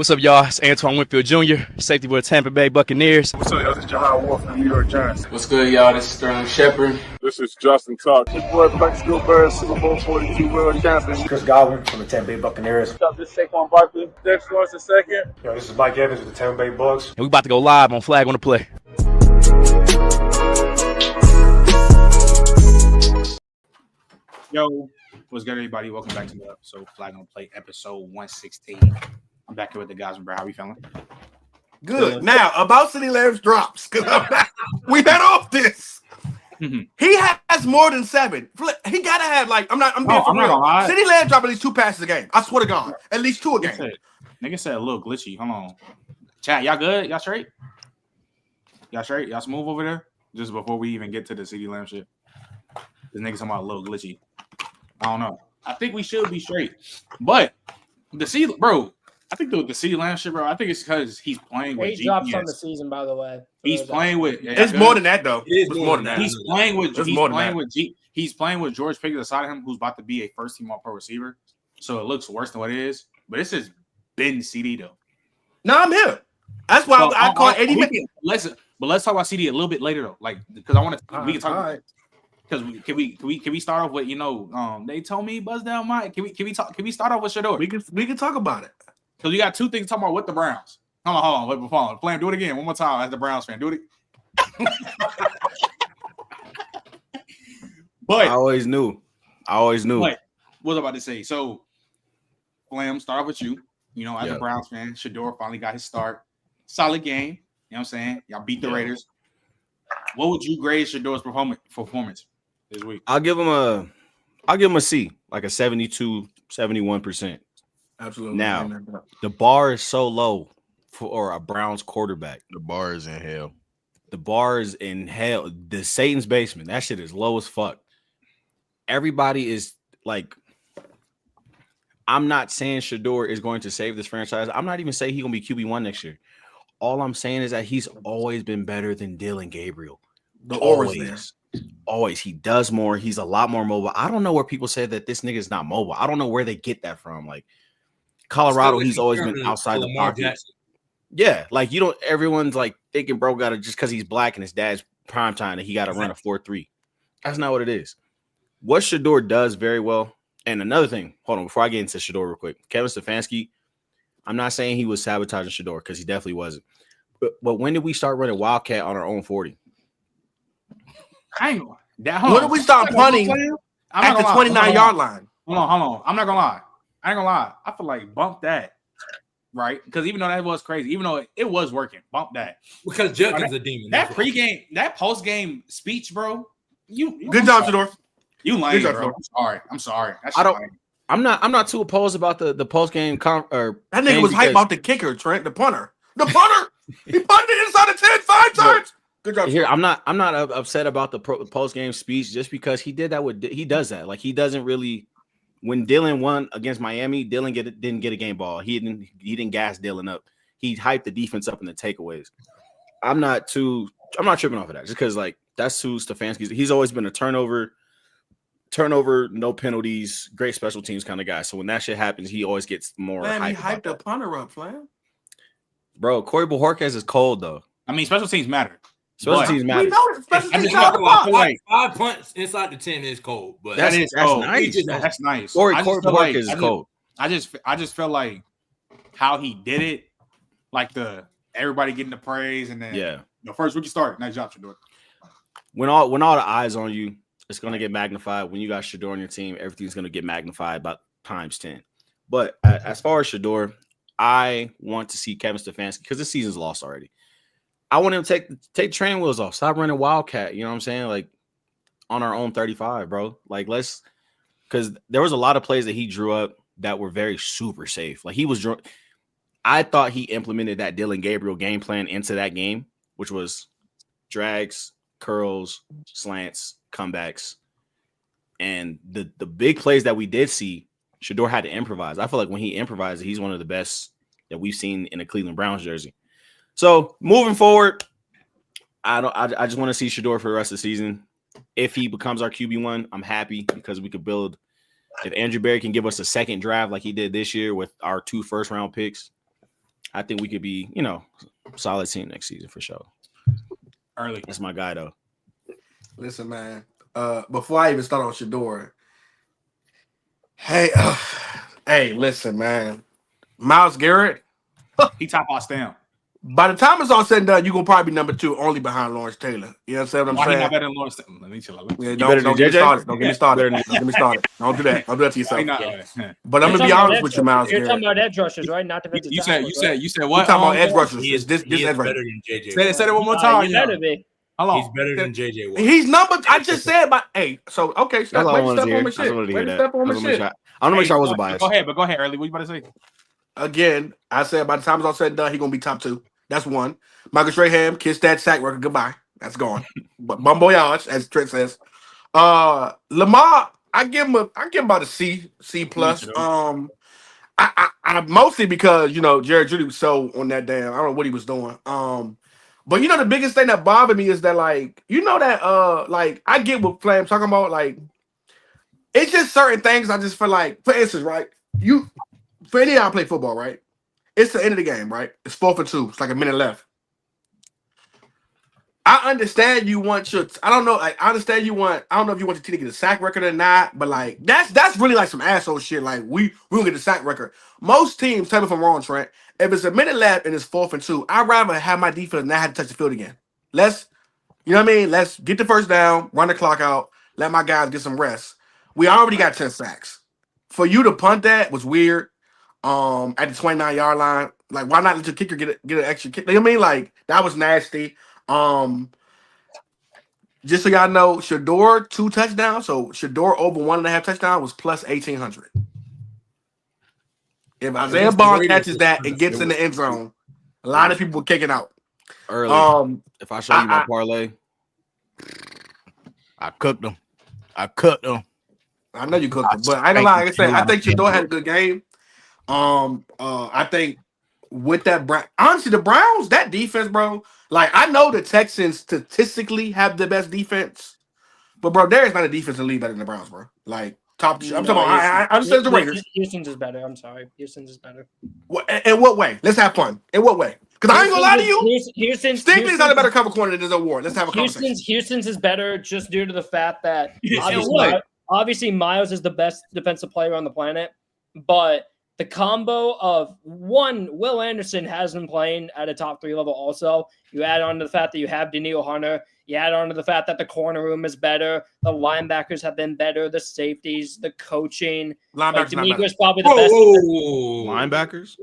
What's up, y'all? It's Antoine Winfield Jr., safety for the Tampa Bay Buccaneers. What's up, y'all? This is Jahad Wolf from the New York Giants. What's good, y'all? This is Sterling Shepard. This is Justin Tuck. This boy Bucs Bears, Super Bowl 42 world champion. Chris Godwin from the Tampa Bay Buccaneers. What's up? This is Saquon Barkley. Discourse the second. Yo, this is Mike Evans with the Tampa Bay Bucs. And we about to go live on Flag on the Play. Yo, what's good, everybody? Welcome back to the episode Flag on the Play, episode 116. I'm back here with the guys, bro. How we feeling? Good. Now, about City Lamb's drops. We've had off this. He has more than 7. He gotta have I'm being for real. City Lamb drop at least 2 passes a game. I swear to God. At least 2 a game. Nigga said a little glitchy. Hold on. Chat, y'all good? Y'all straight? Y'all straight? Y'all smooth over there? Just before we even get to the City Lamb shit. This nigga talking about a little glitchy. I don't know. I think we should be straight. But the C, bro, I think the C Lamb shit, bro, I think it's because he's playing with GPS. Drops on the season, by the way. He's playing with. It's more than that, though. It's more than that. He's playing with. He's playing with George Pickens beside him, who's about to be a first-team All-Pro receiver. So it looks worse than what it is. But this has been CD though. No, I'm here. That's why I call 80 minutes. Let's talk about CD a little bit later though. Like because I want to. We can talk. Right. Because can we start off with they told me buzz down Mike. Can we start off with Shedeur? We can talk about it. Because we got 2 things talking about with the Browns. Hold on. Wait before Flame, do it again one more time as the Browns fan. Do it. But I always knew. But what was I about to say? So Flame, start off with you. As a Browns fan, Shedeur finally got his start. Solid game. You know what I'm saying? Y'all beat the Raiders. What would you grade Shedeur's performance this week? I'll give him a C, like a 72, 71%. Absolutely. Now, the bar is so low for a Browns quarterback. The bar is in hell. The bar is in hell. The Satan's basement. That shit is low as fuck. Everybody is like, I'm not saying Shedeur is going to save this franchise. I'm not even saying he's going to be QB1 next year. All I'm saying is that he's always been better than Dylan Gabriel. Always. He does more. He's a lot more mobile. I don't know where people say that this nigga is not mobile. I don't know where they get that from. Like Colorado, he's always been outside the pocket. Yeah, like everyone's like thinking bro got to just because he's black and his dad's prime time that he got to run a 4.3. That's not what it is. What Shedeur does very well. And another thing, hold on, before I get into Shedeur real quick, Kevin Stefanski, I'm not saying he was sabotaging Shedeur because he definitely wasn't. But when did we start running Wildcat on our own 40? When did we start punting at the 29-yard line? Hold on. I'm not going to lie. I ain't going to lie. I feel like bump that, right? Because even though that was crazy, even though it was working, bump that. Because Judkins a demon. That pregame, that postgame speech, bro. Good job, Shedeur. You lame, bro. I'm sorry. I'm not too opposed about the post game. That nigga was hyped about the kicker, Trent, the punter. The punter. He punted inside the 10 5 times. Good job. Here, I'm not upset about the post game speech just because he did that. He does that. Like he doesn't really. When Dylan won against Miami, Dylan didn't get a game ball. He didn't gas Dylan up. He hyped the defense up in the takeaways. I'm not tripping off of that just because like that's who Stefanski's. He's always been a turnover, no penalties, great special teams kind of guy. So when that shit happens, he always gets more. Man, he hyped the punter up, Flam. Bro, Corey Bojorquez is cold though. I mean, special teams matter. Special teams matter. We know that special teams matter. Like 5 punts inside the 10 is cold, but that's nice. That's nice. Corey Bojorquez is cold. I just felt like how he did it, like everybody getting the praise, and then first rookie start. Nice job, Shedeur. When all the eyes on you, it's gonna get magnified. When you got Shedeur on your team, everything's gonna get magnified about times 10. But as far as Shedeur, I want to see Kevin Stefanski because this season's lost already. I want him to take train wheels off. Stop running Wildcat. You know what I'm saying? Like on our own 35, bro. Like because there was a lot of plays that he drew up that were very super safe. Like I thought he implemented that Dylan Gabriel game plan into that game, which was drags, curls, slants, comebacks. And the big plays that we did see, Shedeur had to improvise. I feel like when he improvised, he's one of the best that we've seen in a Cleveland Browns jersey. So moving forward, I just want to see Shedeur for the rest of the season. If he becomes our QB1, I'm happy because we could build. If Andrew Berry can give us a second draft like he did this year with our 2 first-round picks, I think we could be, solid team next season for sure. Early. That's my guy though. Listen, man. Before I even start on Shedeur, hey, listen, man. Myles Garrett. He top our stamp. By the time it's all said and done, you're gonna probably be number 2, only behind Lawrence Taylor. You understand what I'm Why he saying? not better than Lawrence? Let me chill out. Yeah, better don't than get me JJ? started. Don't get me started. Don't get me started. Don't do that. Don't do that to yourself. He not, But I'm You're gonna be talking honest about with you, Myles You're Garrett. talking about edge rushers, right? Not defensive you tackles, said right? what? We're talking about edge Watt? rushers. He is, This he is edge better rusher. than JJ. Say it one more You time. better be. Hold He's on. better than JJ Watt. He's number. I just said, but hey, so okay, That's all I wait to wanted to step hear. on my I just shit. wanted to Wait hear to that. step on my I shit. want to make sure I wasn't biased. Go ahead, Early. What you about to say? Again, I said by the time it's all said and done, he's gonna be top 2. That's one. Michael Strahan, kiss that sack record goodbye. That's gone. But bon voyage, as Trent says. Lamar, I give him about a C plus. I mostly because Jared Judy was so on that damn. I don't know what he was doing. But the biggest thing that bothered me is that that I get what Flam's talking about. Like, it's just certain things I just feel like. For instance, right? For any of y'all play football, right? It's the end of the game, right? It's 4th and 2. It's like a minute left. I understand you want your. I don't know. Like, I understand you want. I don't know if you want your team to get a sack record or not, but like that's really like some asshole shit. Like we gonna get a sack record. Most teams, tell me if I'm wrong, Trent. If it's a minute left and it's 4th and 2, I'd rather have my defense not have to touch the field again. Let's get the first down, run the clock out, let my guys get some rest. We already got 10 sacks. For you to punt that was weird. At the 29-yard line, like why not let your kicker get an extra kick? You know what I mean? Like that was nasty. Just so y'all know, Shedeur 2 touchdowns. So Shedeur over 1.5 touchdown was plus 1,800. If Isaiah Bond catches that and gets in the end zone, a lot of people were kicking out. Early. If I show you my parlay, I cooked them. I know you cooked them, but I ain't gonna lie. Like I said, I think Shedeur had a good game. I think with that honestly, the Browns, that defense, bro. Like, I know the Texans statistically have the best defense, but bro, there is not a defense in the league better than the Browns, bro. Like I'm talking about. I understand the Raiders. Houston's is better. I'm sorry, Houston's is better. In what way? Let's have fun. In what way? Because I ain't gonna lie to you. Houston's Stingley's not a better cover corner than this award. Let's have a conversation. Houston's is better just due to the fact that obviously Miles is the best defensive player on the planet, but the combo of one, Will Anderson has been playing at a top 3 level also. You add on to the fact that you have Daniil Hunter. You add on to the fact that the corner room is better. The linebackers have been better. The safeties, the coaching. Linebackers D'Amico's probably the best. linebackers?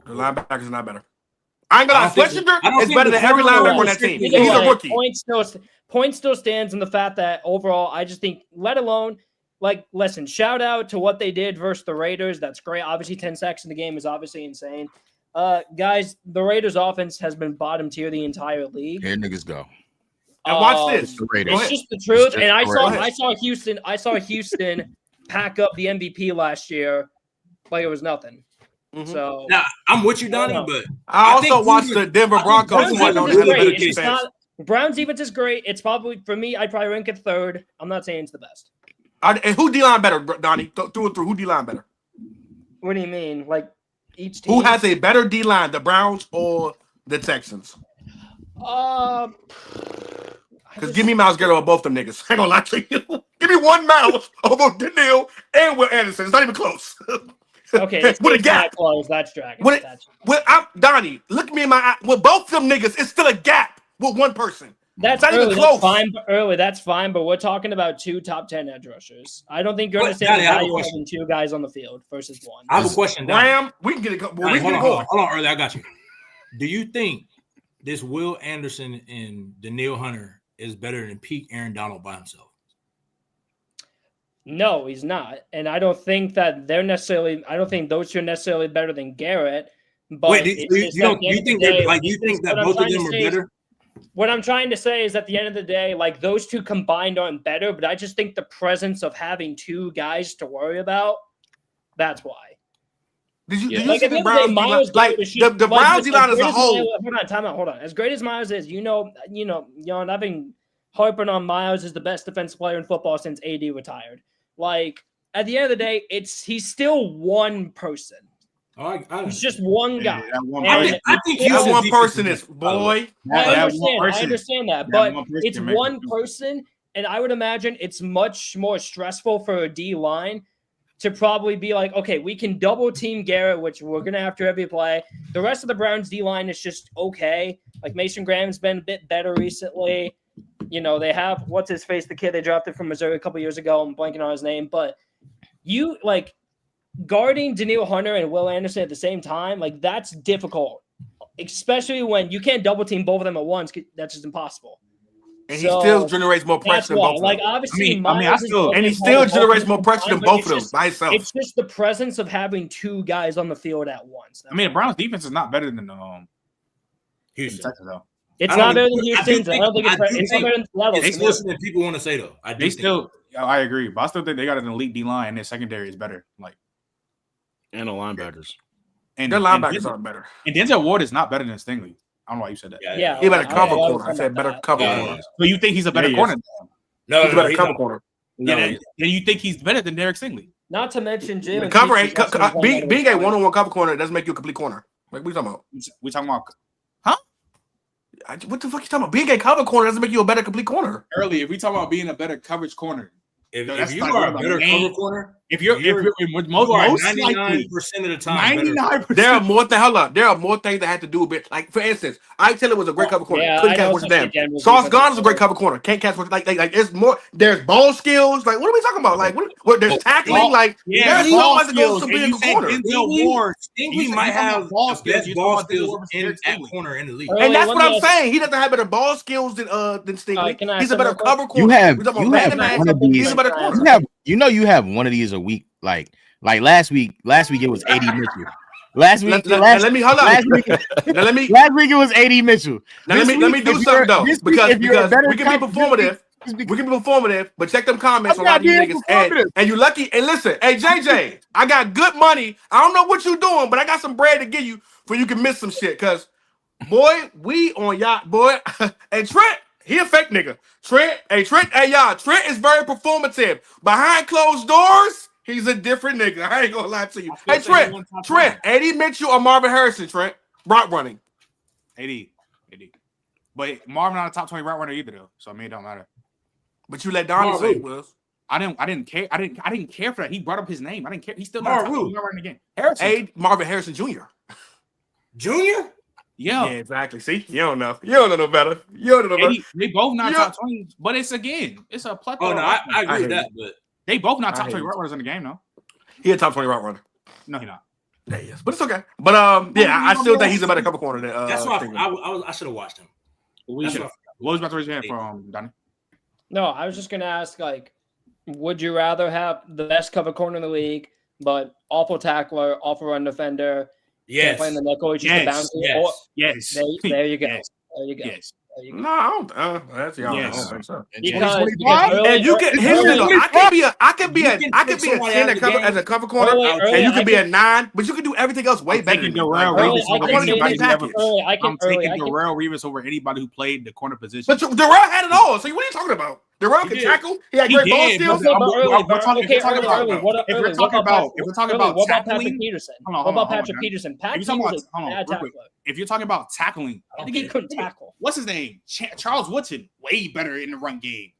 The linebackers are not better. I ain't gonna lie. Schlesinger is better than every linebacker on that team. He's a rookie. Point still stands in the fact that overall, I just think, let alone, like, listen, shout out to what they did versus the Raiders. That's great. Obviously, 10 sacks in the game is obviously insane. Guys, the Raiders offense has been bottom tier the entire league. Here niggas go. And watch this. It's just the truth. And I saw Houston pack up the MVP last year like it was nothing. Mm-hmm. So now I'm with you, Donnie, but I also watched the Denver Broncos. Browns defense is great. It's probably, for me, I'd probably rank it 3rd. I'm not saying it's the best. And who D-line better, Donnie? Through and through, who D-line better? What do you mean? Like each team? Who has a better D-line, the Browns or the Texans? Because give me Myles Garrett over both them niggas. I ain't gonna lie to you. Give me one Myles over Daniil and Will Anderson. It's not even close. Okay, it's with a gap. Close. That's dragging. Donnie, look me in my eye. With both them niggas, it's still a gap with one person. That's not early, even close. That's fine, but we're talking about 2 top 10 edge rushers. I don't think you're understanding the value of having 2 guys on the field versus 1. I have a question. Ram, we can get it. Hold on, Early. I got you. Do you think this Will Anderson and Daniil Hunter is better than peak Aaron Donald by himself? No, he's not, and I don't think that they're necessarily. I don't think those 2 are necessarily better than Garrett. But wait, do you think that both of them are better? What I'm trying to say is at the end of the day, like those 2 combined aren't better, but I just think the presence of having 2 guys to worry about, that's why. Did you like see the Browns D-line? Like the Browns D-line as a whole. Hold on. As great as Miles is, I've been harping on Miles as the best defensive player in football since AD retired. Like at the end of the day, he's still one person. He's just one guy. I think that one person is boy. I understand that, but it's one person, and I would imagine it's much more stressful for a D line to probably be like, okay, we can double team Garrett, which we're gonna have to every play. The rest of the Browns D line is just okay. Like Mason Graham's been a bit better recently. You know, they have what's his face, the kid they drafted from Missouri a couple years ago. I'm blanking on his name, but you like guarding Danielle Hunter and Will Anderson at the same time, like that's difficult, especially when you can't double team both of them at once. That's just impossible. And he still generates more pressure than both of them. Like obviously, he still generates more pressure than both of them by himself. It's just the presence of having two guys on the field at once. I mean, the Browns defense is not better than Houston, Texas, though. It's not better than Houston's. I don't think it's not better than Seattle. It's worse than people want to say though. I agree, but I still think they got an elite D line, and their secondary is better. Like, and the linebackers, and their linebackers aren't better. And Denzel Ward is not better than Stingley. I don't know why you said that. Yeah, he better cover corner. I said better cover corner. So you think he's a better corner? No, he's a better cover corner. No, then you think he's better than Derek Stingley? Not to mention Jalen. Cover ain't being a one-on-one cover corner doesn't make you a complete corner. Like what are you talking about? We talking about, huh? What the fuck you talking about? Being a cover corner doesn't make you a better complete corner. Earlier, if we talk about being a better coverage corner, if you are a better cover corner, if you're most 99% of the time, 99%. There are more things. Hold on, there are more things that have to do with it. Like for instance, Ike Taylor was a great cover corner. Couldn't catch worth a damn. Sauce Gardner is a great cover corner. Can't catch worth like it's more. There's ball skills. Like what are we talking about? Like what there's tackling. Like there's so much that goes to being a corner. Stingley might have the best ball skills at corner in the league, and that's what I'm saying. He doesn't have better ball skills than Stingley. He's a better cover corner. He's a better corner. You have one of these a week. Like last week it was AD Mitchell. Last week it was AD Mitchell. Now let me do something though, because we can be performative. We can be performative, but check them comments on a lot of you niggas. And you lucky. And listen, hey JJ, I got good money. I don't know what you doing, but I got some bread to give you for you can miss some shit. Cause boy, we on yacht, boy. And Trent. He a fake nigga. Trent, hey y'all, Trent is very performative. Behind closed doors, he's a different nigga. I ain't gonna lie to you. Hey Trent, Eddie Mitchell or Marvin Harrison, Trent? Route running. 80. But Marvin not a top 20 route runner either though. So I mean it don't matter. But you let Donnie say it was. I didn't care. I didn't care for that. He brought up his name. I didn't care. He's still not a top 20 route runner again. Harrison. Marvin Harrison Jr. Junior? Yeah, exactly. See, you don't know. You don't know no better. They both not top 20, but it's a plethora. Oh no, I agree with that. But they both not top 20 route runners in the game, though. He a top 20 route runner. No, he not. Yeah, yes, but it's okay. But I still think he's a better cover corner than. That's why I should have watched him. What was about to raise your hand for Donnie? No, I was just gonna ask, like, would you rather have the best cover corner in the league, but awful tackler, awful run defender? Yes. Playing the nickel, Yes. There you go. Yes. There you go. Yes. No, I don't. That's y'all. Yes. I don't think so. Because and you can I could be a 10 as a cover corner, and you can be a 9, but you can do everything else way better. I'm taking Darrell Revis over anybody who played the corner position. But Darrell had it all. So what are you talking about? Darrell can tackle. He had great ball skills. If we're talking about what about tackling, Patrick Peterson? What about Patrick Peterson? If you're talking about tackling, he couldn't tackle. What's his name? Charles Woodson, way better in the run game.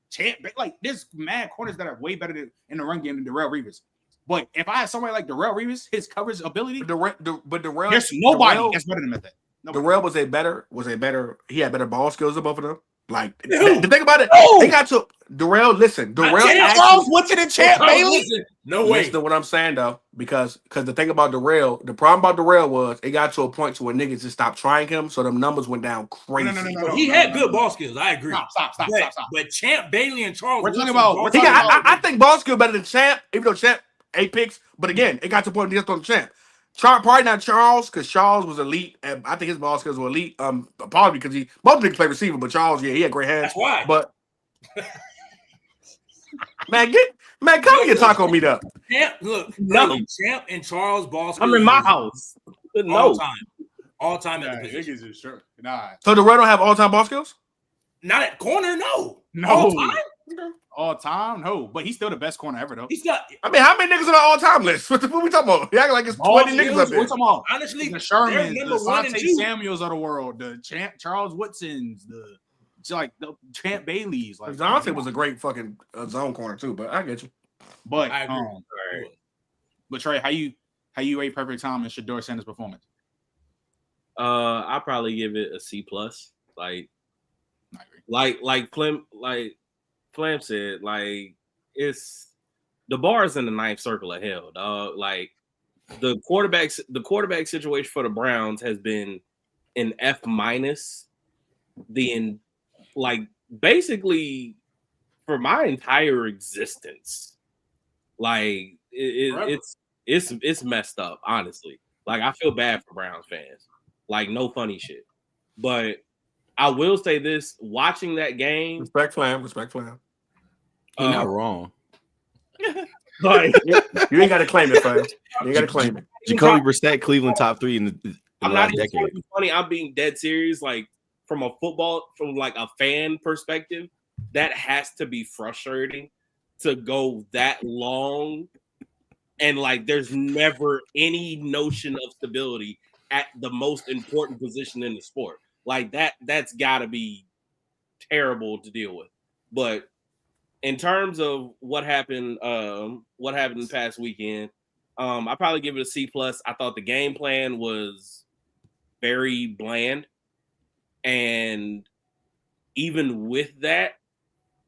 Like there's mad corners that are way better in the run game than Darrell Revis. But if I had somebody like Darrell Revis, his coverage ability, but Darrell, there's nobody that's better than that. Darrell was a better. He had better ball skills than both of them. Like the thing about it, they got to Darrell. Listen, Darrell. Charles Woodson and Champ Bailey. No way. Listen to what I'm saying though, because the thing about Darrell, the problem about Darrell was it got to a point to where niggas just stopped trying him, so the numbers went down crazy. No. He had good ball skills. I agree. Stop. But Champ Bailey and Charles. We're talking about. I think ball skill better than Champ, even though Champ 8 picks. But again, it got to a point where he just on Champ. Probably not Charles, because Charles was elite, and I think his ball skills were elite. Probably because both niggas play receiver, but Charles, he had great hands. That's why. But man, come get taco meet up. Champ and Charles ball skills. I'm in my house. All time at the position. So Darrell don't have all time ball skills? Not at corner, no. All All time? No, but he's still the best corner ever, though. He's got. I mean, how many niggas on the all-time list? What we talking about? You acting like it's 20 niggas up there. We're talking about Honestly, the Shermans, the number 1 and 2. Samuels of the world, the Charles Woodsons, the Champ Baileys. Like Johnson was a great fucking zone corner too, but I get you. But I agree. But Trey, how you rate Perfect Time and Shedeur Sanders' performance? I'll probably give it a C+. Like Flam said, like it's the bar is in the ninth circle of hell, dog. Like the quarterback situation for the Browns has been an F-, basically for my entire existence. Like it's messed up, honestly. Like I feel bad for Browns fans. Like no funny shit. But I will say this: watching that game, respect Flam. You're not wrong. Like you ain't got to claim it, Flam. You ain't got to claim it. Jacoby Brissett, Cleveland top 3 in the last decade. Funny, I'm being dead serious. Like from a fan perspective, that has to be frustrating to go that long, and like there's never any notion of stability at the most important position in the sport. Like that's got to be terrible to deal with. But in terms of what happened the past weekend, I probably give it a C+. I thought the game plan was very bland, and even with that,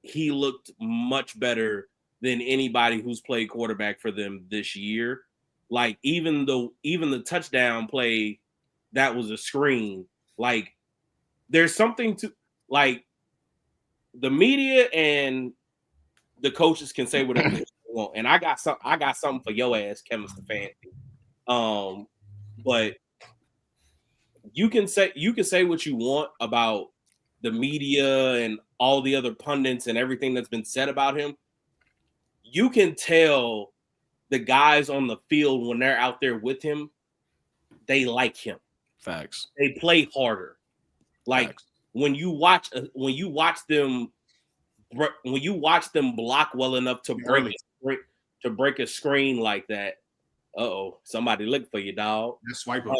he looked much better than anybody who's played quarterback for them this year. Like even the touchdown play that was a screen, like there's something to like the media and the coaches can say whatever they want. And I got something for your ass, Kevin Stefanski. But you can say what you want about the media and all the other pundits and everything that's been said about him. You can tell the guys on the field when they're out there with him, they like him. Facts. They play harder. Like Facts. when you watch them block well enough to break a screen like that. Somebody look for you, dog. That's Swiper.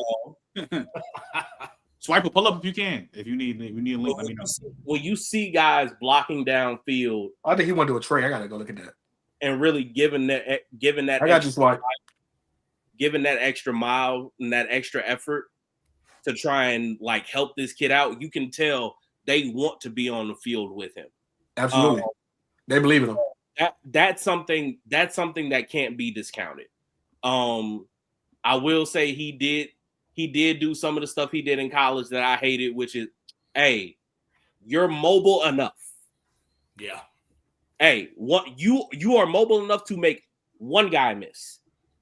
Swiper, pull up if you can. If you need a link, let me know. When you see guys blocking downfield, I think he went to a trade. I gotta go look at that. And really giving that I got you, Swipe. Giving that extra mile and that extra effort to try and like help this kid out, you can tell they want to be on the field with him. Absolutely, they believe in him. That's something that can't be discounted. I will say he did do some of the stuff he did in college that I hated, which is, hey, you're mobile enough. Yeah. Hey, what you are mobile enough to make one guy miss.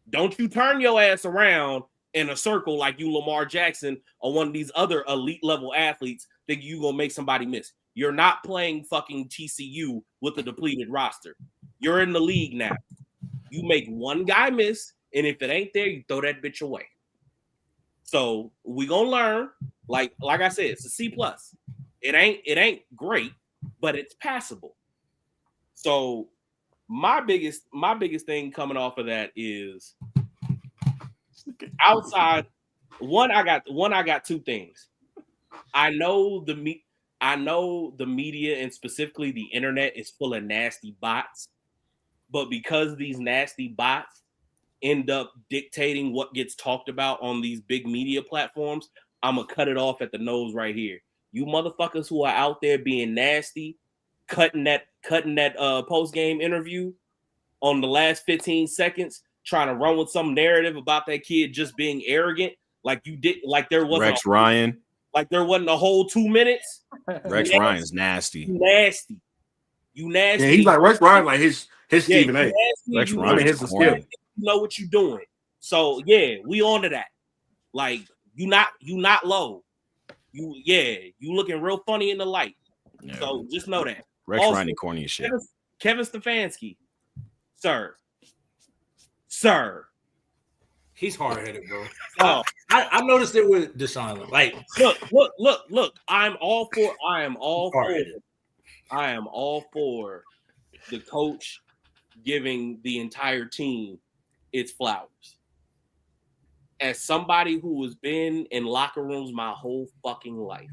Don't you turn your ass around in a circle like you Lamar Jackson or one of these other elite level athletes that you gonna make somebody miss. You're not playing fucking TCU with a depleted roster. You're in the league now. You make one guy miss, and if it ain't there, you throw that bitch away. So we gonna learn. Like I said, it's a C+. It ain't great, but it's passable. So my biggest thing coming off of that is outside. I got two things. I know the media and specifically the internet is full of nasty bots, but because these nasty bots end up dictating what gets talked about on these big media platforms, I'm gonna cut it off at the nose right here. You motherfuckers who are out there being nasty, cutting that post-game interview on the last 15 seconds, trying to run with some narrative about that kid just being arrogant, like you did, like there wasn't Rex Ryan. Like there wasn't a whole 2 minutes. Rex Ryan's nasty. You nasty. Yeah, he's like Rex Ryan, like his Stephen A. Rex Ryan, his skill. You know what you're doing. So yeah, we on to that. Like you not low. You looking real funny in the light. Yeah. So just know that. Rex also, Ryan corny as shit. Kevin Stefanski, sir. He's hard-headed, bro. Oh, I noticed it with Deshaun. Like, look. I am all for the coach giving the entire team its flowers. As somebody who has been in locker rooms my whole fucking life,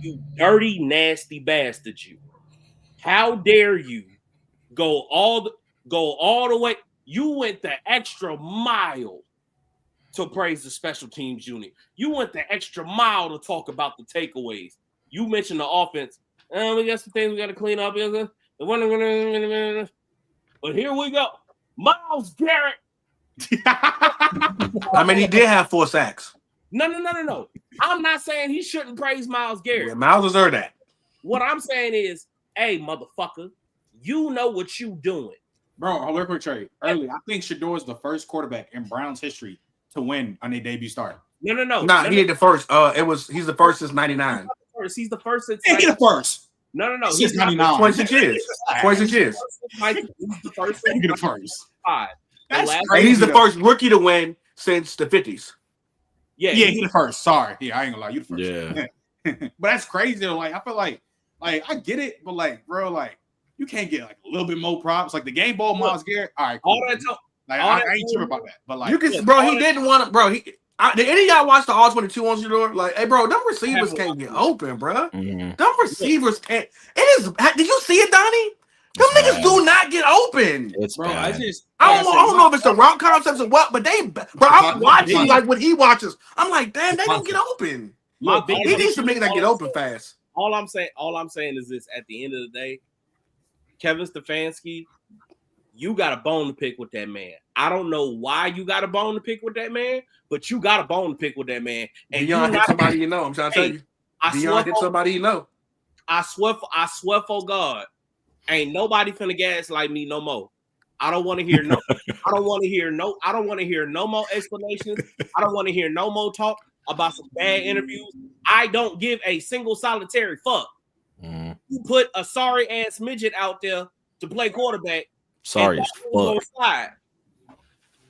you dirty, nasty bastard, you. How dare you go all the way? You went the extra mile to praise the special teams unit. You went the extra mile to talk about the takeaways. You mentioned the offense. We got some things we got to clean up. But here we go. Myles Garrett. I mean, he did have 4 sacks. No. I'm not saying he shouldn't praise Myles Garrett. Yeah, Myles deserved that. What I'm saying is, hey, motherfucker, you know what you doing. Bro, hold on, quick trade. Early, I think Shedeur is the first quarterback in Browns history to win on a debut start. No. He ain't the first. He's the first since '99. He's the first since. He's the first. No. He's 99. 26 years. 26 years. He's the first. He's the first. That's crazy. He's the first rookie to win since the 50s. Yeah, he's the first. Sorry. Yeah, I ain't gonna lie. You the first. Yeah. But that's crazy though. Like, I feel like I get it, but like, bro, like, you can't get like a little bit more props. Like the game ball, Myles Garrett. All right, cool. I ain't sure about that. But like, you can, bro, he didn't want to, bro. Did any of y'all watch the All 22 on Shedeur? Like, hey, bro, them receivers can't get open, bro. Them receivers can't. It is. Did you see it, Donnie? Them niggas do not get open. Bro, I don't know if it's the route concepts or what, but I'm watching like what he watches. I'm like, damn, they don't get open. He needs some niggas that get open fast. All I'm saying is this: at the end of the day, Kevin Stefanski, you got a bone to pick with that man. I don't know why you got a bone to pick with that man, but you got a bone to pick with that man. And Deion hit somebody you know. I'm trying to tell you. Deion hit somebody you know. I swear for God, ain't nobody finna gaslight me no more. I don't want to hear no. I don't want to hear no more explanations. I don't want to hear no more talk about some bad interviews. I don't give a single solitary fuck. You put a sorry ass midget out there to play quarterback. Sorry as fuck.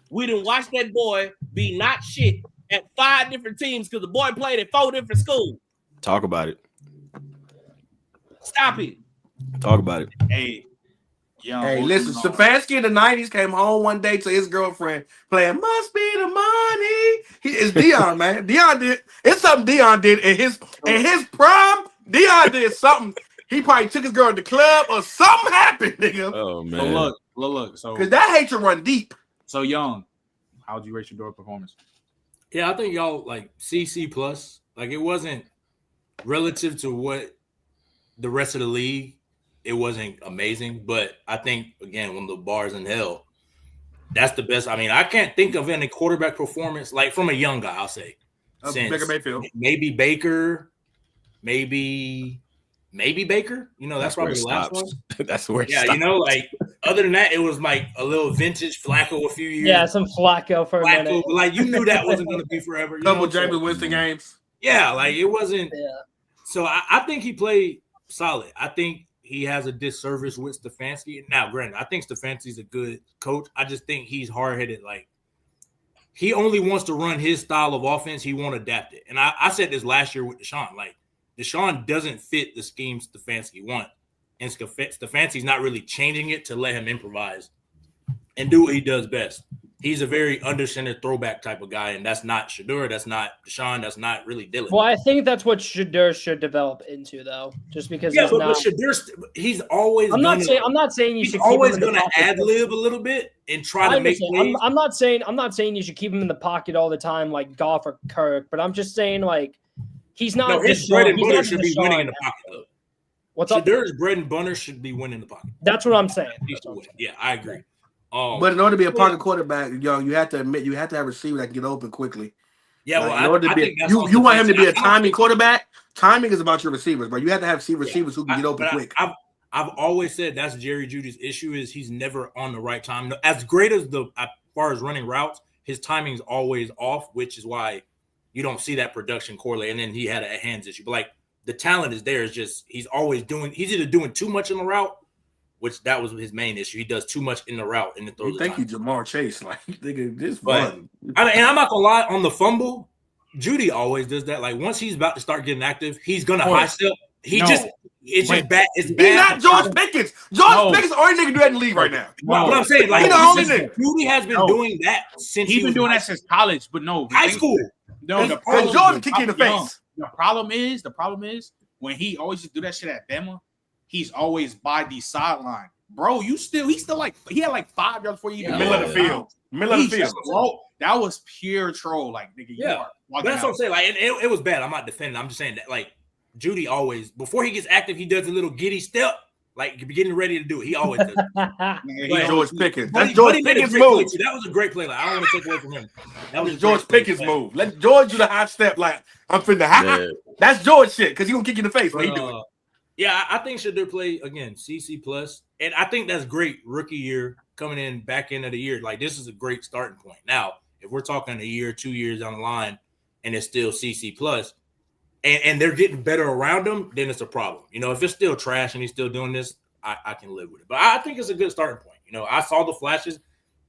We didn't watch that boy be not shit at 5 different teams because the boy played at 4 different schools. Talk about it. Stop it. Talk about it. Hey, listen, Stefanski in the 90s came home one day to his girlfriend playing Must Be the Money. It's Deion, man. Deion did. It's something Deion did in his prime. Deion did something. He probably took his girl to the club or something happened, nigga. Oh, man. So look. So because that hate to run deep. So Young, how'd you rate your performance? Yeah, I think y'all like CC plus. Like it wasn't relative to what the rest of the league. It wasn't amazing, but I think again, when the bar's in hell, that's the best. I mean, I can't think of any quarterback performance like from a young guy. I'll say, Baker Mayfield, maybe Baker, maybe Baker. You know, that's probably the last one. That's where. Yeah, you know, like other than that, it was like a little vintage Flacco a few years. Yeah, some Flacco for a minute. But like you knew that wasn't going to be forever. Couple Jameis Winston games. Yeah, like it wasn't. Yeah. So I think he played solid. I think he has a disservice with Stefanski. Now, granted, I think Stefanski's a good coach. I just think he's hard-headed. Like, he only wants to run his style of offense. He won't adapt it. And I said this last year with Deshaun. Like, Deshaun doesn't fit the scheme Stefanski wants. And Stefanski's not really changing it to let him improvise and do what he does best. He's a very under-center throwback type of guy, and that's not Shedeur. That's not Deshaun. That's not really Dylan. Well, I think that's what Shedeur should develop into, though, just because. Yeah, but Shedeur, he's always. I'm not saying you should. He's always going to ad lib a little bit and try to make. I'm not saying you should keep him in the pocket all the time like Goff or Kirk, but I'm just saying like he's not. No, his bread and butter should be winning in the pocket, though. What's up? Shedeur's bread and butter should be winning in the pocket. That's what I'm saying. Yeah, I agree. But in order to be a pocket quarterback, you have to admit you have to have a receiver that can get open quickly. Yeah, like, well, in order to be, you want him to be a timing quarterback. Timing is about your receivers, but you have to have receivers who can get open quick. I've always said that's Jerry Jeudy's issue is he's never on the right time. As great as as far as running routes, his timing is always off, which is why you don't see that production correlate. And then he had a hands issue, but like the talent is there. It's just he's either doing too much in the route. Which that was his main issue. He does too much in the route and the throw. You think he's Jamar Chase? Like, nigga, this fun. And I'm not gonna lie, on the fumble, Jeudy always does that. Like once he's about to start getting active, he's gonna high step. It's just bad. It's He's bad. not George Pickens. George Pickens is the only nigga do that in the league right now. But I'm saying, like, he the only nigga. Judy has been doing that since he's been doing that since college, but no, high school. No, the problem, Jordan kick you in the face. The problem is when he always just do that shit at Bama, he's always by the sideline. Bro, he's still like he had like 5 yards before you even middle of the field. Middle of the field. Bro, that was pure troll. Like, nigga, Yeah, that's what I'm saying. Like, it was bad. I'm not defending. I'm just saying that, like, Judy always, before he gets active, he does a little giddy step, like getting ready to do it. He always does. He's George Pickens. That's George Pickens' move. That was a great play. Like, I don't want to take away from him. That was George Pickens' move. Let George do the hot step. Like, I'm finna hot. That's George shit because he gonna kick you in the face when he do it. Yeah, I think Shedeur play again CC plus, and I think that's great. Rookie year coming in back end of the year, like this is a great starting point. Now, if we're talking a year, 2 years down the line, and it's still CC plus, and they're getting better around him, then it's a problem. You know, if it's still trash and he's still doing this, I can live with it. But I think it's a good starting point. You know, I saw the flashes.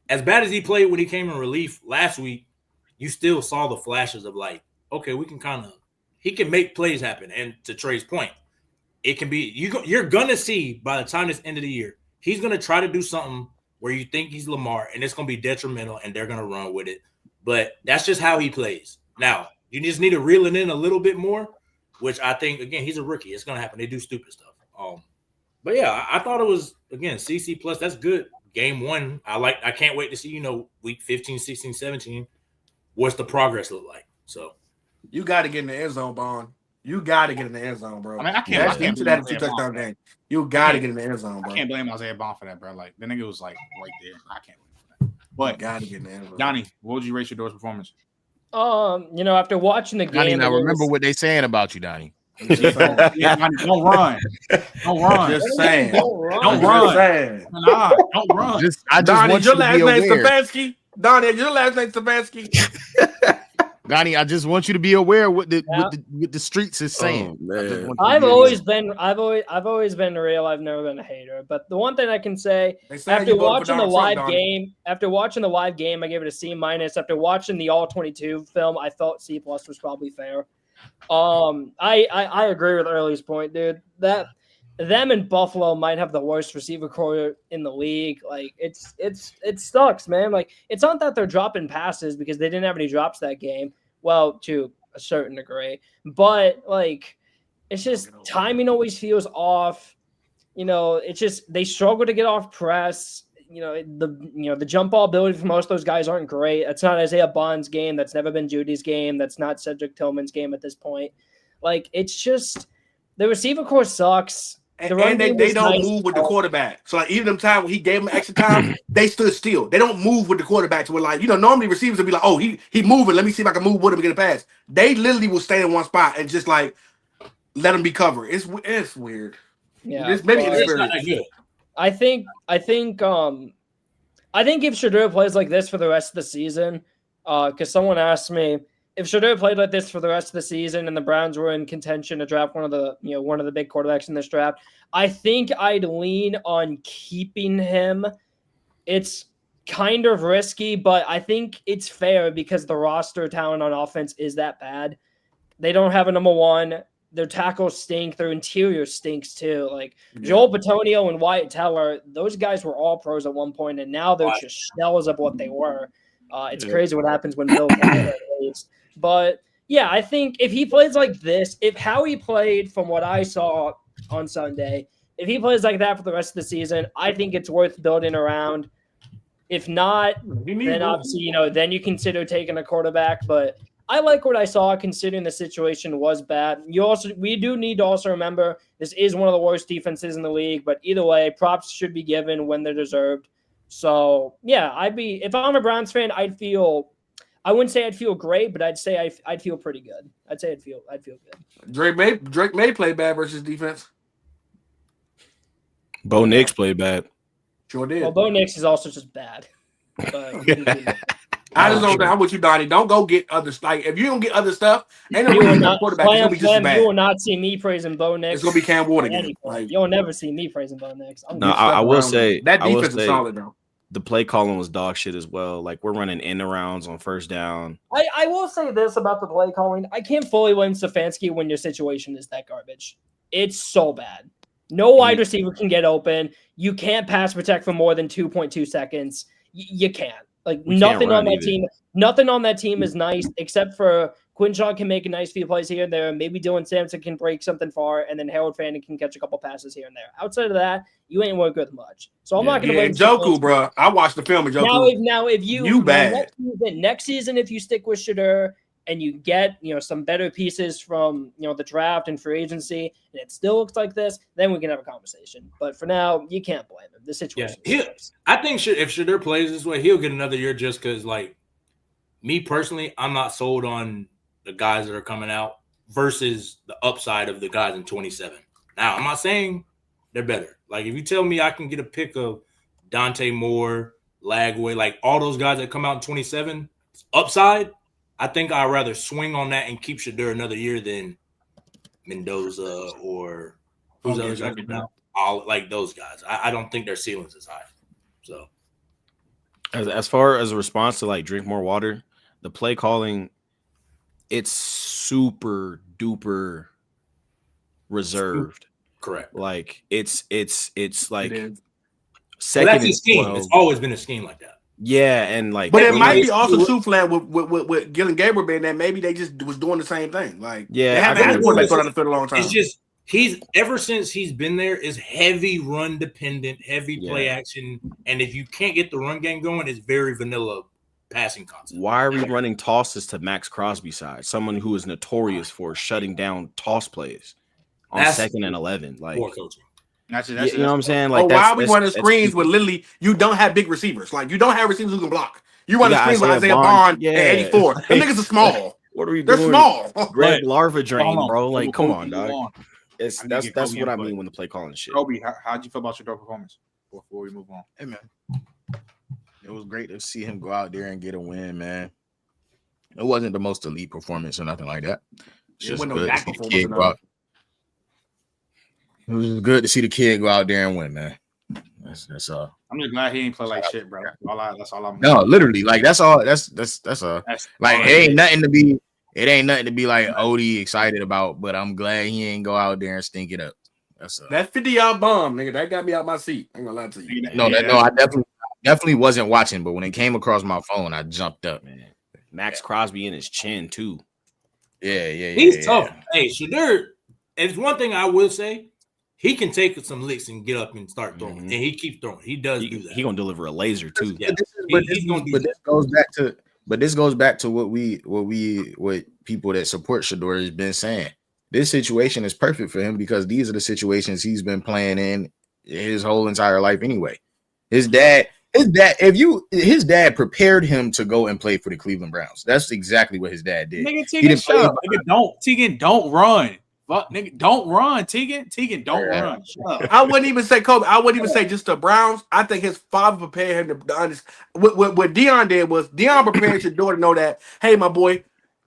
As bad as he played when he came in relief last week, you still saw the flashes of like, okay, we can he can make plays happen. And to Trey's point, it can be you're gonna see by the time it's end of the year, he's gonna try to do something where you think he's Lamar, and it's gonna be detrimental, and they're gonna run with it. But that's just how he plays. Now, you just need to reel it in a little bit more, which I think again he's a rookie. It's gonna happen. They do stupid stuff. But yeah, I thought it was again CC plus. That's good. Game 1, I can't wait to see week 15, 16, 17. What's the progress look like? So you got to get in the end zone, Bond. You got to get in the end zone, bro. I mean, I can't to that 2-touchdown game. You got to get in the end zone, bro. I can't blame Isaiah Bond for that, bro. Like, the nigga was like right there. I can't blame him for that. But got to get in the end zone. Donnie, what would you rate Shedeur's performance? After watching the game, Donnie, now remember what they saying about you, Donnie. Don't run. Don't run. Just saying. Don't run. Nah, don't run. I just Donnie, want your you to last be name aware. Stefanski. Donnie, your last name Stefanski. Donnie, I just want you to be aware what the streets is saying. I've always been real. I've never been a hater. But the one thing I can say after watching the live game, I gave it a C-. After watching the All 22 film, I felt C+ was probably fair. I agree with Early's point, dude. That them and Buffalo might have the worst receiver core in the league. Like it sucks, man. Like it's not that they're dropping passes because they didn't have any drops that game. Well, to a certain degree, but like it's just timing always feels off. It's just they struggle to get off press. The jump ball ability for most of those guys aren't great. It's not Isaiah Bond's game. That's never been Judy's game. That's not Cedric Tillman's game at this point. Like it's just the receiver core sucks. And they don't move with the quarterback. So like even them time when he gave them extra time, they stood still. They don't move with the quarterback to where like normally receivers will be like, oh he moving. Let me see if I can move with him and get a pass. They literally will stay in one spot and just like let him be covered. It's weird. Yeah, it's maybe inexperience. I think if Shedeur plays like this for the rest of the season, because someone asked me if Shedeur played like this for the rest of the season and the Browns were in contention to draft one of the big quarterbacks in this draft, I think I'd lean on keeping him. It's kind of risky, but I think it's fair because the roster talent on offense is that bad. They don't have a number one. Their tackles stink. Their interior stinks too. Like Joel Bitonio and Wyatt Teller, those guys were all pros at one point, and now they're just shells of what they were. It's crazy what happens when Bill leaves. But yeah, I think if he plays like this, if how he played from what I saw on Sunday, if he plays like that for the rest of the season, I think it's worth building around. If not, then obviously, then you consider taking a quarterback. But I like what I saw considering the situation was bad. We do need to also remember this is one of the worst defenses in the league, but either way, props should be given when they're deserved. So yeah, if I'm a Browns fan, I wouldn't say I'd feel great, but I'd say I'd feel pretty good. I'd say I'd feel good. Drake May play bad versus defense. Bo Nix played bad. Sure did. Well, Bo Nix is also just bad. But I just don't know how much you, Donnie. Don't go get other stuff. Like, if you don't get other stuff, ain't no reason quarterback. It's gonna be just bad. You will not see me praising Bo Nix. It's gonna be Cam Ward again. Like, you'll never see me praising Bo Nix. I will say that defense is solid, though. The play calling was dog shit as well. Like we're running end arounds on first down. I will say this about the play calling. I can't fully blame Stefanski when your situation is that garbage. It's so bad. No wide receiver can get open. You can't pass protect for more than 2.2 seconds. You can't. Like nothing on that team. Nothing on that team is nice except for Quinshon can make a nice few plays here and there. Maybe Dylan Sampson can break something far, and then Harold Fanning can catch a couple passes here and there. Outside of that, you ain't work with much. So I'm not going to blame Njoku, bro. I watched the film of Njoku. Now if you bad next season, if you stick with Shedeur and you get some better pieces from the draft and free agency, and it still looks like this, then we can have a conversation. But for now, you can't blame him. The situation. I think if Shedeur plays this way, he'll get another year. Just because, like me personally, I'm not sold on the guys that are coming out versus the upside of the guys in 27. Now, I'm not saying they're better. Like if you tell me I can get a pick of Dante Moore, Lagway, like all those guys that come out in 27, upside. I think I'd rather swing on that and keep Shedeur another year than Mendoza or who's other guys now. All like those guys. I don't think their ceilings is high. So, as far as a response to like drink more water, the play calling, it's super duper reserved. Correct. Like it's like second. That's a scheme. 12. It's always been a scheme like that. Yeah, and like, but it might be also true, Flat, with Gillen Gabriel being that maybe they just was doing the same thing. Like, yeah, they haven't had a quarterback on the field a long time. It's just he's ever since he's been there is heavy run dependent, heavy play action, and if you can't get the run game going, it's very vanilla passing concept. Why are we running tosses to Max Crosby side? Someone who is notorious for shutting down toss plays on 2nd and 11. Like, poor coaching. You know what I'm saying? Like, why are we running screens with literally you don't have big receivers? Like, you don't have receivers who can block. You run screens with Isaiah Bond at 84. Them niggas are small. What are we doing? They're small. Greg Larva drain, bro. Like, come on, dog. That's what I mean when the play calling shit. Kobe, how'd you feel about your performance before we move on? Hey, man. It was great to see him go out there and get a win, man. It wasn't the most elite performance or nothing like that. It's just good to see the kid go out. It was good to see the kid go out there and win, man. That's all. I'm just glad he ain't play like shit, bro. That's all I'm. No, literally, like that's all. That's like it ain't nothing to be. It ain't nothing to be like Odie excited about. But I'm glad he ain't go out there and stink it up. That's all. That 50-yard bomb, nigga. That got me out my seat. I ain't gonna lie to you. No, I definitely wasn't watching. But when it came across my phone, I jumped up, man. Max Crosby in his chin too. Yeah. He's tough. Hey, Shedeur. It's one thing I will say. He can take some licks and get up and start throwing, and he keeps throwing. He does do that. He gonna deliver a laser too. Yeah. This goes back to what people that support Shedeur has been saying. This situation is perfect for him because these are the situations he's been playing in his whole entire life anyway. His dad prepared him to go and play for the Cleveland Browns. That's exactly what his dad did. Nigga, Tegan, don't run. Fuck, nigga, don't run, Tegan. Tegan, don't run. I wouldn't even say Kobe. I wouldn't even say just the Browns. I think his father prepared him to understand. What Deion did was Deion prepared your daughter to know that, hey, my boy,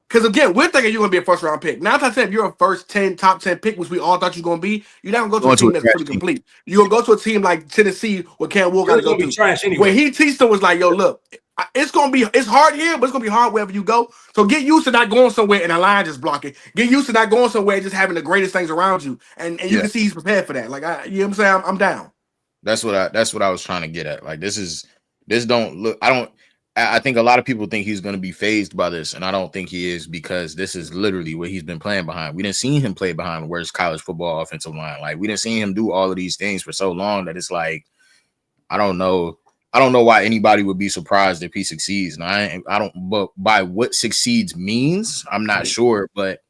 because again, we're thinking you're going to be a first round pick. Now, if I said if you're a top 10 pick, which we all thought you were going to be, you're not going to go to a team that's pretty complete. You're going to go to a team like Tennessee where Cam Walker got to go to. Trash anyway. Where he teached them was like, yo, look, it's hard here, but it's gonna be hard wherever you go. So get used to not going somewhere and a line just blocking. Get used to not going somewhere and just having the greatest things around you. And you can see he's prepared for that. Like you know what I'm saying? I'm down. That's what I was trying to get at. Like I think a lot of people think he's gonna be fazed by this, and I don't think he is because this is literally what he's been playing behind. We didn't see him play behind the worst college football offensive line. Like we didn't see him do all of these things for so long that it's like I don't know why anybody would be surprised if he succeeds. And but by what succeeds means, I'm not sure, but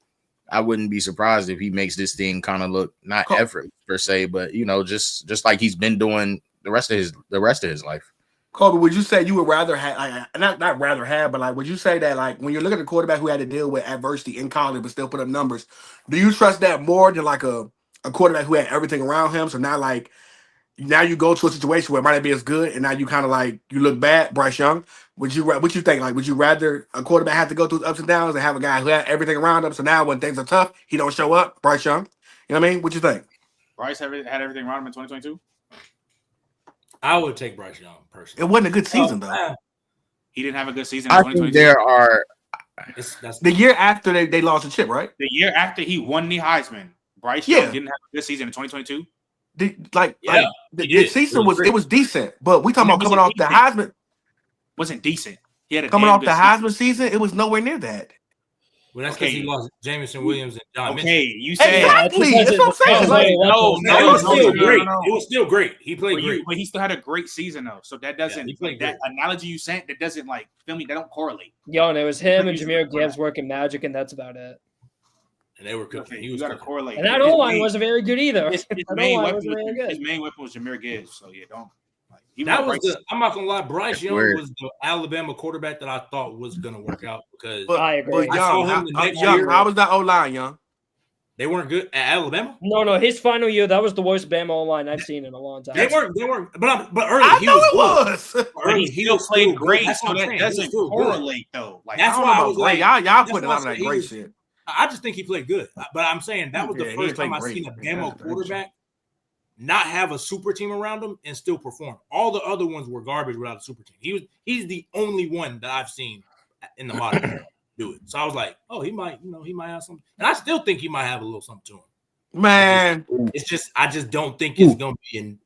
I wouldn't be surprised if he makes this thing kind of look not effort per se, but just like he's been doing the rest of his life. Kobe, would you say you would rather have not rather have, but like would you say that like when you're looking at a quarterback who had to deal with adversity in college but still put up numbers, do you trust that more than like a quarterback who had everything around him? So now you go to a situation where it might not be as good, and now you kind of like you look bad. Bryce Young, what you think? Like, would you rather a quarterback have to go through ups and downs and have a guy who had everything around him? So now when things are tough, he don't show up. Bryce Young, you know what I mean? What you think? Bryce had everything around him in 2022. I would take Bryce Young personally. It wasn't a good season though. He didn't have a good season in 2022. Think there are the year after they lost the chip, right? The year after he won the Heisman. Bryce Young didn't have a good season in 2022? The season was decent, but we talking about coming off the Heisman. Wasn't decent. He had a coming off the Heisman season. It was nowhere near that. Well, that's because he lost Jameson Williams and John Mitchell. You said exactly. That's what I'm saying. It was still great. He played great, but he still had a great season though. So that doesn't that analogy you sent that doesn't feel me. That don't correlate. Yo, and it was him and Jahmyr Gibbs working magic, and that's about it. And they were cooking. Okay, you got to correlate. And that O-line wasn't very good either. His main weapon was Jahmyr Gibbs. So yeah, don't. I'm not gonna lie. Bryce Young was the Alabama quarterback that I thought was gonna work out because I agree. But Young, how was that O-line, Young? They weren't good at Alabama. No, his final year that was the worst Bama O-line I've seen in a long time. They weren't. But early, I know it was. Early, he still played great. So that doesn't correlate though. That's why I was like, y'all putting a lot of that great shit. I just think he played good. But I'm saying that was the first time I seen a Bama quarterback not have a super team around him and still perform. All the other ones were garbage without a super team. He's the only one that I've seen in the modern era do it. So I was like, oh, he might have something. And I still think he might have a little something to him. Man, I just don't think it's gonna be in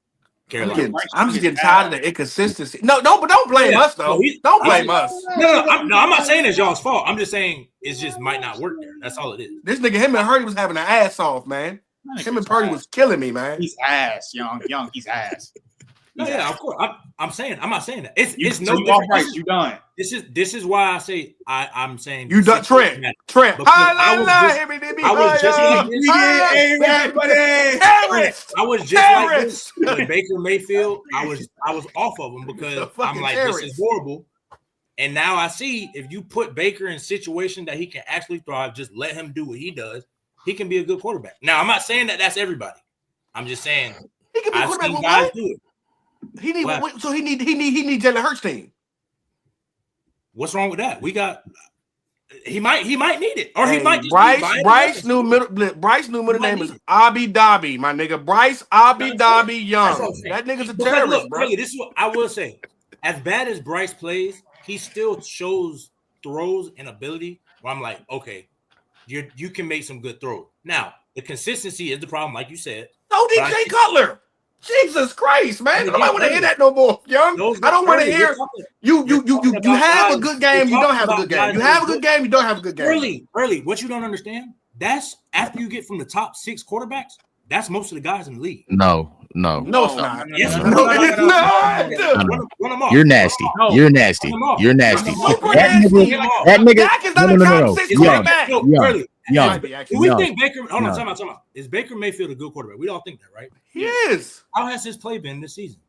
Carolina. I'm just getting tired of the inconsistency. No, but don't blame us though. Don't blame us. No, I'm not saying it's y'all's fault. I'm just saying it just might not work there. That's all it is. This nigga, him and Hurdy was having an ass off, man. Him and Purdy was killing me, man. He's ass, young. He's ass. Of course. I'm not saying that. It's no different. Right, you done. This is why I say I'm saying you done. Trent. I was just like this with Baker Mayfield. I was off of him because I'm like, this is horrible. And now I see if you put Baker in a situation that he can actually thrive, just let him do what he does. He can be a good quarterback. Now, I'm not saying that that's everybody. I'm just saying he can be I've seen guys do it. He need Jalen Hurts team. What's wrong with that? He might need it, or he might. Just Bryce new middle name is Abi Dhabi, my nigga. Bryce Abi Dhabi Young. That nigga's a terrorist, look, bro. Really, this is what I will say. As bad as Bryce plays, he still shows throws and ability where I'm like, okay. You can make some good throws. Now, the consistency is the problem, like you said. No, DJ Cutler. Jesus Christ, man. I don't want to hear that no more, Young. I don't want to hear you have a good game, you don't have a good game. You have a good game, you don't have a good game. Early, what you don't understand, that's after you get from the top 6 quarterbacks, that's most of the guys in the league. No, it's not. Yes, no, it's not. Run them off. You're nasty. You're nasty. You're nasty. That nigga. Dak is not a top 6 quarterback. Young. Do we think Baker? Hold on, time out. Is Baker Mayfield a good quarterback? We all think that, right? He is. How has his play been this season?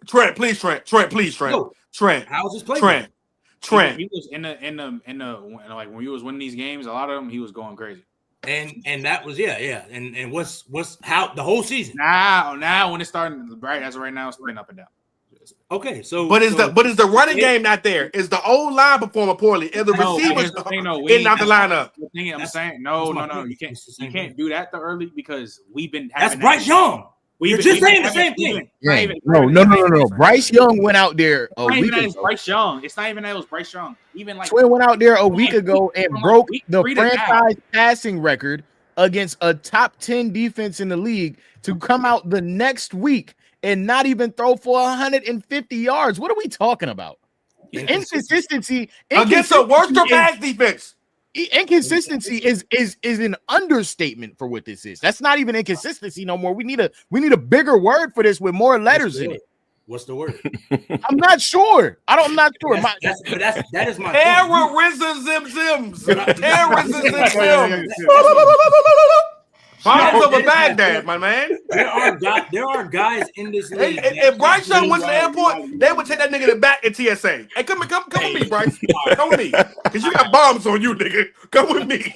Trent, please, Trent. No. Trent. How's his play? Trent. He was in the like when he was winning these games, a lot of them he was going crazy. And that was and what's how the whole season now when it's starting right as of right now it's been up and down. Okay, so but is the running game not there? Is the old line performing poorly? Is the receivers in out the lineup? The thing I'm saying, no, you can't do that the early because we've been that's Bryce Young. You're just saying the same thing. No. Bryce Young went out there a week ago. Bryce Young. It's not even that it was Bryce Young. Even like Twin went out there a week ago and broke the franchise passing record against a top 10 defense in the league to come out the next week and not even throw for 150 yards. What are we talking about? Inconsistency against a worse pass defense. Inconsistency is an understatement for what this is. That's not even inconsistency no more. We need a bigger word for this with more letters in it. What's the word? I'm not sure. I'm not sure. That is my terrorism. Terrorism. Bombs over Baghdad, my man. There are guys in this league. If Bryce Young went to the airport, they would take that nigga to back in TSA. Hey, come with me, Bryce. Come with me, because you got bombs on you, nigga. Come with me.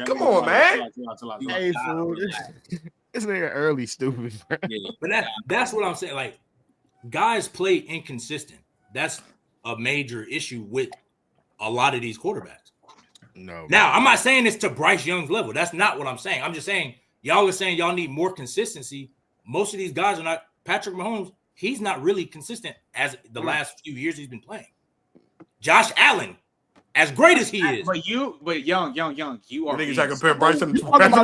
Come on, man. Hey, fool, this nigga early stupid. But that's what I'm saying. Like, guys play inconsistent. That's a major issue with a lot of these quarterbacks. No. Now, I'm not saying it's to Bryce Young's level. That's not what I'm saying. I'm just saying y'all are saying y'all need more consistency. Most of these guys are not. Patrick Mahomes, he's not really consistent as the last few years he's been playing. Josh Allen As great as he is. But young, you are. Niggas trying to compare Bryson to You Patrick know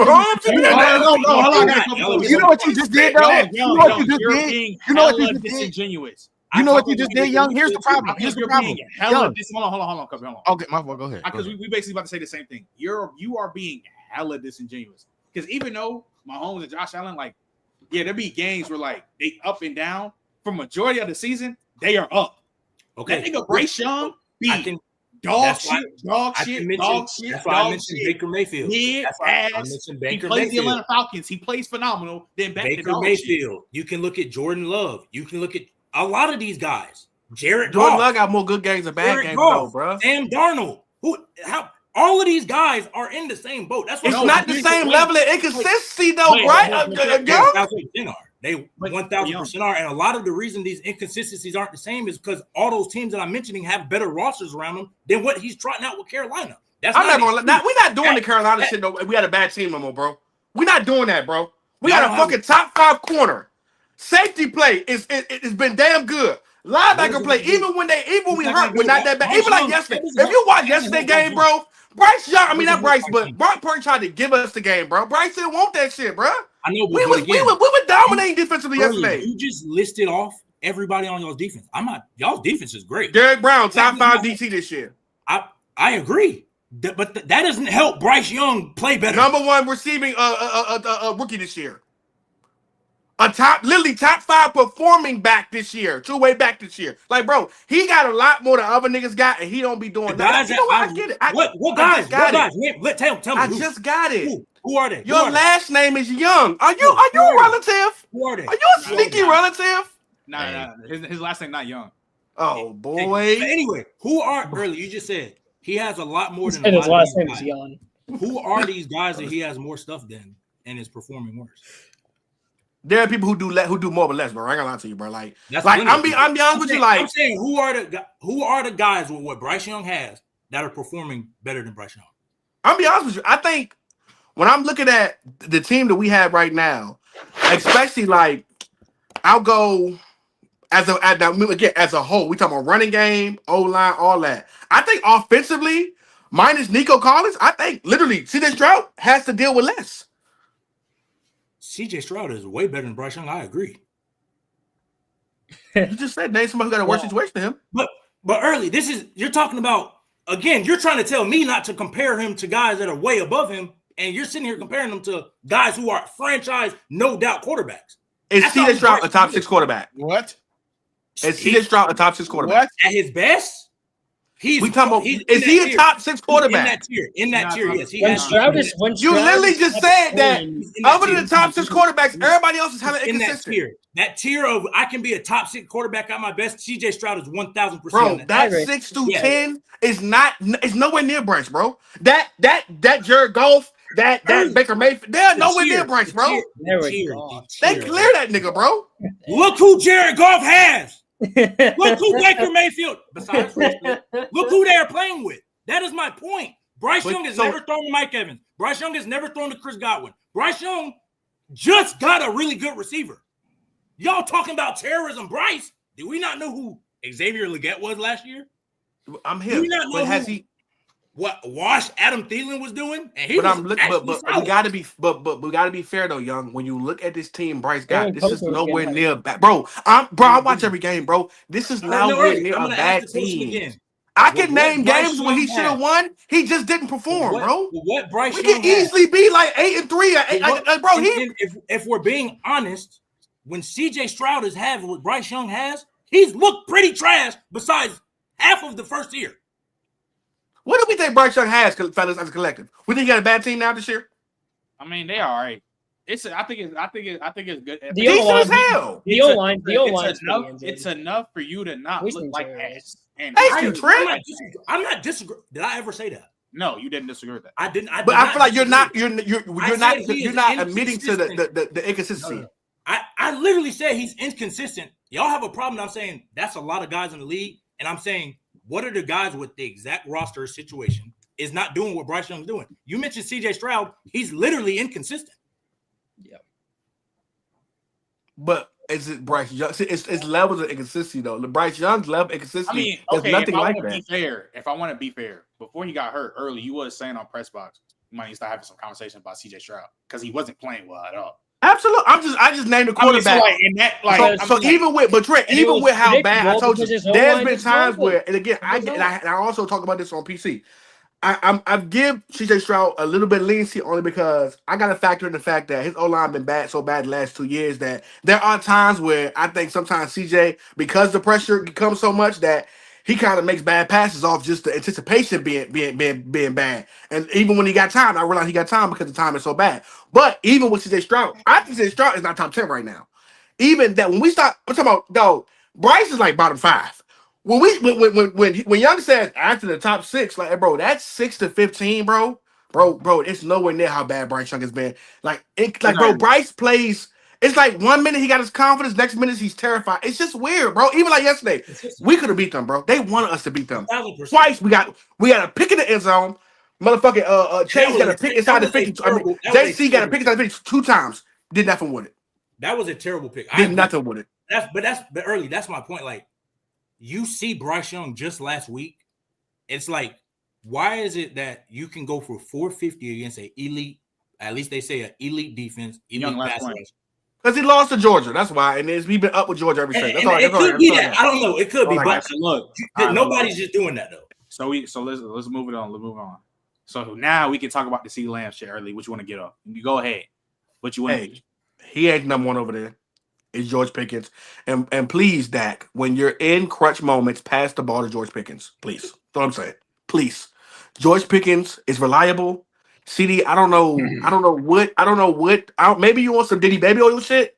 what you just did, though? You know what you just did? You know what you just did? Disingenuous. You know what you just did, Young? Here's the problem. Here's the problem. Hold on, Cubby, hold on. Okay, my fault. Go ahead. Because we basically about to say the same thing. You are being hella disingenuous. Because even though Mahomes and Josh Allen, like, yeah, there be games where like they up and down. For majority of the season, they are up. Okay, that nigga Bryce Young be dog shit. That's why I mentioned Baker Mayfield. He plays the Atlanta Falcons. He plays phenomenal. Then back Baker to dog Mayfield. You can look at Jordan Love. You can look at a lot of these guys. Jordan Love got more good games than bad games, though, bro. Sam Darnold. All of these guys are in the same boat. That's what it's not the same level of inconsistency, though, right? They 1,000% are, and a lot of the reason these inconsistencies aren't the same is because all those teams that I'm mentioning have better rosters around them than what he's trotting out with Carolina. We're not doing the Carolina shit though. We had a bad team no more, bro. We're not doing that, bro. We got a fucking top 5 corner. Safety play it's been damn good. Linebacker play, even when we hurt, we're not that bad. Even like yesterday, if you watch yesterday's game, bro, Bryce Young, I mean not Bryce, but Brock Purdy tried to give us the game, bro. Bryce didn't want that shit, bro. I know, we were dominating defensively yesterday. You just listed off everybody on y'all's defense. Y'all's defense is great. Derek Brown, top 5 DC this year. I agree, but that doesn't help Bryce Young play better. Number 1 receiving rookie this year. Top 5 performing back this year, 2-way back this year. Like, bro, he got a lot more than other niggas got, and he don't be doing that. You know what? I get it. What guys? Tell me. I just got it. Who are they? Your last name is Young. Are you a relative? Who are they? Are you a sneaky relative? Nah. His last name not Young. Oh boy. But anyway, who are early? You just said he has a lot more than his last name is Young. Who are these guys that he has more stuff than and is performing worse? There are people who do more but less, bro. I ain't gonna lie to you, bro. I'm be honest with you. Like, I'm saying, who are the guys with what Bryce Young has that are performing better than Bryce Young? I'm be honest with you. I think when I'm looking at the team that we have right now, especially like I'll go as a whole. We talking about running game, O-line, all that. I think offensively, minus Nico Collins, I think literally C.J. Stroud has to deal with less. C.J. Stroud is way better than Bryce Young. I agree. You just said name somebody who got a worse situation than him. But early, you're talking about again. You're trying to tell me not to compare him to guys that are way above him, and you're sitting here comparing them to guys who are franchise, no doubt quarterbacks. Is C.J. Stroud a top 6 quarterback? What? Is C.J. Stroud a top 6 quarterback? What? At his best? Is he a top 6 quarterback? In that tier, yes. You literally just said that other than the top 6 quarterbacks, everybody else is hella inconsistent. That tier of I can be a top 6 quarterback at my best. C.J. Stroud is 1,000%. Bro, that 6 through 10 is nowhere near Bryce, bro. That Jared Goff, that Baker Mayfield, they're nowhere near Bryce, bro. They clear that nigga, bro. Look who Jared Goff has. Look who Baker Mayfield, besides look who they're playing with. That is my point. Bryce Young has never thrown to Mike Evans. Bryce Young has never thrown to Chris Godwin. Bryce Young just got a really good receiver. Y'all talking about terrorism, Bryce? Did we not know who Xavier Legette was last year? I'm here. But has he what Wash Adam Thielen was doing? And we gotta be fair though, Young. When you look at this team Bryce got, this is nowhere near bad. Bro, I watch every game, bro. This is nowhere near a bad team. I can name games when he should have won. He just didn't perform, bro. What Bryce we can easily be like 8-3. Bro, if we're being honest, when C.J. Stroud has had what Bryce Young has, he's looked pretty trash besides half of the first year. What do we think Bryce Young has, fellas, as a collective? We think he got a bad team now this year? I mean, they are all right. I think it's good. The O-line. It's enough for you to not look like ass. Thank you, Trent. I'm not disagreeing. Did I ever say that? No, you didn't disagree with that. I didn't. But I feel like you're not admitting to the inconsistency. I literally said he's inconsistent. Y'all have a problem. I'm saying that's a lot of guys in the league, and I'm saying what are the guys with the exact roster situation is not doing what Bryce Young's doing? You mentioned C.J. Stroud. He's literally inconsistent. Yeah. But is it Bryce Young? See, it's levels of inconsistency though. The Bryce Young's level of inconsistency. I mean, there's okay, nothing if I like want to that. be fair, before he got hurt early, you was saying on press box, you might need to start having some conversation about CJ Stroud because he wasn't playing well at all. Absolutely. I just named the quarterback. Even with how bad I told you, there's been times where, and again, I also talk about this on PC. I give CJ Stroud a little bit of leniency only because I got to factor in the fact that his O-line been so bad the last 2 years that there are times where I think sometimes CJ, because the pressure becomes so much that he kind of makes bad passes off just the anticipation being bad. And even when he got time, I realize he got time because the time is so bad. But even with CJ Stroud, I think CJ Stroud is not top 10 right now. Even that when we start, I'm talking about, though, Bryce is like bottom 5. When Young says after the top 6, like, hey, bro, that's 6 to 15, bro, it's nowhere near how bad Bryce Young has been. Bro, Bryce plays. It's like 1 minute he got his confidence, next minute he's terrified. It's just weird, bro. Even like yesterday, we could have beat them, bro. They wanted us to beat them. 1,000%. Twice we got a pick in the end zone. Motherfucking Chase got a pick inside the 50. JC got a pick inside the 50 2 times. Did nothing with it. That was a terrible pick. Did nothing with it. But early. That's my point. Like, you see Bryce Young just last week. It's like, why is it that you can go for 450 against an elite, at least they say an elite defense, elite pass rush? Because he lost to Georgia. That's why. And we've been up with Georgia every since. It could be that. I don't know. It could be. But look, nobody's just doing that, though. So let's move it on. Let's move on. So now we can talk about the CeeDee Lamb shit early. What you want to get off? You go ahead. What you want to get? He ain't number one over there. It's George Pickens. And please, Dak, when you're in crunch moments, pass the ball to George Pickens. Please. That's what I'm saying. Please. George Pickens is reliable. CD, I don't know what. Maybe you want some Diddy Baby Oil shit,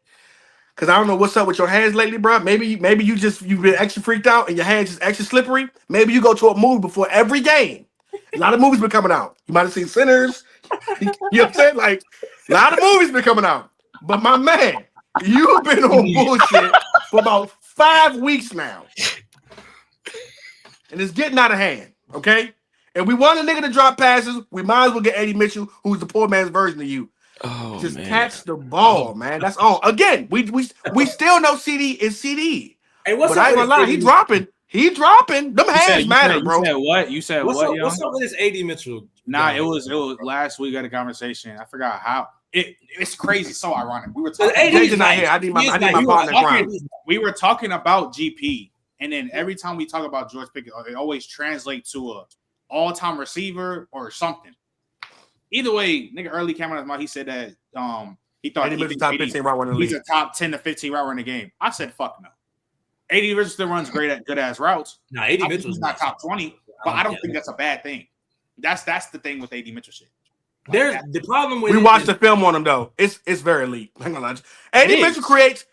because I don't know what's up with your hands lately, bro. Maybe you've been extra freaked out and your hands just extra slippery. Maybe you go to a movie before every game. A lot of movies been coming out. You might have seen Sinners. You know what I'm saying? Like, a lot of movies been coming out. But my man, you've been on bullshit for about 5 weeks now, and it's getting out of hand. Okay. And we want a nigga to drop passes. We might as well get Eddie Mitchell, who's the poor man's version of you. Just catch the ball, man. That's all. Again, we still know CD is CD. Hey, what's but up? I ain't gonna lie, he dropping. Them hands matter, bro. You said what? You said what's what? Up, what's up with this AD Mitchell? Nah, it was last week. I had a conversation. I forgot how. It's crazy. So ironic. We were talking. AD's not here. I need my partner. We were talking about GP, and then every time we talk about George Pickens, it always translates to a all-time receiver or something. Either way, nigga early came out of his mouth. He said that he thought he's a top 10 to 15 route runner in the game. I said fuck no. AD Mitchell still runs good ass routes. No, AD Mitchell's not top 20, but I don't think that's a bad thing. That's the thing with AD Mitchell shit. There's the problem with we watched the film on him though. It's very elite. Hang on, AD Mitchell creates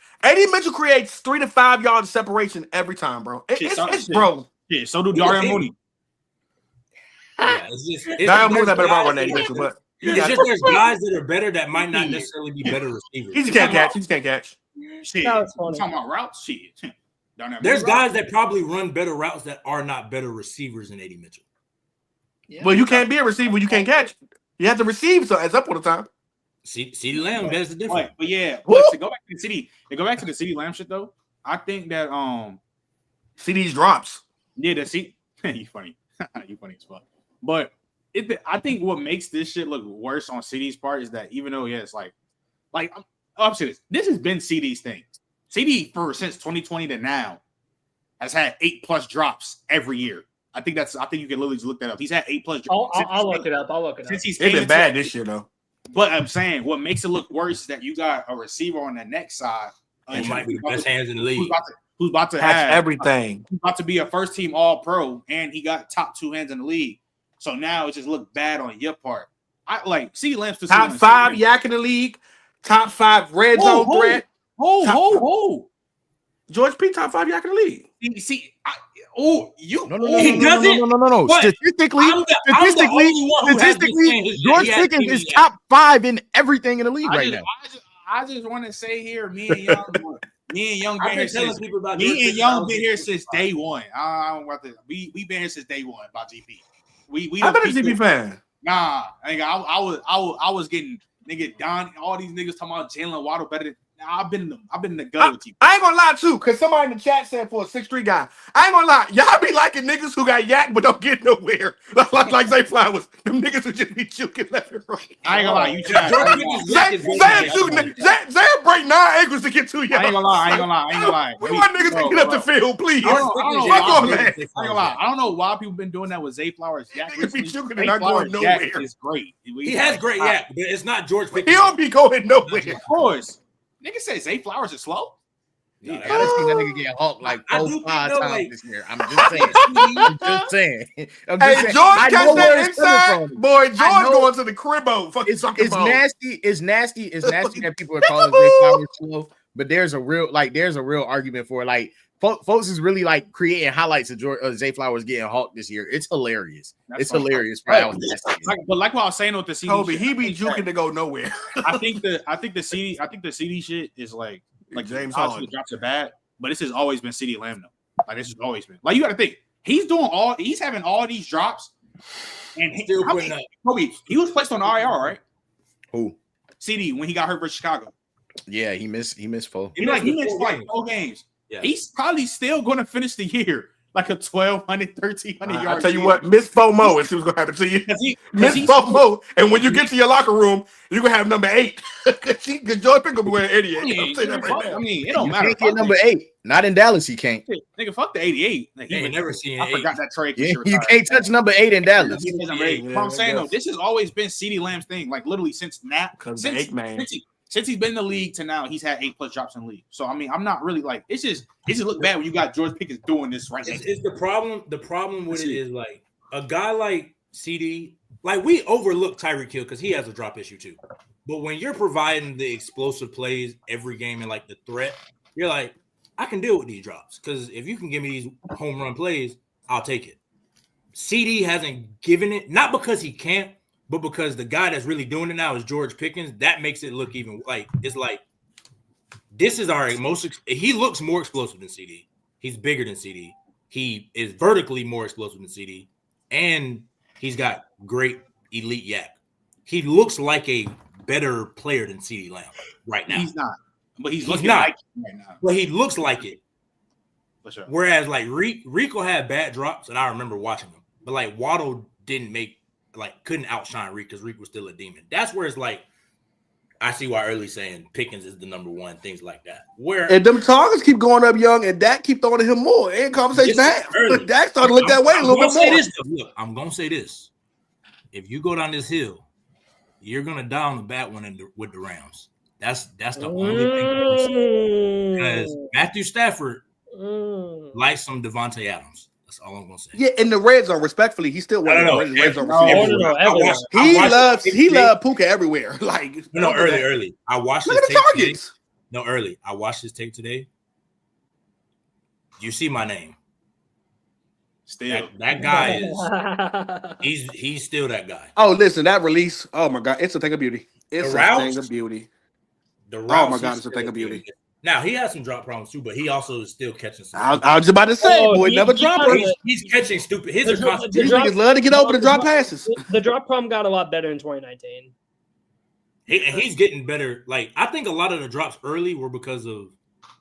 3 to 5 yards of separation every time, bro. It's bro. Yeah, so do Darian Mooney. Yeah, it's Darian Mooney's not better about running AD Mitchell, but it's just there's guys that are better that might not necessarily be better receivers. He just can't catch. Shit. Talking about routes, shit. There's guys that probably run better routes that are not better receivers than AD Mitchell. Yeah. Well, you can't be a receiver. You can't catch. You have to receive, so it's up all the time. CeeDee Lamb, that's the difference. But yeah, to go back to the CeeDee Lamb shit though, I think that CD's drops. Yeah, you funny. You funny as fuck. But I think what makes this shit look worse on CD's part is that even though it's like I'm serious, this has been CD's thing. CD since 2020 to now has had 8+ drops every year. I think you can literally just look that up. He's had 8+ drops. I'll look it up. Since he's been bad this year though. But I'm saying what makes it look worse is that you got a receiver on the next side. He might be the best hands in the league. Who's about to have everything. He's about to be a first team All Pro, and he got top 2 hands in the league. So now it just looked bad on your part. I like CeeDee Lamb's top 5 yak in the league, top 5 red zone threat. George P. top 5 yak in the league. No. Statistically, George Pickens is top 5 in everything in the league right now. I just want to say here, me and Young been here since day one. We been here since day one about GP. I've been a GP fan. Nah, I was getting nigga Don. All these niggas talking about Jalen Waddle better than I've been in the gut with you. I ain't gonna lie too, because somebody in the chat said for a 6'3" guy. I ain't gonna lie, y'all be liking niggas who got yak but don't get nowhere. Like Zay Flowers, them niggas who just be juking left and right. I ain't gonna lie, you try. Zay break 9 ankles to get to y'all. I ain't gonna lie. We want niggas to get up the field, please. I don't know why people been doing that with Zay Flowers. Niggas be juking and not going nowhere. Is great. He has great yak, but it's not George Pickens. He don't be going nowhere. Of course. Nigga say Zay Flowers is slow. I gotta see that nigga get hulked like 4-5 times this year. I'm just saying. Hey, George catch that inside. Boy, George going to the cribbo. It's nasty that people are calling Zay Flowers slow. But there's a real argument for it. Like folks is really like creating highlights of Zay Flowers getting hulked this year. It's hilarious. It's hilarious. But like what I was saying with the CD, Toby, he be juking to go nowhere. I think the CD shit is like James Harden drops are bad, but this has always been CD Lamb though. Like this has always been. Like you got to think he's having all these drops, and Kobe, he was placed on IR, right? Who? CD when he got hurt versus Chicago. Yeah, he missed 4. He missed like 4 games. Yeah. He's probably still going to finish the year like a 1,200, 1,300 yards. I'll tell you what, Miss FOMO and see what's going to happen to you. Miss FOMO, and when you get to your locker room, you're going to have number 8. Because George Pickens will be wearing 88. It don't matter. He can't get number 8. Not in Dallas, he can't. Nigga, fuck the 88. Like, he never seen I forgot that trade. Yeah, you can't touch number 8 in Dallas. I'm saying, though, this has always been CeeDee Lamb's thing. Like, literally since since he's been in the league to now, he's had 8+ drops in the league. So I mean, I'm not really like it just look bad when you got George Pickens doing this right now. It's the problem. The problem with it is like a guy like CD, like we overlook Tyreek Hill because he has a drop issue too. But when you're providing the explosive plays every game and like the threat, you're like, I can deal with these drops because if you can give me these home run plays, I'll take it. CD hasn't given it, not because he can't, but because the guy that's really doing it now is George Pickens. That makes it look even like it's like this is our most. He looks more explosive than CD. He's bigger than CD. He is vertically more explosive than CD, and he's got great elite yak. He looks like a better player than CD Lamb right now. He's not, but he's looking not. Like it right now. Well, he looks like it. For sure. Whereas like Rico had bad drops, and I remember watching him, but like Waddle couldn't outshine Reek because Reek was still a demon. That's where it's like I see why Early's saying Pickens is the number one, things like that. And them targets keep going up young, and Dak keep throwing to him more. And conversation Dak started to look that way a little bit more. Look, I'm gonna say this: if you go down this hill, you're gonna die on the bad one with the Rams. That's the only thing because Matthew Stafford likes some Devontae Adams. That's all I'm gonna say. Yeah, in the red zone, respectfully, he's still one of the red zone receivers. He loves Puka everywhere. Like early. I watched. Look at the targets. Early. I watched his tape today. You see my name. Still, that guy is. He's still that guy. Oh, listen, that release. Oh my God, it's a thing of beauty. It's a thing of beauty. Oh my God, it's a thing of beauty. Now he has some drop problems too, but he also is still catching some. I was about to say, boy, never drop. He's catching stupid. These niggas love to get over the drop passes. The drop problem got a lot better in 2019. He's getting better. Like I think a lot of the drops early were because of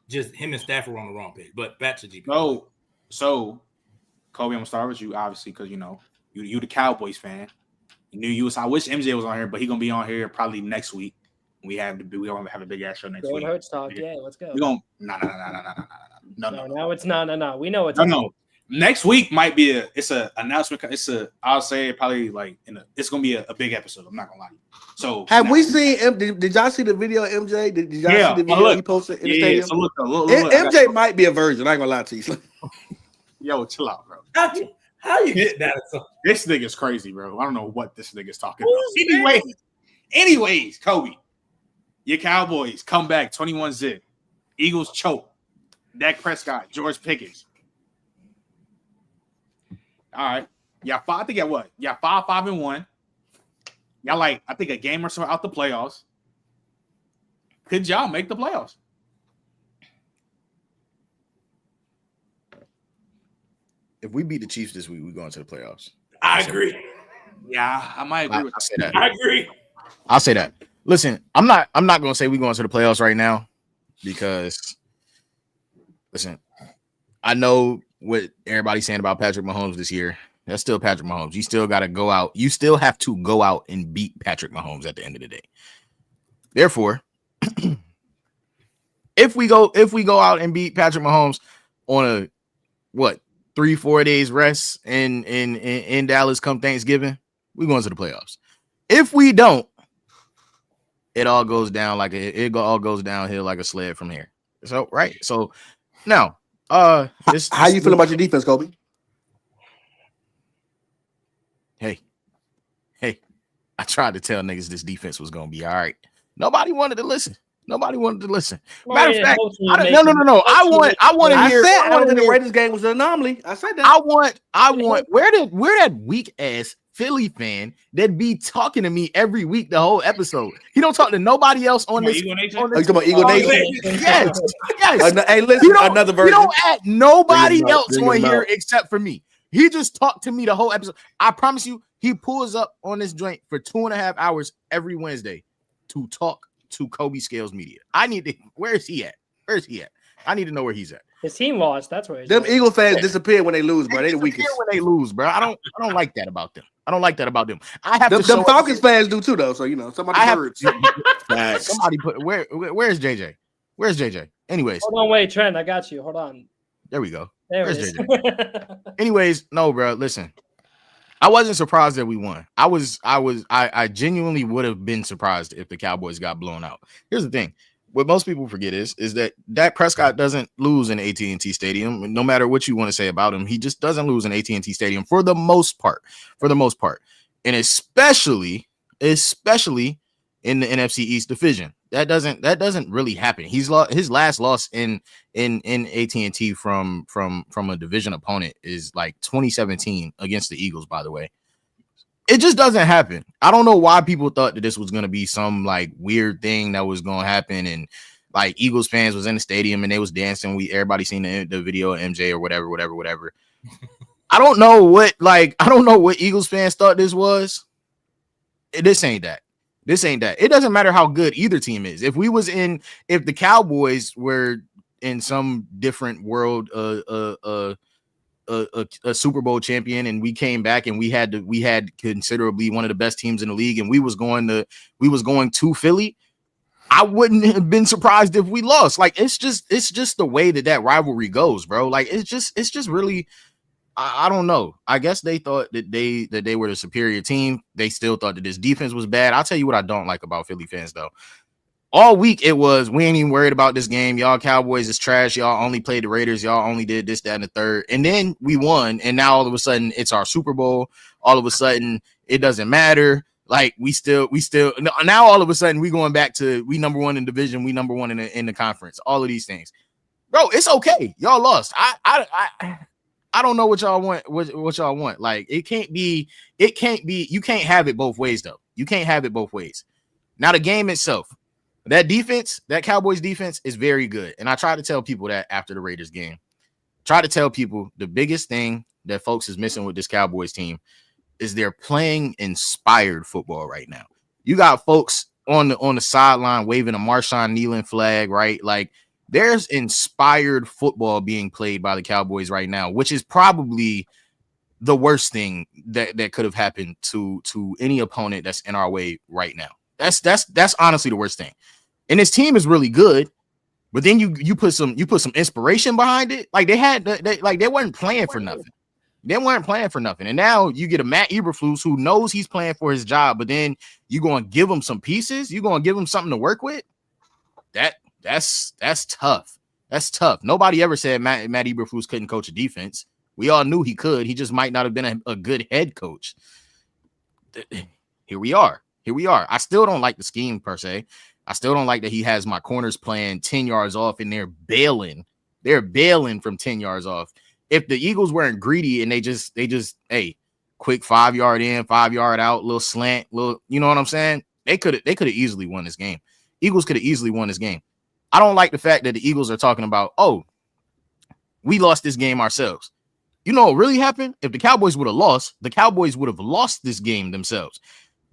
just him and Stafford were on the wrong page. But back to GP. So Kobe, I'm gonna start with you, obviously, because you know you the Cowboys fan. You knew you was. I wish MJ was on here, but he gonna be on here probably next week. We gonna have a big ass show next week. Hurts talk, yeah, let's go. We gonna no. Now it's no. We know it's no. Next week might be it's a announcement. I'll say probably like it's gonna be a big episode. I'm not gonna lie to you. So have we seen? Did y'all see the video of MJ? Did y'all see the video he posted in the stadium? So look, MJ might be a virgin. I ain't gonna lie to you. Yo, chill out, bro. How you get that? This nigga's crazy, bro. I don't know what this nigga's talking about. Anyways, Kobe. Your Cowboys come back 21-zip. Eagles choke. Dak Prescott, George Pickens. All right. Y'all I think at what? Y'all 5-5-1. Y'all I think a game or so out the playoffs. Could y'all make the playoffs? If we beat the Chiefs this week, we're going to the playoffs. I agree. Yeah, I might agree with that. I agree. I'll say that. Listen, I'm not going to say we're going to the playoffs right now. because listen, I know what everybody's saying about Patrick Mahomes this year. That's still Patrick Mahomes. You still got to go out. You still have to go out and beat Patrick Mahomes at the end of the day. Therefore, if we go out and beat Patrick Mahomes on a 3-4 days rest in Dallas come Thanksgiving, we going to the playoffs. If we don't, it all goes down all goes downhill like a sled from here. So right. So now, how you feel about your defense, Kobe? Hey, I tried to tell niggas this defense was gonna be all right. Nobody wanted to listen. Matter of fact, no. I want to hear. I wanted the Raiders game was an anomaly. I said that. I want. Where that weak ass Philly fan that be talking to me every week the whole episode? He don't talk to nobody else on this. You talking about Eagle Nation? Yes. Hey, listen, another version. You don't add nobody else on here except for me. He just talked to me the whole episode. I promise you, he pulls up on this joint for 2.5 hours every Wednesday to talk to Kobe Scales Media. Where is he at? I need to know where he's at. His team lost. That's where them Eagle fans disappear when they lose, bro. They the weakest. When they lose, bro. I don't like that about them. I have them Falcons fans do too, though. So somebody hurts. Somebody put where's JJ? Where's JJ? Anyways, hold on, wait, Trent. I got you. Hold on. There we go. Where's JJ? Anyways, no, bro. Listen, I wasn't surprised that we won. I genuinely would have been surprised if the Cowboys got blown out. Here's the thing. What most people forget is that Dak Prescott doesn't lose in AT&T Stadium. No matter what you want to say about him, he just doesn't lose in AT&T Stadium for the most part. And especially in the NFC East division. That doesn't really happen. He's lost his last loss in AT&T from a division opponent is like 2017 against the Eagles, by the way. It just doesn't happen. I don't know why people thought that this was going to be some like weird thing that was going to happen. And like Eagles fans was in the stadium and they was dancing. Everybody seen the video of MJ or whatever. I don't know what Eagles fans thought this was. This ain't that. It doesn't matter how good either team is. If the Cowboys were in some different world, a Super Bowl champion, and we came back and we had considerably one of the best teams in the league, and we was going to Philly, I wouldn't have been surprised if we lost. Like it's just the way that rivalry goes, bro. Like it's just really. I don't know. I guess they thought that they were the superior team. They still thought that this defense was bad. I'll tell you what I don't like about Philly fans, though. All week it was, we ain't even worried about this game. Y'all Cowboys is trash. Y'all only played the Raiders. Y'all only did this, that, and the third. And then we won. And now all of a sudden it's our Super Bowl. All of a sudden it doesn't matter. Like we still now all of a sudden we going back to we number one in division. We number one in the conference. All of these things, bro. It's okay. Y'all lost. I don't know what y'all want. What y'all want? Like it can't be. You can't have it both ways, though. You can't have it both ways. Now the game itself, that defense, that Cowboys defense is very good, and I try to tell people that after the Raiders game. Try to tell people the biggest thing that folks is missing with this Cowboys team is they're playing inspired football right now. You got folks on the sideline waving a Marshawn Kneeland flag, right? Like. There's inspired football being played by the Cowboys right now, which is probably the worst thing that could have happened to any opponent that's in our way right now. That's honestly the worst thing. And this team is really good, but then you put some inspiration behind it. Like they weren't playing for nothing. And now you get a Matt Eberflus who knows he's playing for his job, but then you're going to give him some pieces. You're going to give him something to work with. That's tough. That's tough. Nobody ever said Matt Eberflus couldn't coach a defense. We all knew he could. He just might not have been a good head coach. Here we are. I still don't like the scheme per se. I still don't like that he has my corners playing 10 yards off and they're bailing. They're bailing from 10 yards off. If the Eagles weren't greedy and they just quick 5 yard in, 5 yard out, little slant, little, you know what I'm saying? They could have easily won this game. Eagles could have easily won this game. I don't like the fact that the Eagles are talking about, oh, we lost this game ourselves. You know what really happened? If the Cowboys would have lost, the Cowboys would have lost this game themselves.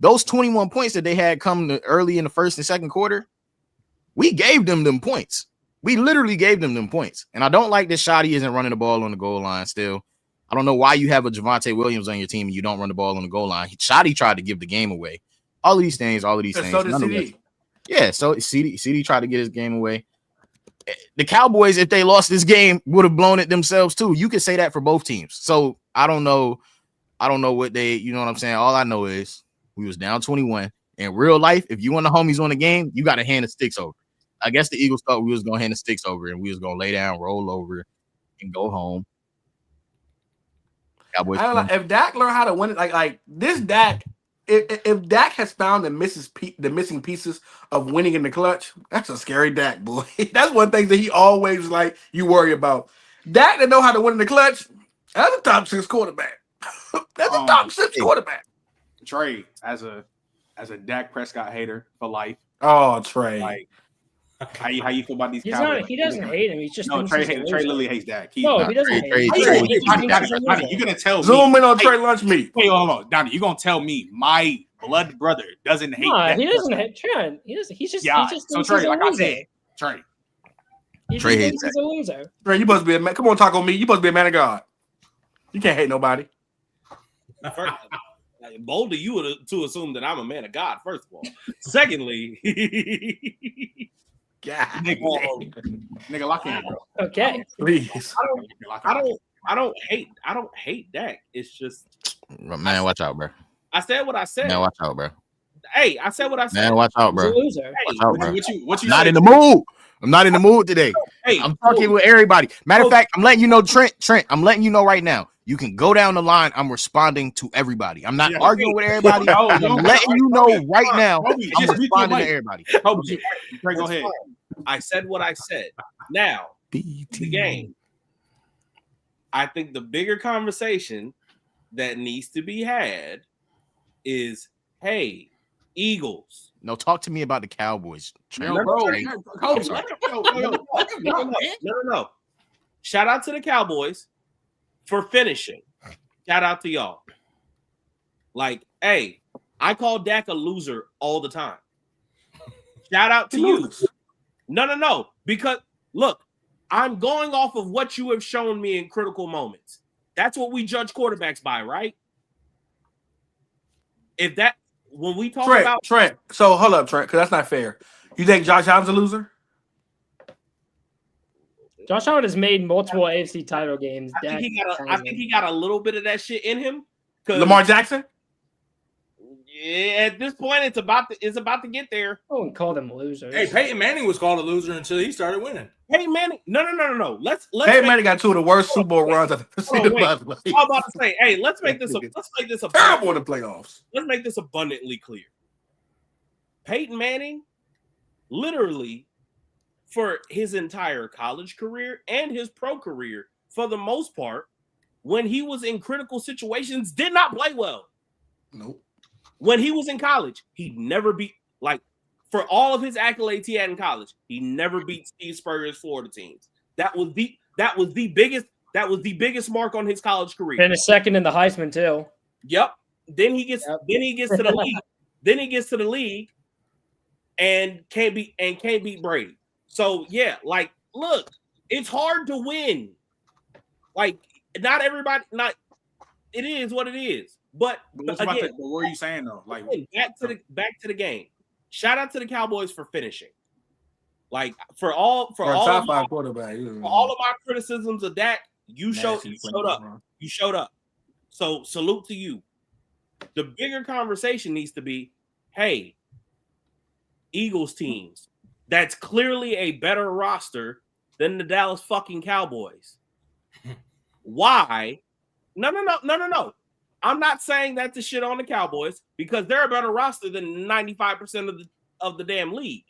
Those 21 points that they had come early in the first and second quarter, we gave them points. We literally gave them points. And I don't like that Shotty isn't running the ball on the goal line still. I don't know why you have a Javonte Williams on your team and you don't run the ball on the goal line. Shotty tried to give the game away. All of these things. So did CD. Yeah, so CD tried to get his game away. The Cowboys, if they lost this game, would have blown it themselves too. You could say that for both teams. So I don't know what they, you know what I'm saying? All I know is we was down 21. In real life, if you want the homies on the game, you got to hand the sticks over. I guess the Eagles thought we was going to hand the sticks over and we was going to lay down, roll over, and go home. Cowboys. I don't know if Dak learned how to win it, like this Dak. If Dak has found the missing pieces of winning in the clutch, that's a scary Dak, boy. That's one thing that he always you worry about. Dak that know how to win in the clutch, that's a top 6 quarterback. That's a top 6 quarterback. Trey, as a Dak Prescott hater for life. Oh, Trey. Like, how you feel about these Cowboys? He doesn't hate him. He's just Trey literally hates Dak. He doesn't hate him. You're gonna tell me. Zoom in on Trey Lunchmeat. Wait, hold on, Donnie. You're gonna tell me my blood brother doesn't hate Dak? He doesn't hate Trey. He's just so Trey, like I said, Trey. Trey hates He's a loser. Trey, you supposed to be a man. Come on, talk on me. You supposed to be a man of God. You can't hate nobody. Bold of you to assume that I'm a man of God, first of all. Secondly, nigga, lock in, bro. Okay. Please. I don't hate Dak. It's just, man, watch out, bro. I said what I said. Man, watch out, bro. Hey, I said what I said. Man, watch out, bro. He's a loser. Watch out, bro. What you not in the mood. I'm not in the mood today. Hey, I'm talking with everybody. Matter of fact, I'm letting you know, Trent, I'm letting you know right now. You can go down the line. I'm responding to everybody. I'm not arguing with everybody. I'm letting you know right now. I'm responding to everybody. Trey, go ahead. I said what I said. Now, the game. I think the bigger conversation that needs to be had is, hey, Eagles. No, talk to me about the Cowboys. No. Shout out to the Cowboys for finishing. Shout out to y'all. Like, hey, I call Dak a loser all the time. Shout out to you. No. Because, look, I'm going off of what you have shown me in critical moments. That's what we judge quarterbacks by, right? When we talk about Trent, so hold up, Trent, because that's not fair. You think Josh Allen's a loser? Josh Allen has made multiple AFC title games. I think he got a little bit of that shit in him. Lamar Jackson? Yeah, at this point, it's about to get there. I wouldn't call them losers. Hey, Peyton Manning was called a loser until he started winning. Peyton Manning, no. Let's Peyton Manning got 2 of the worst Super Bowl runs I've ever seen in my life. I'm about to say, hey, let's make this terrible in the playoffs. Let's make this abundantly clear. Peyton Manning, literally, for his entire college career and his pro career, for the most part, when he was in critical situations, did not play well. Nope. When he was in college, he never beat, like, for all of his accolades he had in college, he never beat Steve Spurrier's Florida teams. That was the biggest mark on his college career. And a second in the Heisman too. Yep. Then he gets to the league. Then he gets to the league and can't beat Brady. So yeah, like, look, it's hard to win. Like, not everybody. It is what it is. But again, what were you saying though? Like, back to the game. Shout out to the Cowboys for finishing. Like, for all of my criticisms of Dak, you showed up. You showed up. So salute to you. The bigger conversation needs to be, hey, Eagles teams, that's clearly a better roster than the Dallas fucking Cowboys. Why? No. I'm not saying that's the shit on the Cowboys because they're a better roster than 95% of the damn league.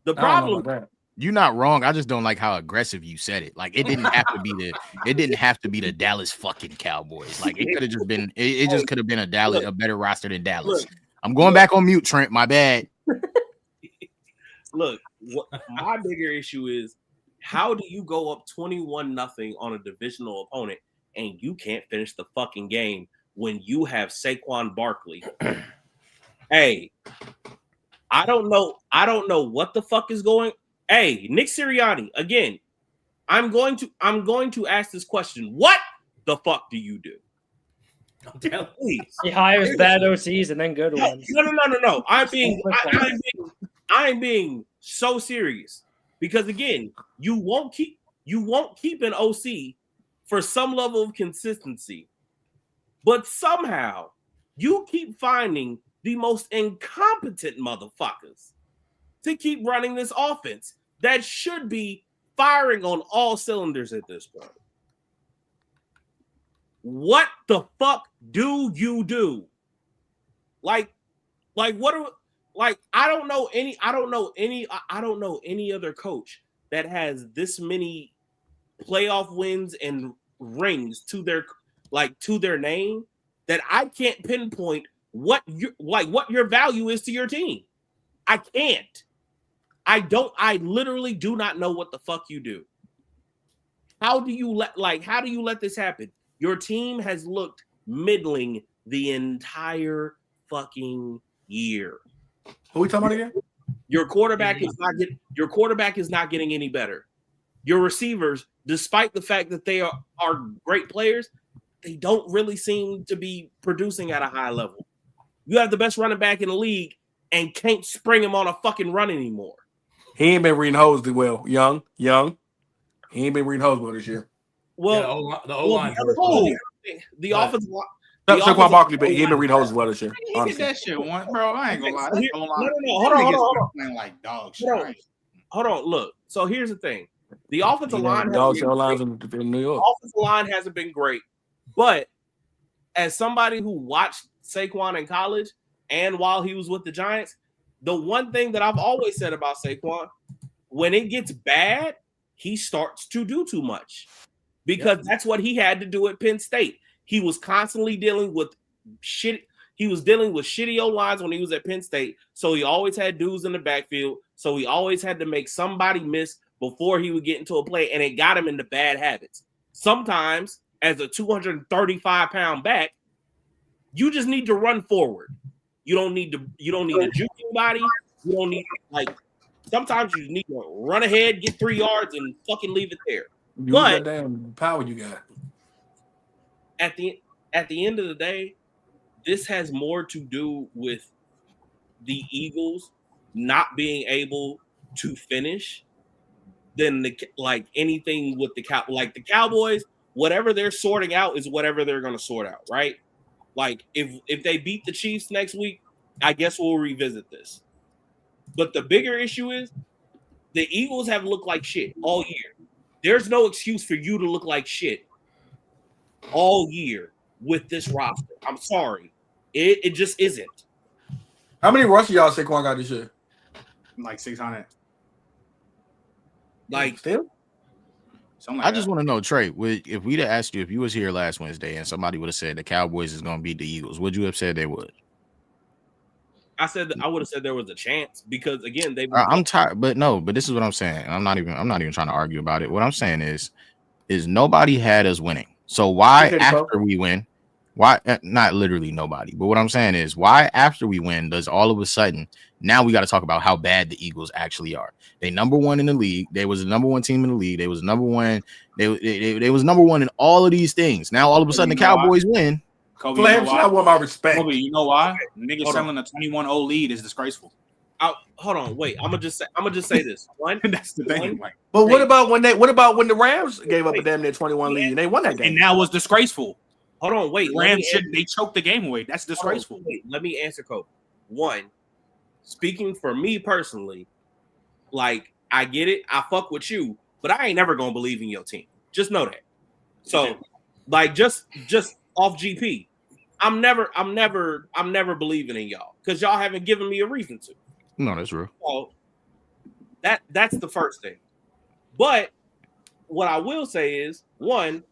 The problem, you're not wrong. I just don't like how aggressive you said it. Like, it didn't have to be the Dallas fucking Cowboys. Like, it could have just been. It just could have been a better roster than Dallas. I'm going back on mute, Trent. My bad. Look, my bigger issue is, how do you go up 21-0 on a divisional opponent and you can't finish the fucking game when you have Saquon Barkley? Hey, I don't know what the fuck is going. Hey, Nick Sirianni, again, I'm going to ask this question. What the fuck do you do? Please. He hires bad OCs and then good ones. No. I'm being so serious because again, you won't keep an OC for some level of consistency, but somehow you keep finding the most incompetent motherfuckers to keep running this offense that should be firing on all cylinders at this point. What the fuck do you do? Like what are I don't know any other coach that has this many playoff wins and rings to their name that I can't pinpoint what your value is to your team. I can't. I literally do not know what the fuck you do. How do you let this happen? Your team has looked middling the entire fucking year. Who we talking about again? Your quarterback is not getting any better. Your receivers, despite the fact that they are great players, they don't really seem to be producing at a high level. You have the best running back in the league and can't spring him on a fucking run anymore. He ain't been reading hose well. Young. He ain't been reading hose well this year. Well, the O-line. The offensive line. Saquon Barkley, but he ain't been reading hose well this year. He did that shit once, bro. I ain't gonna lie. Hold on. Playing like dog shit. Hold on. Look. So here's the thing. The offensive line in New York. Offensive line hasn't been great, but as somebody who watched Saquon in college and while he was with the Giants, the one thing that I've always said about Saquon, when it gets bad, he starts to do too much because that's what he had to do at Penn State. He was constantly dealing with shit. He was dealing with shitty O-lines when he was at Penn State, so he always had dudes in the backfield, so he always had to make somebody miss before he would get into a play, and it got him into bad habits. Sometimes, as a 235-pound back, you just need to run forward. You don't need to juke anybody. You don't need sometimes you need to run ahead, get 3 yards, and fucking leave it there. But damn power you got. At the end of the day, this has more to do with the Eagles not being able to finish than anything with the Cowboys. Whatever they're sorting out is whatever they're going to sort out, right? Like if they beat the Chiefs next week, I guess we'll revisit this. But the bigger issue is the Eagles have looked like shit all year. There's no excuse for you to look like shit all year with this roster. I'm sorry. It just isn't. How many rushes y'all Saquon got this year? Like 600. Still? I just want to know, Trey, if we'd have asked you if you was here last Wednesday and somebody would have said the Cowboys is going to beat the Eagles, would you have said they would? I would have said there was a chance because again I'm tired, but this is what I'm saying. I'm not even trying to argue about it. What I'm saying is nobody had us winning. So why after we win? Why not literally nobody? But what I'm saying is why after we win does all of a sudden now we got to talk about how bad the Eagles actually are. They number one in the league. They was the number one team in the league. They was number one. They was number one in all of these things. Now all of a sudden the Cowboys win. Kobe, I want my respect. Kobe, you know why? Niggas selling a 21-0 lead is disgraceful. Hold on, wait. I'm gonna just say this. One, that's the thing. But what about when the Rams gave up a damn near 21 lead and they won that game? And that was disgraceful. Hold on, wait. Rams they choked the game away. That's disgraceful. Let me answer, Kobe. One, speaking for me personally, I get it. I fuck with you, but I ain't never gonna believe in your team. Just know that. So, just off GP, I'm never believing in y'all because y'all haven't given me a reason to. No, that's real. So that's the first thing. But what I will say is, one,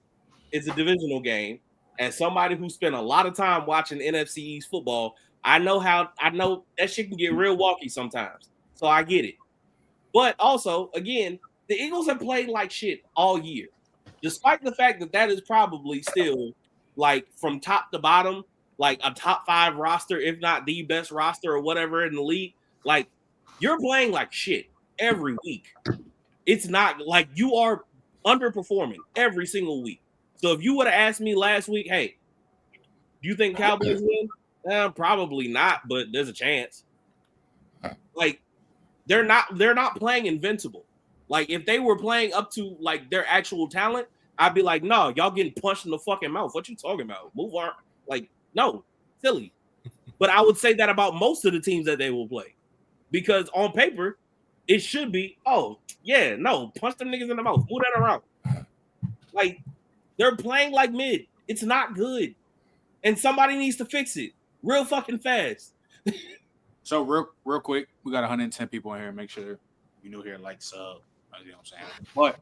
it's a divisional game. As somebody who spent a lot of time watching NFC East football, I know that shit can get real wonky sometimes. So I get it. But also, again, the Eagles have played like shit all year. Despite the fact that is probably still, from top to bottom, a top 5 roster, if not the best roster or whatever in the league, you're playing like shit. every week. It's not like you are underperforming every single week. So if you would have asked me last week, hey, do you think Cowboys win? Probably not, but there's a chance. Like they're not playing invincible. Like if they were playing up to like their actual talent, I'd be like, no, y'all getting punched in the fucking mouth. What you talking about? Move on. Like, no, silly. But I would say that about most of the teams that they will play. Because on paper, it should be, oh, yeah, no, punch them niggas in the mouth. Move that around. Like, they're playing like mid. It's not good. And somebody needs to fix it real fucking fast. So real quick, we got 110 people in here. Make sure you new here, like, sub. You know what I'm saying? But,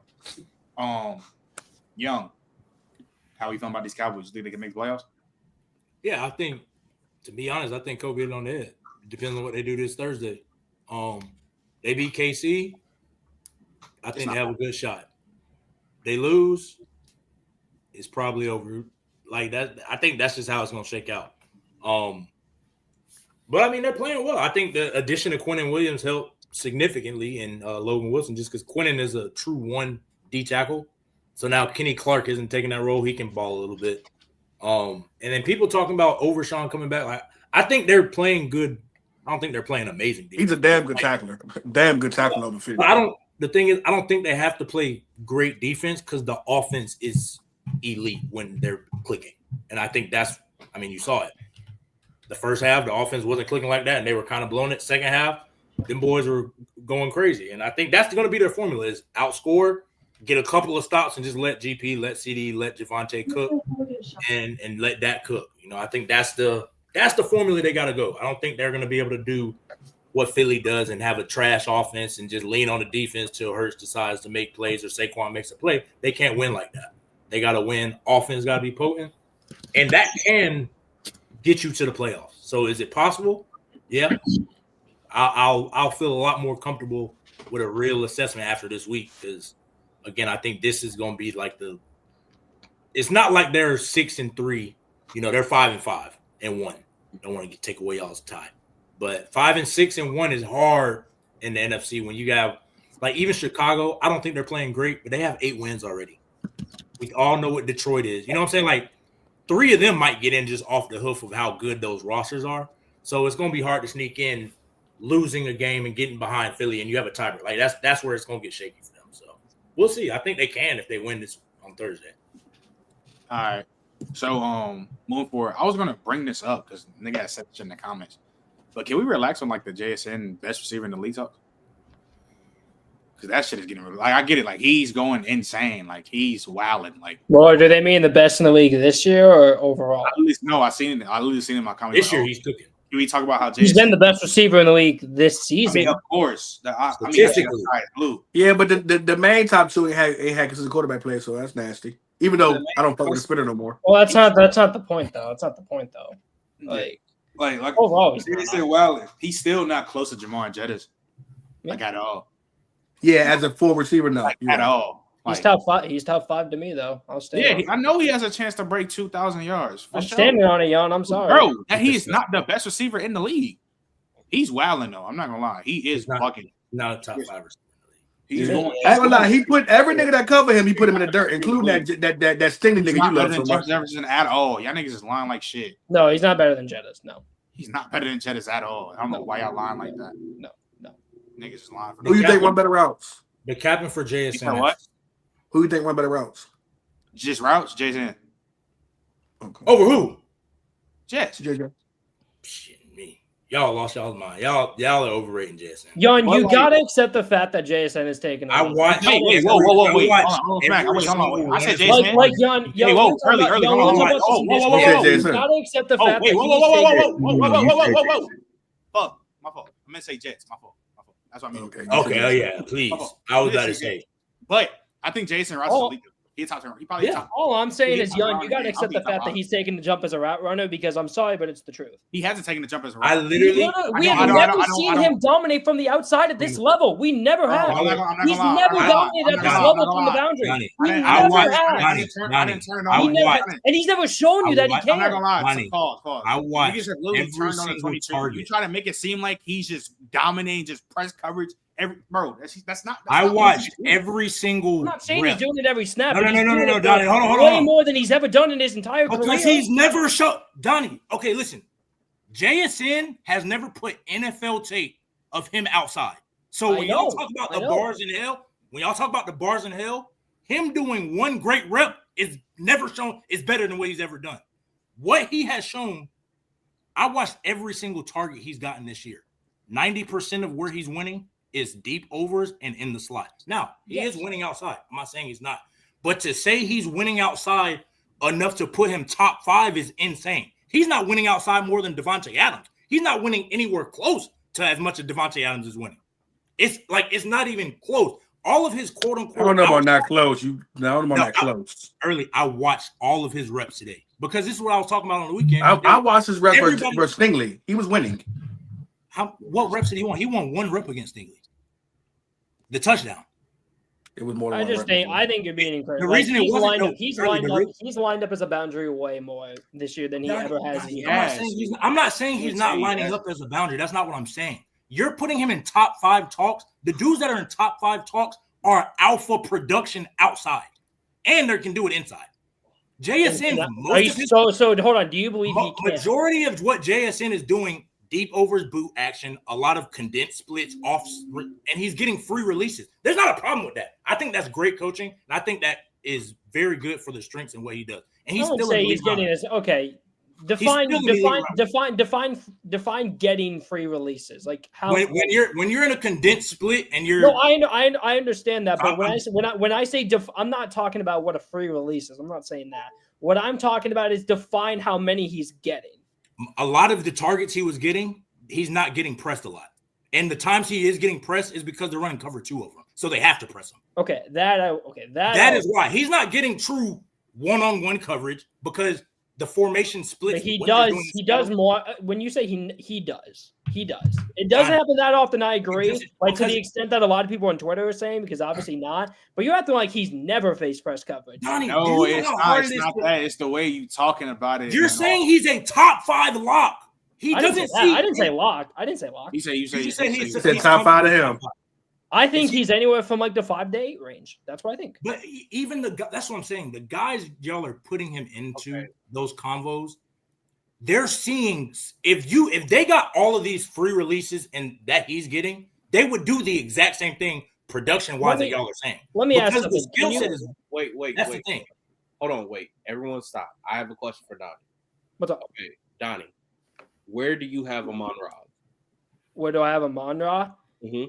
Young, how you feeling about these Cowboys? You think they can make playoffs? Yeah, I think, to be honest, I think Kobe hit on the head. Depends on what they do this Thursday. They beat KC. I think they have a good shot. They lose, it's probably over. Like that, I think that's just how it's gonna shake out. But I mean, they're playing well. I think the addition of Quinnen Williams helped significantly in Logan Wilson, just because Quinnen is a true 1D tackle. So now Kenny Clark isn't taking that role. He can ball a little bit. And then people talking about Overshawn coming back. Like, I think they're playing good. I don't think they're playing amazing defense. He's a damn good tackler. Damn good tackler over 50. The thing is, I don't think they have to play great defense because the offense is elite when they're clicking. And I think you saw it. The first half, the offense wasn't clicking like that, and they were kind of blowing it. Second half, them boys were going crazy. And I think that's going to be their formula is outscore, get a couple of stops, and just let GP, let CD, let Javonte cook, and let that cook. You know, I think that's the formula they got to go. I don't think they're going to be able to do what Philly does and have a trash offense and just lean on the defense till Hurts decides to make plays or Saquon makes a play. They can't win like that. They got to win. Offense got to be potent, and that can get you to the playoffs. So is it possible? Yeah. I'll feel a lot more comfortable with a real assessment after this week because, again, I think this is going to be like it's not like they're 6-3. You know, they're 5-5 and 1. Don't want to take away y'all's tie. But 5 and 6 and 1 is hard in the NFC when you have like even Chicago. I don't think they're playing great, but they have 8 wins already. We all know what Detroit is. You know what I'm saying? Like 3 of them might get in just off the hoof of how good those rosters are. So it's going to be hard to sneak in, losing a game and getting behind Philly, and you have a tiebreaker. Like that's where it's going to get shaky for them. So we'll see. I think they can if they win this on Thursday. All right. So moving forward, I was going to bring this up because nigga had said in the comments. But can we relax on like the JSN best receiver in the league talk? Because that shit is getting like I get it. Like he's going insane. Like he's wilding. Like, well, do they mean the best in the league this year or overall? At least no, I literally seen in my comments. This year he's cooking. Can we talk about how he's been the best receiver in the league this season? I mean, of course. Blue. Yeah, but the main top 2 ain't had because it's a quarterback player, so that's nasty. Even though I don't fuck with the spinner no more. Well, that's not the point though. That's not the point though. Like overall, he's still not close to Jamar and Jettis. Like at all. Yeah, as a full receiver, no. Like, at all. He's top 5. He's top 5 to me though. I'll stay. Yeah, I know he has a chance to break 2,000 yards. I'm standing on it, Jan. I'm sorry, bro. He is not the best receiver in the league. He's wilding though. I'm not gonna lie. He is fucking not a top 5 receiver. He's going. I ain't gonna lie. He put every nigga that cover him. He put him in the dirt, including that stingy nigga you love so much. Jefferson at all. Y'all niggas is lying like shit. No, he's not better than Jettis. No, he's not better than Jettis at all. I don't know why y'all lying like that. No. Niggas is lying. Who you think won better routes? The captain for JSN. What? Who you think won better routes? Just routes, JSN. Okay. Over who? Jets. Shit, me. Y'all lost y'all's mind. Y'all are overrating JSN. Jan, you gotta accept the fact that JSN is taking. I watch. Wait, wait. Hold on. I said JSN. Like Jan, early. Hold on. Whoa. You gotta accept the fact. Whoa. Fuck, my fault. I meant to say Jets. My fault. That's what I mean. Okay. Oh yeah, please. I was about to say. But I think Jason Ross is elite. He's top 10. He probably top. All I'm saying is, Jan, you got to accept the fact that he's taking the jump as a route runner because I'm sorry, but it's the truth. He hasn't taken the jump as a route. We have never seen him dominate from the outside at this level. We never have. He's never dominated at this level from the boundary. We never have. And he's never shown you that he can. I'm not gonna lie. Pause. I watch every single target. You try to make it seem like he's just dominating, just press coverage. That's not. I watched every single. I'm not saying rep. he's doing it every snap. No, but he's doing it Donnie. Hold way on. more than he's ever done in his entire career. Because he's never shown Donnie. Okay, listen. JSN has never put NFL tape of him outside. So when y'all talk about the bars in hell, him doing one great rep is never shown is better than what he's ever done. What he has shown, I watched every single target he's gotten this year. 90% of where he's winning is deep overs and in the slot. Now, he is winning outside. I'm not saying he's not. But to say he's winning outside enough to put him top 5 is insane. He's not winning outside more than Devontae Adams. He's not winning anywhere close to as much as Devontae Adams is winning. It's not even close. All of his quote unquote. I don't know about not close. Close. Early, I watched all of his reps today because this is what I was talking about on the weekend. I watched his rep versus Stingley. He was winning. What reps did he want? He won one rep against Stingley. The touchdown. It was more. I think you're being incredible. The reason he's lined up as a boundary way more this year than he ever has. I'm not saying he's not lining up as a boundary. That's not what I'm saying. You're putting him in top 5 talks. The dudes that are in top 5 talks are alpha production outside, and they can do it inside. JSN, so hold on. Do you believe he can? Majority of what JSN is doing? Deep overs, boot action, a lot of condensed splits off, and he's getting free releases. There's not a problem with that. I think that's great coaching, and I think that is very good for the strengths and what he does. And he's still he's getting this. Okay, define getting free releases. Like how when you're in a condensed split and you're. No, I understand that, but when I say I'm not talking about what a free release is. I'm not saying that. What I'm talking about is define how many he's getting. A lot of the targets he was getting, he's not getting pressed a lot. And the times he is getting pressed is because they're running cover 2 over him. So they have to press him. That is why. He's not getting true one-on-one coverage because the formation splits. He does more. When you say he does. It doesn't happen that often, I agree. To the extent that a lot of people on Twitter are saying, because obviously not. But you're acting like he's never faced press coverage. No, it's not that. It's the way you talking about it. You're saying he's a top 5 lock. I didn't say lock. You said he said top 5 to him. I think he's anywhere from like the 5 to 8 range. That's what I think. But even that's what I'm saying. The guys y'all are putting him into those convos, they're seeing if they got all of these free releases and that he's getting, they would do the exact same thing production wise that y'all are saying. Let me ask you. The skill set is wait. That's the thing. Hold on, wait. Everyone stop. I have a question for Donnie. What's up? Okay, Donnie. Where do you have Amon-Ra? Where do I have Amon-Ra? Mm-hmm.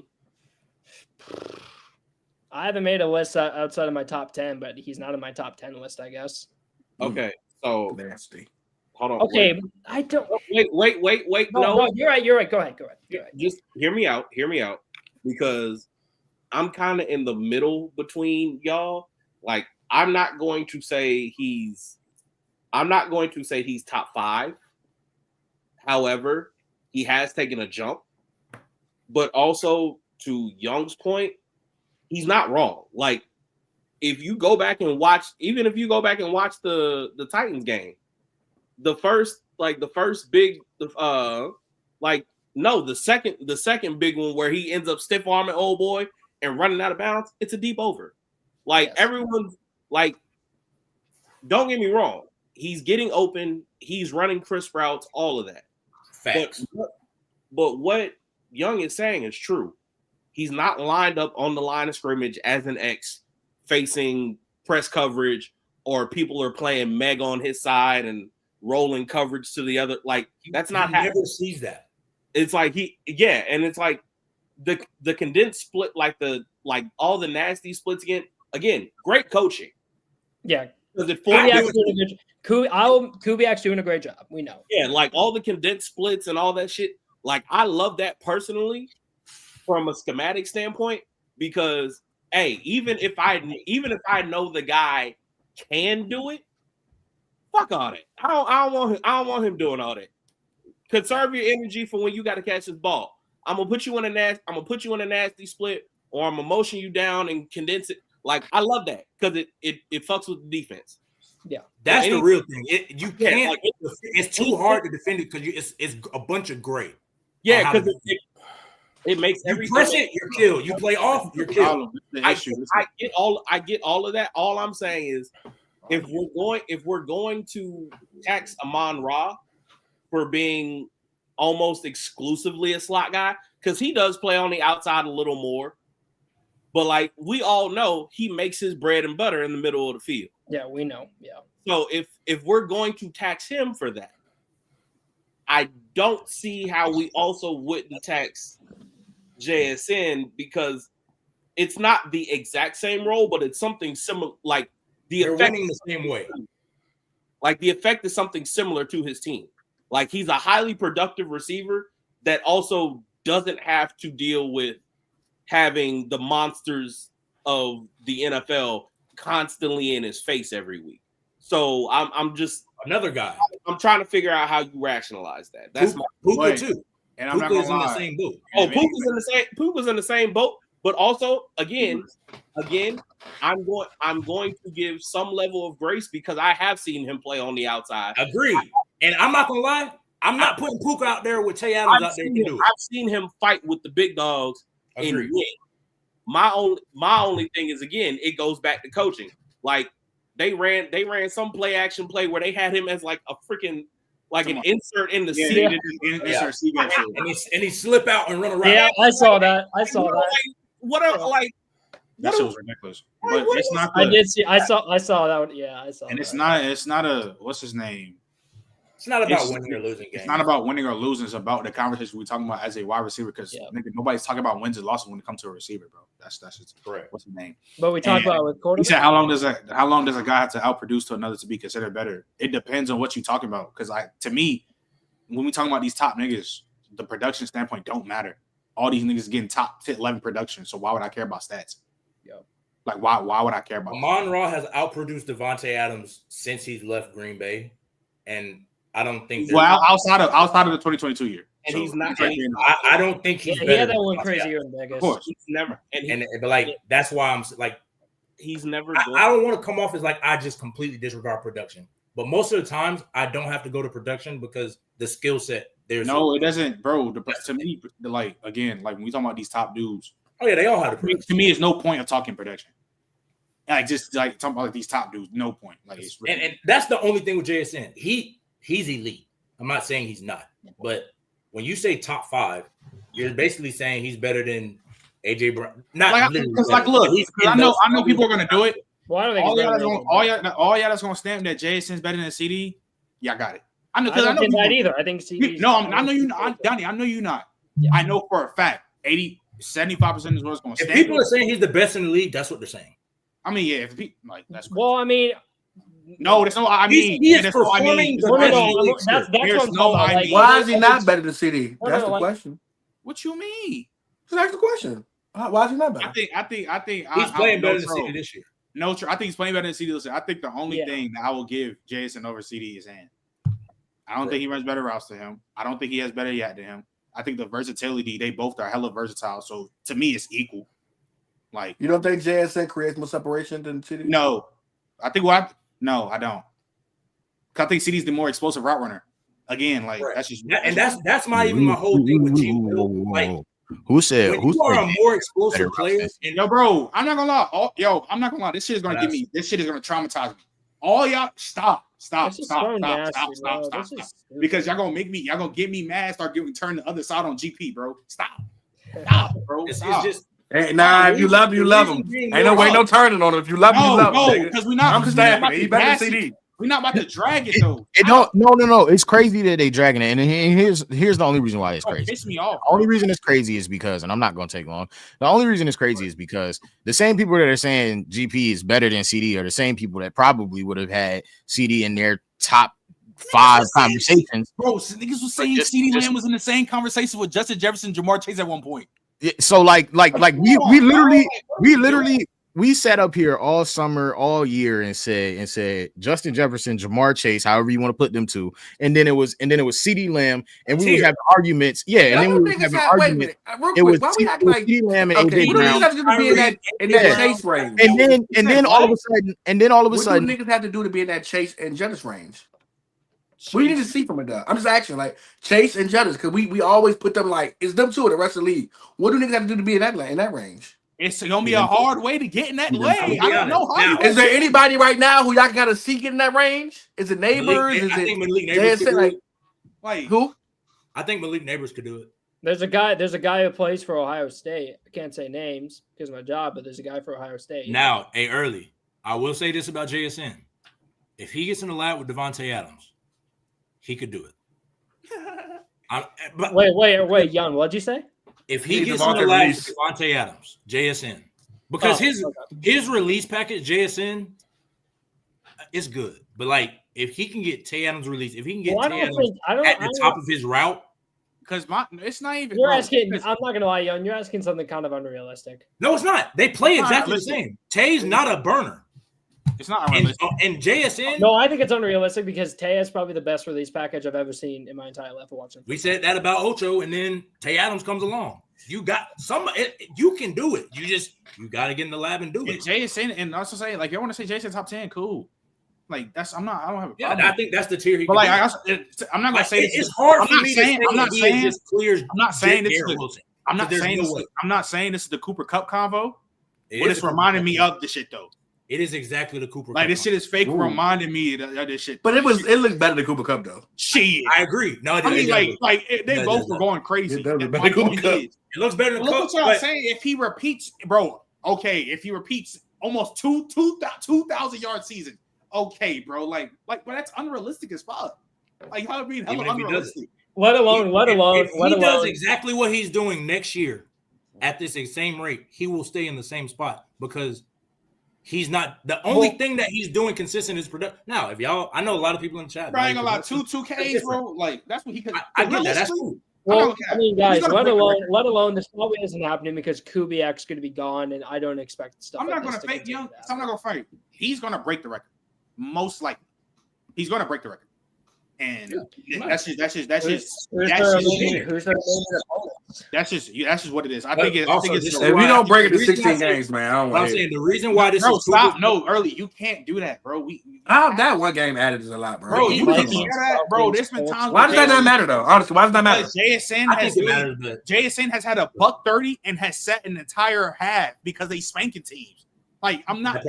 I haven't made a list outside of my top 10, but he's not in my top 10 list, I guess. Okay, so nasty. Hold on. Okay, wait. I don't. Wait. No, you're right. Go ahead. Just hear me out, because I'm kind of in the middle between y'all. Like, I'm not going to say he's top 5. However, he has taken a jump, but also to Young's point, he's not wrong. Like, if you go back and watch, the Titans game, the second big one where he ends up stiff arming old boy and running out of bounds, it's a deep over. Like, everyone's like, don't get me wrong, he's getting open, he's running crisp routes, all of that. Facts. But what Young is saying is true. He's not lined up on the line of scrimmage as an X facing press coverage, or people are playing Meg on his side and rolling coverage to the other. Like, that's not happening. He never sees that. It's like and it's like the condensed split, like all the nasty splits again, great coaching. Yeah. Kubiak's doing a great job. We know. Yeah, like all the condensed splits and all that shit. Like, I love that personally from a schematic standpoint, because even if I know the guy can do it, fuck all that. I don't want him doing all that. Conserve your energy for when you got to catch this ball. I'm gonna put you in a nasty split, or I'm gonna motion you down and condense it. Like, I love that because it fucks with the defense. Yeah, that's the real thing. You can't. Like, it's too hard to defend it because it's a bunch of gray. Yeah, because It makes You everything. press it, you're killed. You play off, you're killed. I get all of that. All I'm saying is, if we're going to tax Amon Ra for being almost exclusively a slot guy, because he does play on the outside a little more, but like we all know, he makes his bread and butter in the middle of the field. Yeah, we know. Yeah. So if we're going to tax him for that, I don't see how we also wouldn't tax JSN, because it's not the exact same role, but it's something similar. Like They're winning the same way. Like the effect is something similar to his team. Like he's a highly productive receiver that also doesn't have to deal with having the monsters of the NFL constantly in his face every week. So I'm just another guy. I'm trying to figure out how you rationalize that. That's Puka too. And I'm not Puka's gonna in lie. the same boat. Oh, Puka's in the same boat. But also, again, I'm going to give some level of grace because I have seen him play on the outside. Agreed. And I'm not gonna lie, I'm not putting Puka out there with Tay Adams out there to do it. I've seen him fight with the big dogs and win. My only thing is, again, it goes back to coaching. Like they ran some play action play where they had him as like a freaking an insert in the seat. And he slip out and run around. Yeah, I saw that. That shit was ridiculous. But it's not. I did see. I saw that one. Yeah, I saw. And that. it's not a what's his name. It's not about winning or losing games. It's not about winning or losing. It's about the conversation we're talking about as a wide receiver. Because nobody's talking about wins and losses when it comes to a receiver, bro. That's just correct. What's his name? But we talk about it with quarterback. He said, how long does a guy have to outproduce to another to be considered better? It depends on what you're talking about. Because to me, when we talking about these top niggas, the production standpoint don't matter. All these niggas getting top 11 production. So why would I care about stats? Like why would I care about? Amon Ra has outproduced Devontae Adams since he's left Green Bay, and I don't think. Well, outside of the 2022 year, and so he's not. I don't think he's. He had that one crazy year in Vegas. Of course, he's never. But like that's why I'm like, he's never. I don't want to come off as like I just completely disregard production, but most of the times I don't have to go to production because the skill set there's. No, it doesn't, bro. To me, like again, like when we talking about these top dudes. Oh yeah, they all have the production. To me, it's no point of talking production. Like just like talking about these top dudes, no point. Like it's and that's the only thing with JSN. He's elite. I'm not saying he's not, but when you say top 5, you're basically saying he's better than AJ Brown. Not like, literally. Like, look, I know people are gonna do it. Well, I don't think all y'all that's gonna stamp that JSN's better than CD. Y'all got it. I know I think that either. I think CD. No, I know you not, Donnie. I know you not. Yeah. I know for a fact 75% is what's gonna stand. If people are saying he's the best in the league, that's what they're saying. I mean, yeah, if people like that's crazy. Well, I mean, no, that's no. I mean, he is performing. That's what why is he not better than CD? That's the question. What you mean? Just ask the question. Why is he not better? I think he's playing better than CD this year. No, I think he's playing better than CD this year. I think the only thing that I will give Jason over CD is hand. I don't think he runs better routes than him. I don't think he has better yet than him. I think the versatility, they both are hella versatile. So to me, it's equal. Like, you don't think JSN creates more separation than CD? No, I think no, I don't. I think CD's the more explosive route runner. Again, like that's just that's my whole thing with you. Like, who said when you are a more explosive player? Yo, bro, I'm not gonna lie. I'm not gonna lie. This shit is gonna give me. This shit is gonna traumatize me. All y'all, stop. Because y'all gonna get me mad. Start turn the other side on GP, bro. Stop, bro. It's just. Hey, nah, if you love him. Ain't no turning on him. If you love him, you love him. Because we're not. I'm standing. He better than CD. We're not about to drag it though. No. It's crazy that they dragging it, and here's the only reason why it's crazy. Piss me off. The only reason it's crazy is because, and I'm not going to take long. The only reason it's crazy is because the same people that are saying GP is better than CD are the same people that probably would have had CD in their top 5 conversations. Bro, niggas was saying CD Lamb was in the same conversation with Justin Jefferson, Jamar Chase at one point. Yeah, so like we literally sat up here all summer, all year and said Justin Jefferson, Jamar Chase, however you want to put them to, and then it was CeeDee Lamb, and we would have arguments. Yeah, and then we would have arguments. It was CeeDee Lamb and AJ Brown. In that chase range. And then all of a sudden, what do niggas have to do to be in that chase and Jefferson range? What do you need to see from it, though? I'm just asking, like Chase and Judders, because we always put them like it's them two or the rest of the league. What do niggas have to do to be in that range? It's gonna be a hard way to get in that way. I don't know how. Is there anybody right now who y'all gotta see get in that range? Is it Neighbors? I think Malik Neighbors could do it. Like who? I think Malik Neighbors could do it. There's a guy who plays for Ohio State. I can't say names because of my job, but there's a guy for Ohio State. Now, early. I will say this about JSN. If he gets in the lab with Devontae Adams, he could do it. Wait, Jan, what'd you say? If he gets in the lab with Devontae Adams, JSN, because his release package, JSN, is good. But like, if he can get Tay Adams released, if he can get Tay Adams at the top of his route, because it's not even. You're asking. I'm not gonna lie, Jan. You're asking something kind of unrealistic. No, it's not. They play exactly the same. Tay's not a burner. It's not unrealistic. And JSN. No, I think it's unrealistic because Tay is probably the best release package I've ever seen in my entire life of watching. We said that about Ocho, and then Tay Adams comes along. You got you can do it. You got to get in the lab and do it. JSN, and also say like you want to say JSN top 10, cool. Like I don't have a problem. Yeah, I think that's the tier. But like I'm not gonna say it's hard for me to say. I'm not saying this clears. I'm not saying this. I'm not saying this is the Cooper Cup convo. But it's reminding me of the shit though. It is exactly the Cooper Cup. Like this shit is fake, reminding me of this shit. But it looked better than Cooper Cup though. Shit, I agree. No, I mean they both were going crazy. It looks better than Cup. Cup. Look what y'all saying. If he repeats, bro, okay. If he repeats almost 2,000 yard season, okay, bro. Like, but that's unrealistic as fuck. Like, how being hella unrealistic. Let alone. If he does exactly what he's doing next year at this same rate, he will stay in the same spot because he's not the only thing that he's doing consistent is production. Now, if y'all, I know a lot of people in the chat. Bro, I ain't gonna lie, 2Ks, bro. Like that's what he could. I get that. That's cool. Well, I mean, guys, let alone this probably isn't happening because Kubiak's going to be gone, and I don't expect stuff. I'm not going to fake Young. I'm not going to fight. He's going to break the record, most likely. He's going to break the record, and that's just what it is. I think it's. If we don't break it to 16 games, man, I don't want. I'm saying the reason why this is stop. No, early. You can't do that, bro. That one game added is a lot, bro. Bro, you can't do that, bro. There's been times. Why does that not matter though? Honestly, why does that matter? JSN has had a $130 and has set an entire half because they spanking teams. Like I'm not.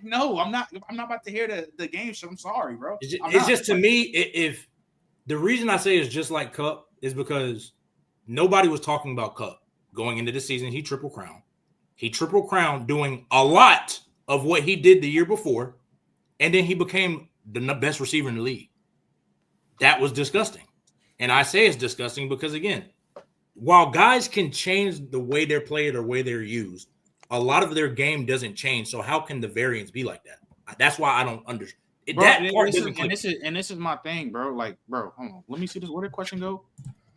No, I'm not about to hear the game show. I'm sorry, bro. It's just to me, if the reason I say it's just like Cup is because nobody was talking about Cup going into the season. He triple crown doing a lot of what he did the year before, and then he became the best receiver in the league. That was disgusting, and I say it's disgusting because again, while guys can change the way they're played or way they're used, a lot of their game doesn't change. So how can the variance be like that? That's why I don't understand. This is my thing, bro. Like, bro, hold on. Let me see this. Where did the question go?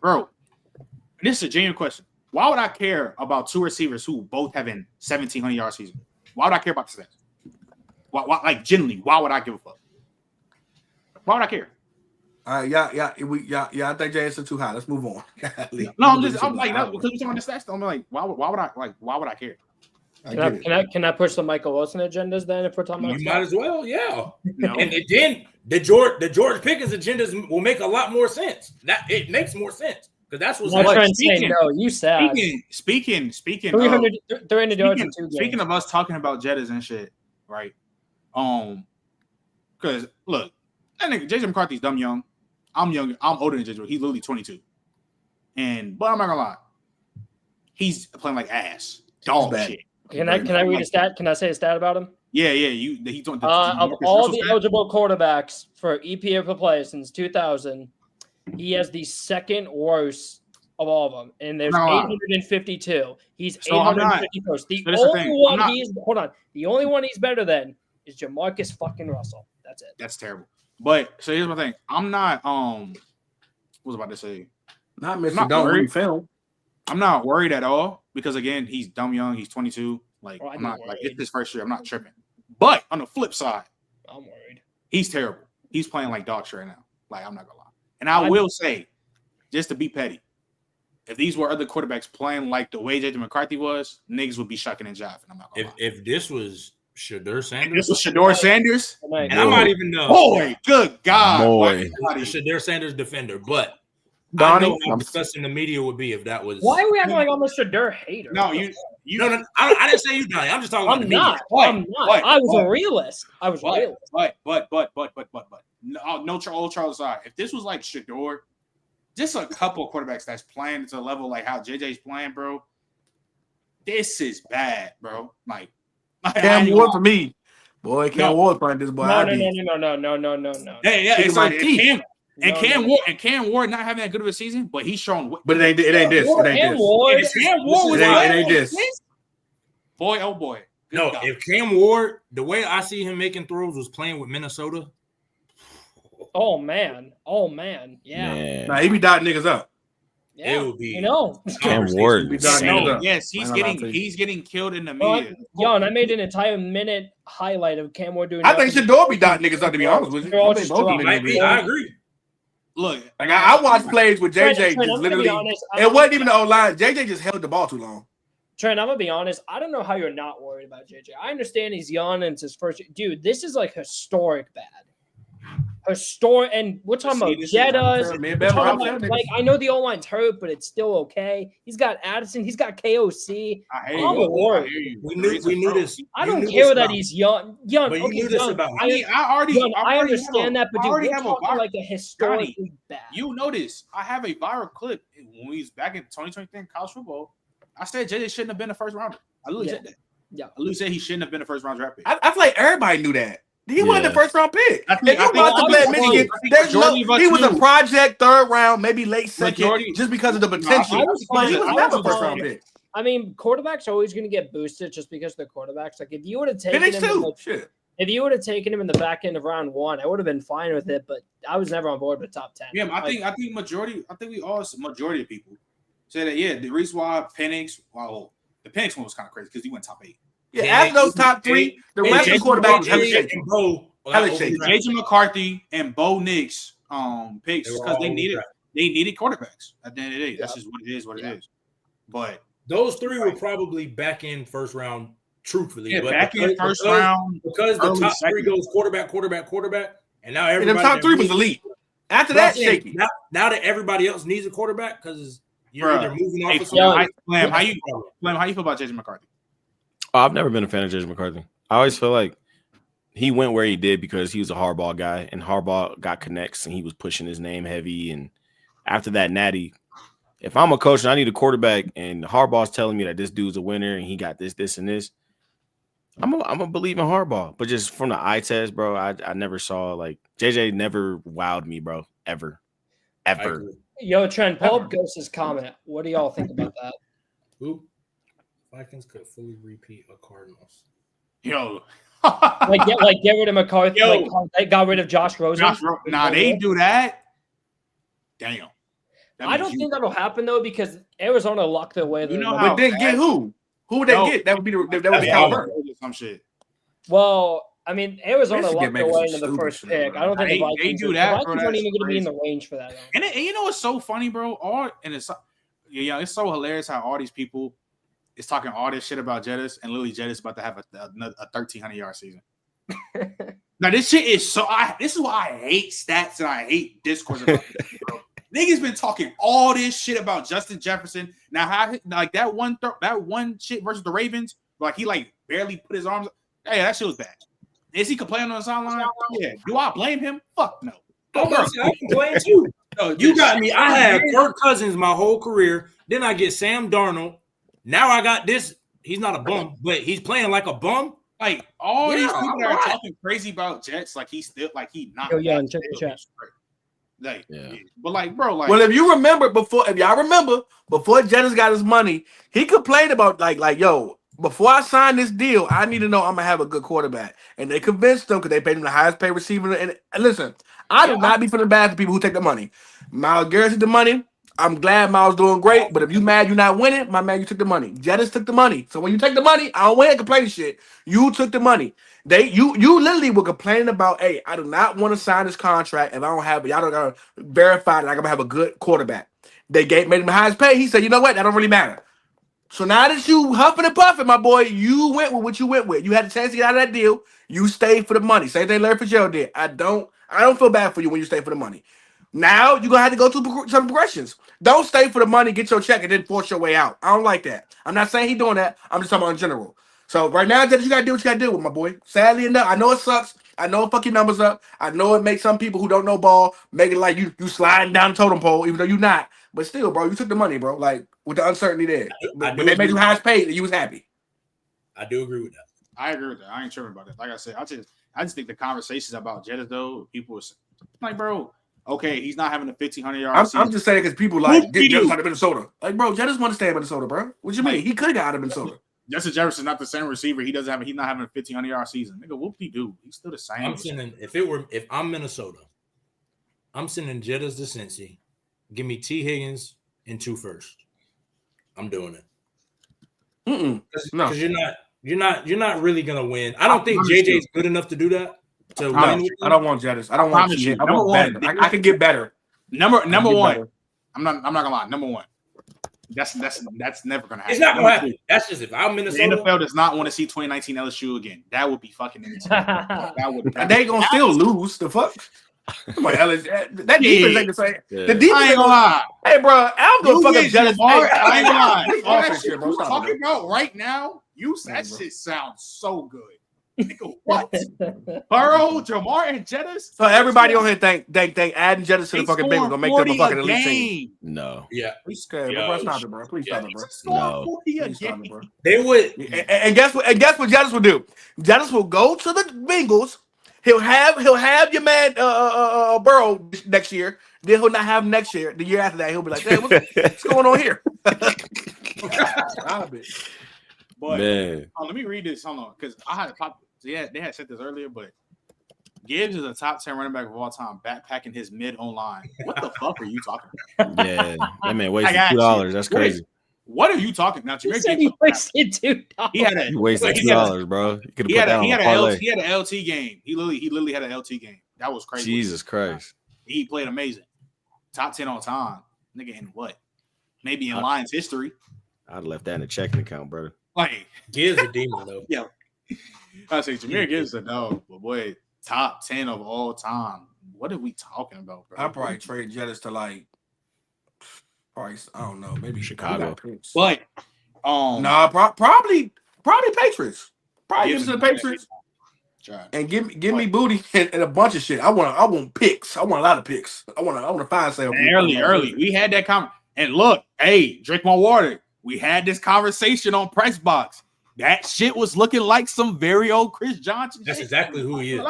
Bro, this is a genuine question. Why would I care about two receivers who both have an 1,700 yard season? Why would I care about the stats? Why, like, genuinely, why would I give a fuck? Why would I care? I think JSN too high. Let's move on. No, I'm like, because we're talking about the stats. I'm like, why would I care? Can I push the Michael Wilson agendas then if we're talking about? You might as well, yeah. No. And then the George Pickens agendas will make a lot more sense. That it makes more sense because that's what's speaking. No, you said speaking 300 yards in 2 games. Speaking of us talking about Jettas and shit, right? Because look, that nigga JJ McCarthy's dumb young. I'm young. I'm older than JJ. He's literally 22, but I'm not gonna lie, he's playing like ass dog shit. Can I read a stat? Can I say a stat about him? Yeah. He's doing of all the eligible quarterbacks for EP per play since 2000, he has the second worst of all of them, and there's 852. He's 851st. The only one he's better than is Jamarcus fucking Russell. That's it. That's terrible. But so here's my thing. I'm not what was I about to say? Not Mr. Don't read film. I'm not worried at all because again, he's dumb young. He's 22. Like I'm not like it's his first year. I'm not tripping. But on the flip side, I'm worried. He's terrible. He's playing like dog shit right now. Like I'm not gonna lie. And I will say, just to be petty, if these were other quarterbacks playing like the way JJ McCarthy was, niggas would be shucking and jiving. I'm not gonna lie. If this was Shedeur Sanders. This was Shedeur Sanders, and I might even know. Boy, good God, Boy. Shedeur Sanders defender, but Donnie, I know how disgusting the media would be if that was. Why are we acting like I'm a Shedeur hater? No, no, I didn't say you, Donnie. I'm just talking about the media. I'm not. I was a realist. I was a realist. But. No, old Charles aside. If this was like Shedeur, just a couple of quarterbacks that's playing to a level like how JJ's playing, bro. This is bad, bro. Like Cam Ward for me. Boy, Cam Ward playing this boy. No. Yeah, it's like Cam Ward not having that good of a season, but he's shown. But it ain't this. It ain't this. Cam Ward was it ain't this. Boy, oh boy. No, if Cam Ward, the way I see him making throws was playing with Minnesota. Oh man. Yeah. Nah, he be dotting niggas up. Yeah, it would be. Cam Ward. Yes, he's getting killed in the media. And I made an entire minute highlight of Cam Ward doing. I think Shedeur be dotting niggas up, to be honest with you. I agree. Look, like I watched plays with JJ. Just literally, it wasn't even the O-line. JJ just held the ball too long. Trent, I'm gonna be honest. I don't know how you're not worried about JJ. I understand he's young and it's his first. Dude, this is like historic bad. And we're talking about Jettas. Like I know the O-line's hurt, but it's still okay. He's got Addison. He's got KOC. I'm worried. We knew this. I don't care that he's young. But you knew this about. I understand that, but dude, we're talking like a historically bad. You notice I have a viral clip when we was back in 2023 in college football. I said JJ shouldn't have been a first rounder. I literally said that. Yeah, I literally said he shouldn't have been a first round draft pick. I feel like everybody knew that. He wasn't the first round pick. If you want to play at Michigan, he was a project third round, maybe late second, just because of the potential. But he was never a first round pick. I mean, quarterbacks are always going to get boosted just because they're quarterbacks. Like if you would have taken if you would have taken him in the back end of round 1, I would have been fine with it. But I was never on board with top 10. Yeah, I think majority of people say that. Yeah, the reason why Penix, the Penix one was kind of crazy because he went top 8. Yeah, after those top 3, the rest of the quarterbacks hella shaky. JJ McCarthy and Bo Nix picks because they needed quarterbacks. At the end of the day, that's just what it is. But those 3 were probably back in first round, truthfully. Yeah, back in first round because the top 3 goes quarterback, and now everybody. And the top 3 was elite. After that, shaky. Now that everybody else needs a quarterback because you're either moving off. How you feel about JJ McCarthy? I've never been a fan of JJ McCarthy. I always feel like he went where he did because he was a Harbaugh guy, and Harbaugh got connects, and he was pushing his name heavy. And after that natty, if I'm a coach and I need a quarterback, and Harbaugh's telling me that this dude's a winner and he got this, and this, I'm gonna believe in Harbaugh. But just from the eye test, bro, I never saw like JJ never wowed me, bro, ever. Yo, Trent, pull up Ghost's comment. What do y'all think about that? Who? Vikings could fully repeat a Cardinals. Yo. like get rid of McCarthy. Like they got rid of Josh Rosen. They do that. Damn. I don't think that'll happen though because Arizona locked their way. But then get who? Who would they get? That would be Calvert. Some shit. Well, I mean, Arizona locked their way into the first pick. I don't think the Vikings do that. The Vikings aren't even going to be in the range for that. And you know what's so funny, bro? It's so hilarious how all these people is talking all this shit about Jettas, and Lily Jettas about to have a 1,300-yard season. Now this shit is so. This is why I hate stats and I hate discourse about this, bro. Niggas been talking all this shit about Justin Jefferson. Now, how like that one shit versus the Ravens, like he like barely put his arms. Hey, that shit was bad. Is he complaining on the sideline? Yeah. Do I blame him? Fuck no. I complain too. You got me. I had Kirk Cousins my whole career. Then I get Sam Darnold. Now I got this. He's not a bum, but he's playing like a bum. Like all these people that are talking crazy about Jets, like he's still like he not. Yeah, check the chat. Like, but like, bro, like. Well, if y'all remember before Jettas got his money, he complained about like, yo, before I sign this deal, I need to know I'm gonna have a good quarterback, and they convinced him because they paid him the highest paid receiver. And listen, I do not be feeling bad for people who take the money. Myles Garrett took the money. I'm glad Miles doing great, but if you mad you're not winning, my man, you took the money. Jettas took the money. So when you take the money, I don't want to complain shit. You took the money. You literally were complaining about, hey, I do not want to sign this contract if I don't have, y'all don't gotta verify that I'm gonna have a good quarterback. They made him the highest pay. He said, you know what? That don't really matter. So now that you huffing and puffing, my boy, you went with what you went with. You had a chance to get out of that deal. You stayed for the money. Same thing Larry Fitzgerald did. I don't feel bad for you when you stay for the money. Now you're gonna have to go through some progressions. Don't stay for the money, get your check, and then force your way out. I don't like that. I'm not saying he's doing that. I'm just talking about in general. So right now, you gotta do what you gotta do with my boy. Sadly enough, I know it sucks. I know it fuck your numbers up. I know it makes some people who don't know ball make it like you sliding down the totem pole, even though you're not. But still, bro, you took the money, bro. Like with the uncertainty there. But they made you highest paid, and you was happy. I do agree with that. I agree with that. I ain't tripping about it. Like I said, I just think the conversations about Jettis though, people was like, bro, okay, he's not having a 1,500-yard season. I'm just saying because people like get Jettis out of Minnesota. Like, bro, Jettis want to stay in Minnesota, bro. What you mean? He could have got out of Minnesota. Justin Jefferson's not the same receiver. He's not having a 1,500-yard season. Nigga, whoop he do? He's still the same. I'm sending if I'm Minnesota, I'm sending Jettis to Cincy. Give me T. Higgins and 2 firsts. I'm doing it. No, because you're not really gonna win. I don't think JJ's good enough to do that. I don't want Jettis. I don't want T. I want better. I can get better. Number one. Better. I'm not gonna lie. Number one. That's never gonna happen. It's not gonna happen. That's just if I'm Minnesota. The NFL does not want to see 2019 LSU again. That would be fucking insane. They gonna still lose. The fuck. Come on, LSU. That defense ain't the same. Yeah. The defense I ain't gonna lie. Hey, bro, I'm gonna fuck up Jettis. I ain't gonna lie. All That shit we're talking about right now. That shit sounds so good. Nigga, what? Burrow, Jamar, and Jettis. So everybody on here think adding Jettis to the fucking Bengals gonna make them a fucking elite team. No. Yeah. Please stop it, bro. Please stop it, bro. No. Please stop it, bro. They would. And guess what? Jettis will do? Jettis will go to the Bengals. He'll have your man Burrow next year. Then he'll not have him next year. The year after that, he'll be like, "Hey, what's going on here?" Stop it. But man, let me read this. Hold on, because I had pop. Yeah, they had said this earlier, but Gibbs is a top 10 running back of all time, backpacking his mid online. What the fuck are you talking about? Yeah, that man wasted $2. That's crazy. What are you talking about? He said he wasted $2. He wasted $2, bro. He had an LT game. He literally had an LT game. That was crazy. Jesus Christ. He played amazing. Top 10 all time. Nigga, in what? Maybe in Lions history. I'd left that in a checking account, brother. Like, Gibbs a demon though. Yeah. I say Jameer Gibbs a dog, but boy, top 10 of all time. What are we talking about, bro? I'd probably trade Jettis to like probably, I don't know, maybe Chicago. But probably Patriots. Probably give it to the Patriots. And give me booty and a bunch of shit. I want picks. I want a lot of picks. I want to find sale. Early. We had that comment. And look, hey, drink my water. We had this conversation on Price Box. That shit was looking like some very old Chris Johnson. That's exactly who he is.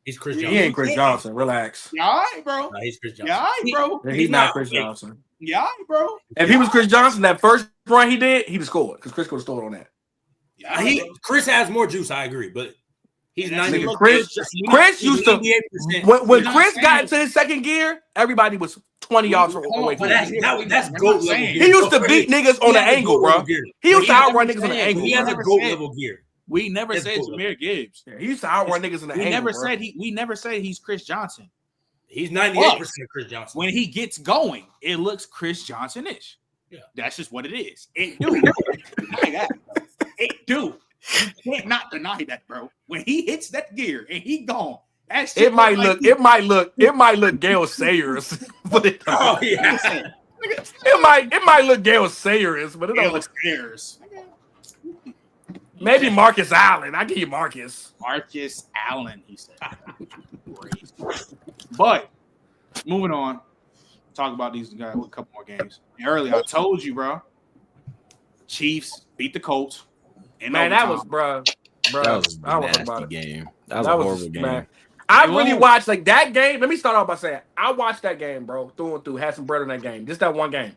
He's Chris Johnson. He ain't Chris Johnson. Relax. Yeah, all right, bro. No, he's Chris Johnson. Yeah, all right, bro. He's not Chris Johnson. Yeah, all right, bro. If he was Chris Johnson, that first run he did, he'd have scored because Chris could have scored on that. Yeah, Chris has more juice. I agree, but he's 90. Chris used to when Chris got into his second gear, everybody was 20 yards away from him. That's GOAT level gear. He used to beat niggas on the angle, bro. He used to outrun niggas on the angle. He has a GOAT level gear. We never said Jameer Gibbs. Yeah, he used to outrun niggas in the angle. We never said he's Chris Johnson. He's 98% Chris Johnson. When he gets going, it looks Chris Johnson-ish. Yeah, that's just what it is. It do. It do. You can't not deny that, bro. When he hits that gear and he gone, that shit it might look Gale Sayers. But oh yeah. It might look Gale Sayers, but it don't look Sayers. Maybe Marcus Allen. I give you Marcus. Marcus Allen, he said. But moving on, talk about these guys with a couple more games. And earlier, I told you, bro. Chiefs beat the Colts. Man, that was, bro. That was a nasty game. That was a horrible game. Man. I really watched like that game. Let me start off by saying I watched that game, bro, through and through. Had some bread on that game. Just that one game.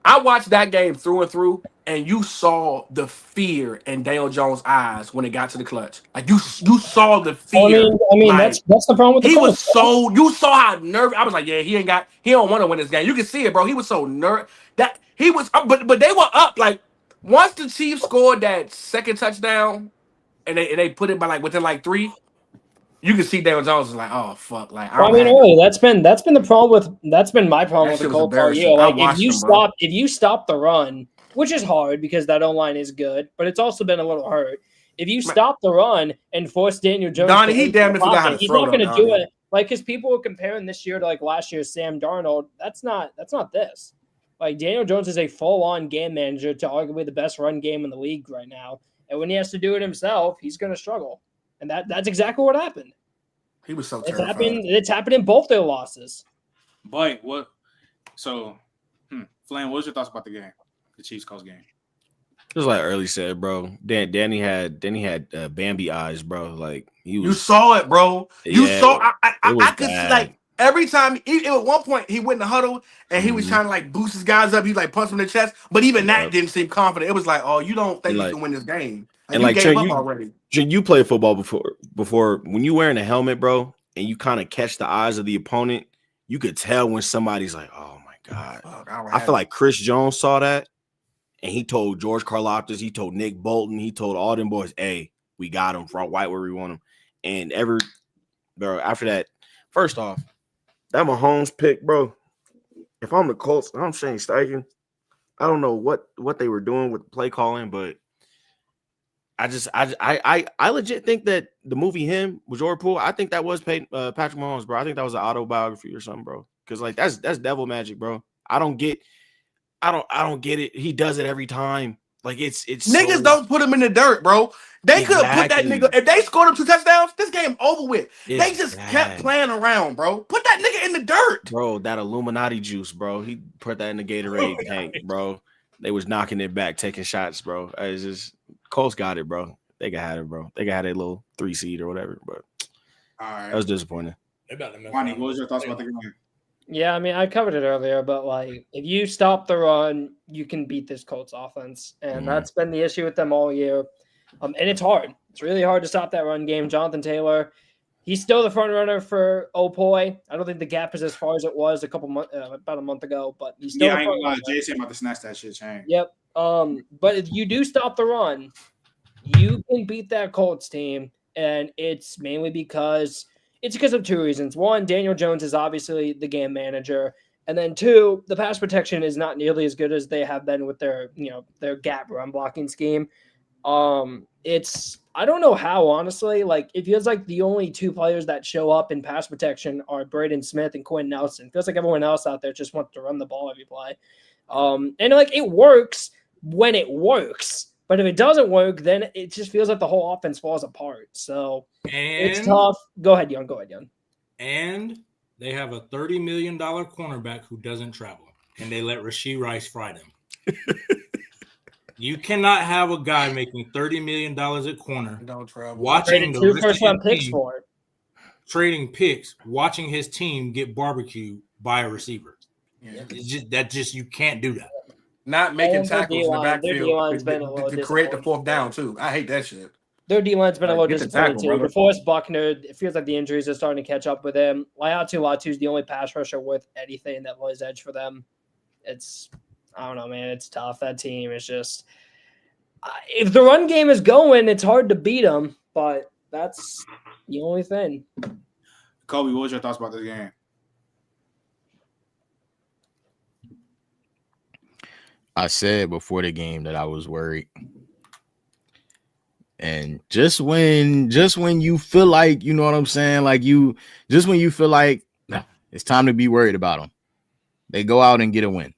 I watched that game through and through, and you saw the fear in Daniel Jones' eyes when it got to the clutch. Like you saw the fear. I mean, like, that's the problem with the Colts. You saw how nervous. I was like, yeah, he don't want to win this game. You can see it, bro. He was so nervous that he was. But they were up. Like once the Chiefs scored that second touchdown, and they put it by like within like 3. You can see Daniel Jones is like, oh fuck, like. Early, that's been my problem with the Colts all year. Like if you stop the run, which is hard because that O-line is good, but it's also been a little hurt. If you stop the run and force Daniel Jones, Donnie, he damn near forgot how to he's throw. not going to do it. Like, because people were comparing this year to like last year's Sam Darnold. That's not this. Like, Daniel Jones is a full-on game manager to arguably the best run game in the league right now. And when he has to do it himself, he's going to struggle. And that's exactly what happened. He was so terrified. It's happened in both their losses. But what? So, Flynn, what was your thoughts about the game, the Chiefs-Colts game? Just like early said, bro. Danny had Bambi eyes, bro. Like you saw it, bro. You saw. I could see, like, every time. At one point, he went in the huddle and he was trying to like boost his guys up. He like punched him in the chest, but even that didn't seem confident. It was like, oh, you don't think you can win this game? And like, gave up already. You played football before when you wearing a helmet, bro, and you kind of catch the eyes of the opponent. You could tell when somebody's like, oh my god. I feel like Chris Jones saw that. And he told George Karlaftis, he told Nick Bolton, he told all them boys, hey, we got him right where we want him. And after that, first off, that Mahomes pick, bro. If I'm the Colts, I'm Shane Steichen. I don't know what they were doing with the play calling, but I legit think that the movie Him with Jordan Poole, I think that was Patrick Mahomes, bro. I think that was an autobiography or something, bro. Because like that's devil magic, bro. I don't get it. He does it every time. Like it's niggas don't put him in the dirt, bro. They could have put that nigga. If they scored him 2 touchdowns, this game over with. They just kept playing around, bro. Put that nigga in the dirt, bro. That Illuminati juice, bro. He put that in the Gatorade tank, bro. They was knocking it back, taking shots, bro. It's just Colts got it, bro. They got it, bro. They got a little 3 seed or whatever, but all right, that was disappointing. Bonnie, what was your thoughts about the game? Yeah, I mean, I covered it earlier, but like, if you stop the run, you can beat this Colts offense, and that's been the issue with them all year. And it's hard. It's really hard to stop that run game. Jonathan Taylor, he's still the front runner for Opoy. I don't think the gap is as far as it was about a month ago, but he's still. Yeah, I ain't gonna lie. Jason about to snatch that shit chain. Yep. But if you do stop the run, you can beat that Colts team, and it's mainly because. It's because of 2 reasons. One, Daniel Jones is obviously the game manager. And then 2, the pass protection is not nearly as good as they have been with their gap run blocking scheme. I don't know how, honestly. Like, it feels like the only 2 players that show up in pass protection are Braden Smith and Quinn Nelson. It feels like everyone else out there just wants to run the ball every play. And like, it works when it works. But if it doesn't work, then it just feels like the whole offense falls apart. So it's tough. Go ahead, Young. And they have a $30 million cornerback who doesn't travel, and they let Rashee Rice fry them. You cannot have a guy making $30 million at corner, don't travel, watching the 2 first-round picks for it, trading picks, watching his team get barbecued by a receiver. Yeah. You can't do that. Not making tackles in the backfield to create the 4th down, too. I hate that shit. Their D-line's been a little disappointing, too. DeForest Buckner, it feels like the injuries are starting to catch up with him. Laiatu is the only pass rusher worth anything that lays edge for them. I don't know, man. It's tough. That team is just – if the run game is going, it's hard to beat them, but that's the only thing. Kobe, what was your thoughts about this game? I said before the game that I was worried. And just when you feel like, you know what I'm saying? Like when you feel like it's time to be worried about them, they go out and get a win.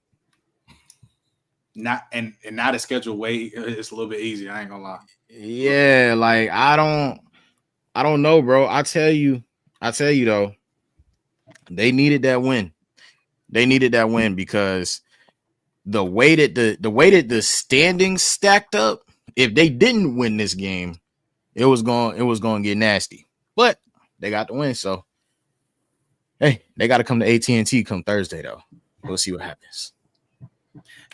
Not a schedule way. It's a little bit easier. I ain't gonna lie. Yeah. Like, I don't know, bro. I tell you though, they needed that win. They needed that win because the way that the standings stacked up, if they didn't win this game, it was going to get nasty. But they got the win, so hey, they got to come to AT&T come Thursday though. We'll see what happens.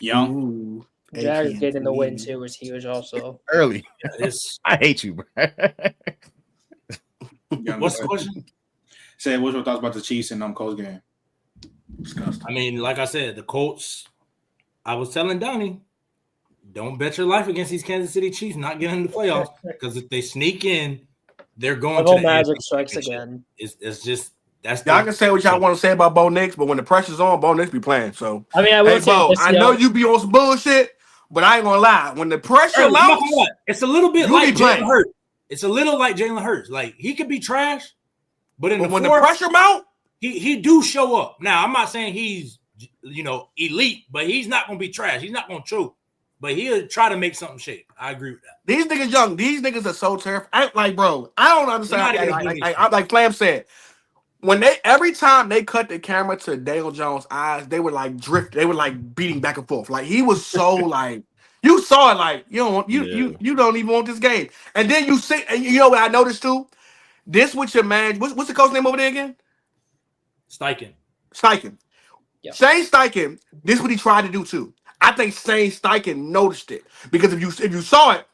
Young, Jags getting the win too was huge also. Early. I hate you, bro. What's the question? Say, what's your thoughts about the Chiefs and Colts game? I mean, like I said, the Colts. I was telling Donnie, don't bet your life against these Kansas City Chiefs not getting in the playoffs because if they sneak in, they're going to the magic strikes again. It's just that's. Y'all can say what y'all want to say about Bo Nix, but when the pressure's on, Bo Nix be playing. So I mean, I will say Bo, I know you be on some bullshit, but I ain't gonna lie. When the pressure mounts, it's a little bit you like be playing. Jalen Hurts. It's a little like Jalen Hurts. Like he could be trash, but when the pressure mount, he do show up. Now I'm not saying he's elite, but he's not gonna be trash. He's not gonna choke, but he'll try to make something shake. I agree with that. These niggas young. These niggas are so terrified. Like, bro, I don't understand. Like Flam said, when every time they cut the camera to Daniel Jones' eyes, they were like drift. They were like beating back and forth. Like he was so like you saw it. Like you don't want you don't even want this game. And then you see, and you know what I noticed too. This with your man. What's the coach name over there again? Steichen. Yep. Shane Steichen. This is what he tried to do too. I think Shane Steichen noticed it because if you saw it,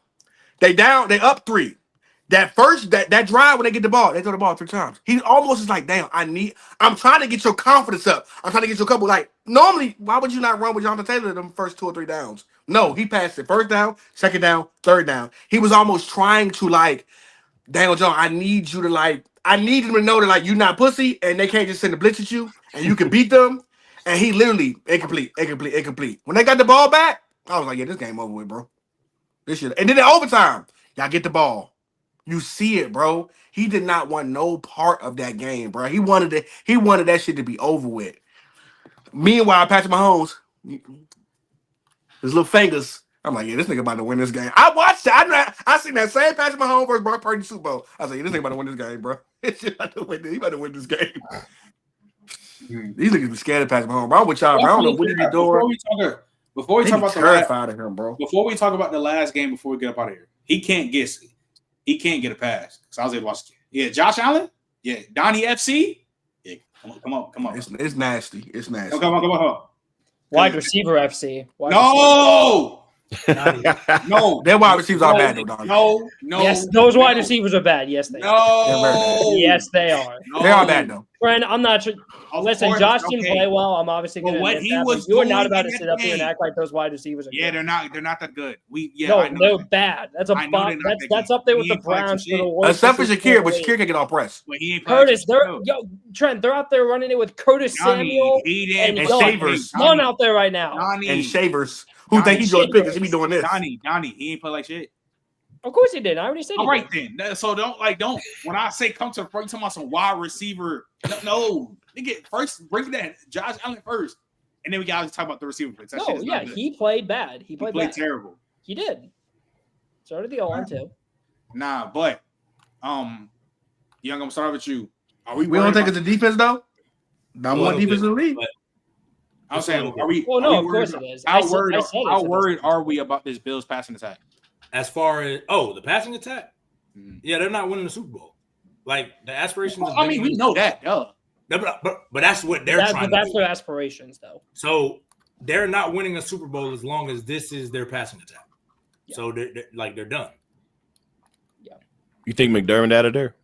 they up 3. That first that drive when they get the ball, they throw the ball 3 times. He almost is like, damn, I'm trying to get your confidence up. I'm trying to get you a couple. Like normally, why would you not run with Jonathan Taylor them first 2 or 3 downs? No, he passed it first down, second down, third down. He was almost trying to like, Daniel Jones, I need him to know that like you're not pussy and they can't just send a blitz at you and you can beat them. And he literally incomplete. When they got the ball back, I was like, yeah, this game over with, bro. This shit. And then in overtime, y'all get the ball. You see it, bro. He did not want no part of that game, bro. He wanted that shit to be over with. Meanwhile, Patrick Mahomes, his little fingers. I'm like, yeah, this nigga about to win this game. I watched it. I seen that same Patrick Mahomes versus Brock Purdy Super Bowl. I was like, yeah, this nigga about to win this game, bro. He about to win this game. These niggas be scared of Patrick Mahomes, bro. I'm with y'all, bro. I don't know what he be doing. Before we talk about terrified of him, bro. Before we talk about the last game, before we get up out of here, he can't get a pass. Because I was able to watch it. Yeah, Josh Allen. Yeah, Donnie FC. Yeah, come on. It's nasty. It's nasty. Come on. Wide receiver FC. No. Their wide receivers are bad, though. No. Yes, those wide receivers are bad. Yes, they are. Yes, they are. They are bad, though. Friend, I'm not sure. Listen, Josh didn't play well. I'm obviously going to admit that. But you are not about to sit up here and act like those wide receivers are good. They're not that good. They're bad. That's up there with the Browns for the worst. Except for Shakir, but Shakir can get all press. Curtis, Trent, they're out there running it with Curtis Samuel and Shavers. None out there right now. And Shavers. Who think he's going to pick us? He be doing this. Donnie, he ain't play like shit. Of course he did. I already said all right then. So don't. When I say come to the front, you talking about some wide receiver. No. Nigga, first bring that Josh Allen first, and then we got to talk about the receiver play. He played bad. He played bad. Terrible. He did. So did the O-line too. Nah, but Young, I'm gonna start with you. We don't think it's a defense though. Number one defense in the league. I'm saying, are we? Well, no, of course it is. How worried are we about this Bills passing attack? As far as the passing attack, yeah, they're not winning the Super Bowl. Like the aspirations. Well, we know that, but that's what they're trying to do. That's their aspirations, though. So they're not winning a Super Bowl as long as this is their passing attack. Yeah. So they're done. Yeah. You think McDermott out of there?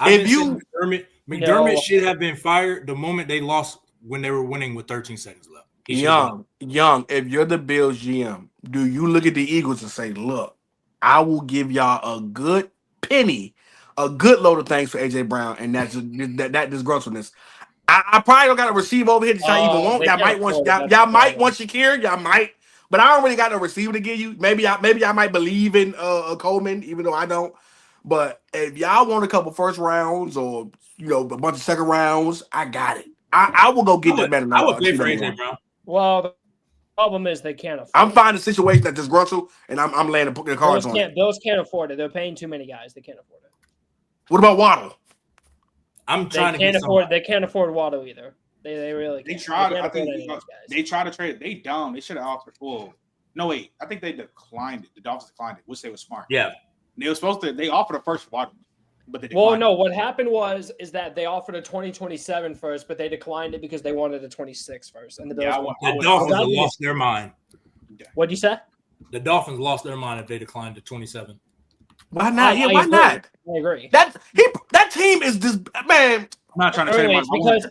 McDermott should have been fired the moment they lost when they were winning with 13 seconds left. Young, if you're the Bills GM, do you look at the Eagles and say, look, I will give y'all a good penny, a good load of things for AJ Brown, and that disgruntledness. I probably don't got to receive over here that y'all even want. Y'all might want Shakir, y'all might, but I don't really got no receiver to give you. Maybe I might believe in Coleman, even though I don't. But if y'all want a couple first rounds or a bunch of second rounds, I got it. I will go get that better. I would play for AJ Brown. Well, the problem is they can't afford I'm finding a situation that's disgruntled, and I'm laying the cards on it. Those can't afford it. They're paying too many guys. They can't afford it. What about Waddle? They can't afford Waddle either. They really can't. They tried. I think they tried to trade it. They dumb. They should have offered. Well, no wait. I think they declined it. The Dolphins declined it, which they were smart. Yeah. They were supposed to. They offered a first Waddle. But they declined. Well, no. What happened is that they offered a 2027 first, but they declined it because they wanted a 26 first. And the Dolphins lost their mind. What'd you say? The Dolphins lost their mind if they declined to 27. Why not? Why not? I agree. That team is just man. I'm not trying to trade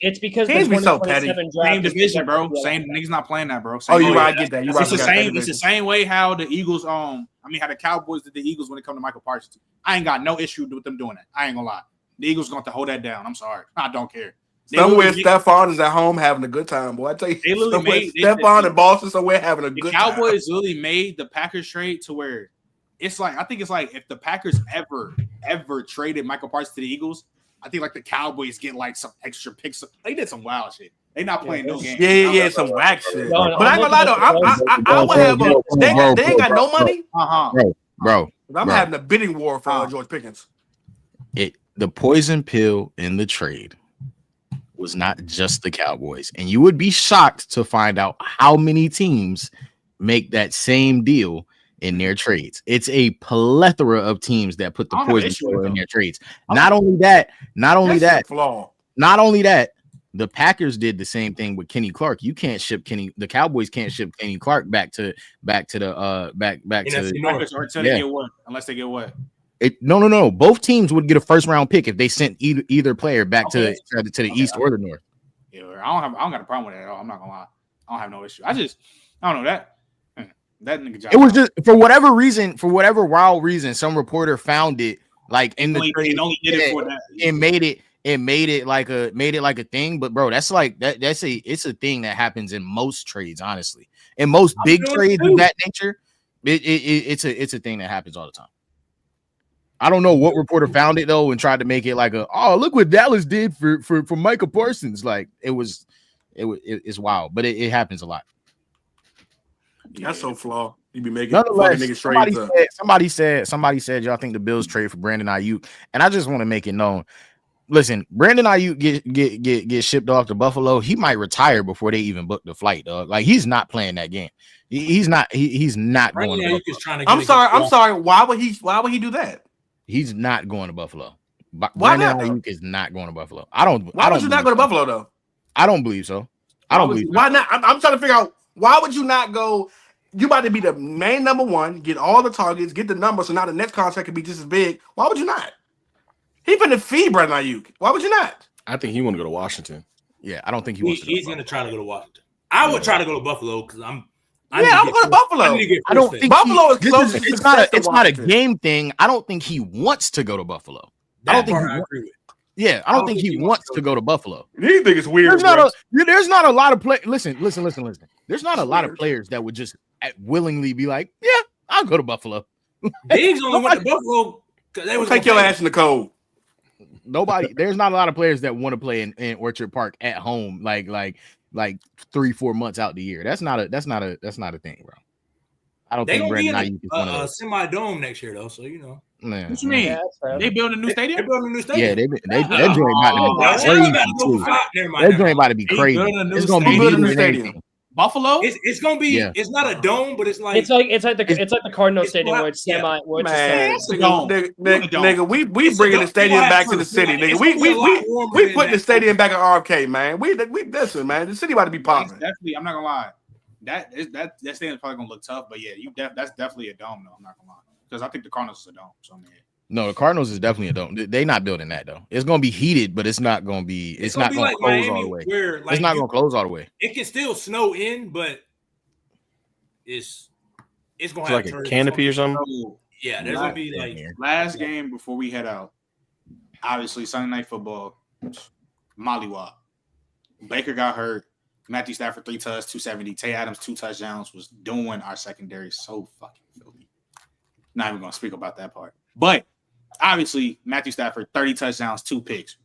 it's because teams be so petty. Same division, bro. Same niggas not playing that, bro. You're right. I get that. It's the same way how the Eagles how the Cowboys did the Eagles when it come to Michael Parsons. I ain't got no issue with them doing that. I ain't gonna lie. The Eagles going to hold that down. I'm sorry. I don't care. Somewhere Stephon is at home having a good time, boy. I tell you, Stephon and Boston somewhere having a good time. The Cowboys really made the Packers trade to where it's like, I think it's like if the Packers ever traded Michael Parsons to the Eagles, I think like the Cowboys get like some extra picks. They did some wild shit. They not playing no games. Yeah, some whack shit. But I ain't gonna lie though, I would have they ain't got no money. Bro. I'm having a bidding war for George Pickens. The poison pill in the trade was not just the Cowboys, and you would be shocked to find out how many teams make that same deal in their trades. It's a plethora of teams that put the poison pill in their trades. Not only that, the Packers did the same thing with Kenny Clark. You can't ship Kenny. The Cowboys can't ship Kenny Clark back to the get what? Unless they get what? No. Both teams would get a first round pick if they sent either player back to the east or the north. Yeah, I don't got a problem with that at all. I'm not gonna lie. I don't have no issue. I don't know that nigga job. It was just for whatever wild reason, some reporter found it like in the trade and only did it for that. It made it like a thing. But bro, that's like it's a thing that happens in most trades, honestly. In most big trades of that nature, it's a thing that happens all the time. I don't know what reporter found it though and tried to make it like look what Dallas did for Michael Parsons. Like it's wild, but it happens a lot. That's so flawed. You be making fucking niggas trades up. Somebody said y'all think the Bills trade for Brandon Ayuk, and I just want to make it known. Listen, Brandon Ayuk get shipped off to Buffalo. He might retire before they even book the flight, dog. Like he's not playing that game. He's not going to Buffalo. I'm sorry. Why would he do that? He's not going to Buffalo. Why Brandon not? Ayuk is not going to Buffalo. Why would you not go to Buffalo though? I don't believe so. Why not? I'm trying to figure out why would you not go? You about to be the main number one, get all the targets, get the numbers, so now the next contract could be just as big. Why would you not? He finna feed Brandon Ayuk. Why would you not? I think he want to go to Washington. Yeah, I don't think he wants to. He's going to try to go to Washington. I would try to go to Buffalo because I'm going to Buffalo. I don't think Buffalo is close. It's not a game thing. I don't think he wants to go to Buffalo. I agree with. Yeah, I don't think he wants to go to Buffalo. You think it's weird? There's not a lot of play. Listen. There's not a lot of players that would just willingly be like, yeah, I'll go to Buffalo. Diggs only went to Buffalo because they was take your ass in the cold. There's not a lot of players that want to play in Orchard Park at home, like 3-4 months out the year. That's not a thing, bro. I don't think Brandon Ayuk is one of those. Semi-dome next year though, so you know. Man, what you mean? Yeah, they building a new stadium? They're building a new stadium. Yeah, that joint about to be crazy. It's gonna be building a new stadium. Buffalo? It's gonna be. Yeah. It's not a dome, but it's like the Cardinal Stadium where it's semi. Nigga, we bringing the stadium back to the city, nigga. We putting the stadium back at RFK, man. We listen, man. The city about to be popping. Definitely, I'm not gonna lie. That stadium's probably gonna look tough, but yeah, that's definitely a dome though. I'm not gonna lie, because I think the Cardinals is a dome. So man. No, the Cardinals is definitely a dome. They're not building that though. It's gonna be heated, but it's not gonna be. It's not gonna close all the way. It's not gonna close all the way. It can still snow in, but it's gonna have like a canopy or something. Yeah, there's gonna be like last game before we head out. Obviously, Sunday Night Football, mollywop. Baker got hurt. Matthew Stafford 3 touchdowns, 270. Tay Adams 2 touchdowns was doing our secondary so fucking filthy. Not even gonna speak about that part, but. Obviously, Matthew Stafford, 30 touchdowns, 2 picks.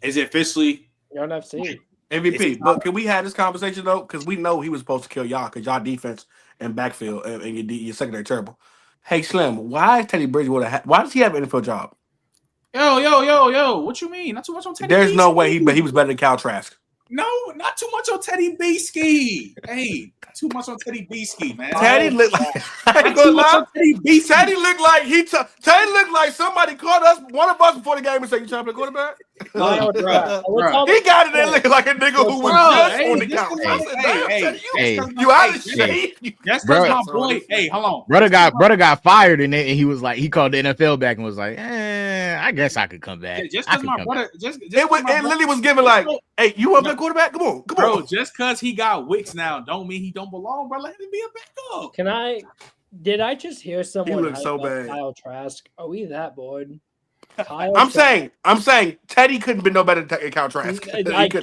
Is it officially MVP? But can we have this conversation though? Because we know he was supposed to kill y'all because y'all defense and backfield and your secondary terrible. Hey Slim, why is Teddy Bridgewater? Why does he have an NFL job? Yo! What you mean? Not too much on Teddy. There's no way he was better than Cal Trask. No, not too much on Teddy B-Ski. Hey, too much on Teddy B-Ski, man. Teddy looked like Teddy looked like Teddy looked like somebody caught one of us before the game and said, "You trying to play quarterback?" He got it there looking like a nigga who was just on the couch. You out of shape. That's my boy. Hey, hold on. Brother got fired and he was like, he called the NFL back and was like, I guess I could come back. Just because my brother, and Lily was giving like, "Hey, you want to play quarterback? Come on, bro. Just because he got wicks now, don't mean he don't belong, bro. Let him be a backup. Did I just hear someone? He looks so bad. Kyle Trask. Are we that bored? I'm saying Teddy couldn't be no better than Kyle Trask.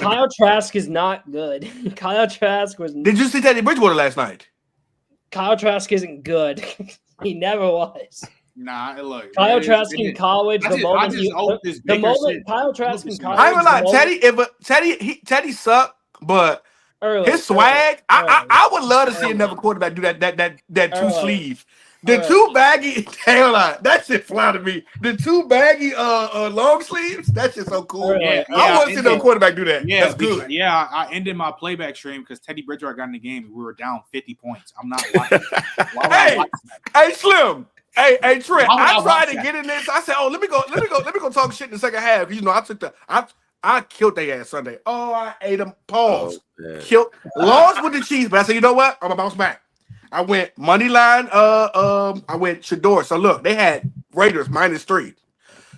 Kyle Trask is not good. Kyle Trask was. Did you see Teddy Bridgewater last night? Kyle Trask isn't good. He never was. Nah, look. Kyle Trask in college. The moment Kyle Trask in college. I ain't gonna lie, Teddy sucked, but his swag. I would love to see another quarterback do that two sleeves. The two baggy, hell on, that shit fly to me. The two baggy long sleeves, that shit's so cool. I want to see no quarterback do that. Yeah, that's good. Yeah, I ended my playback stream because Teddy Bridgewater got in the game and we were down 50 points. I'm not watching. Hey, Slim. Hey, Trent. I tried to get in this. I said, let me go talk shit in the second half. You know, I killed their ass Sunday. Oh, I ate them. Pause. Killed. Lost with the Chiefs, but I said, you know what? I'm gonna bounce back. I went money line. I went Shedeur. So look, they had Raiders -3.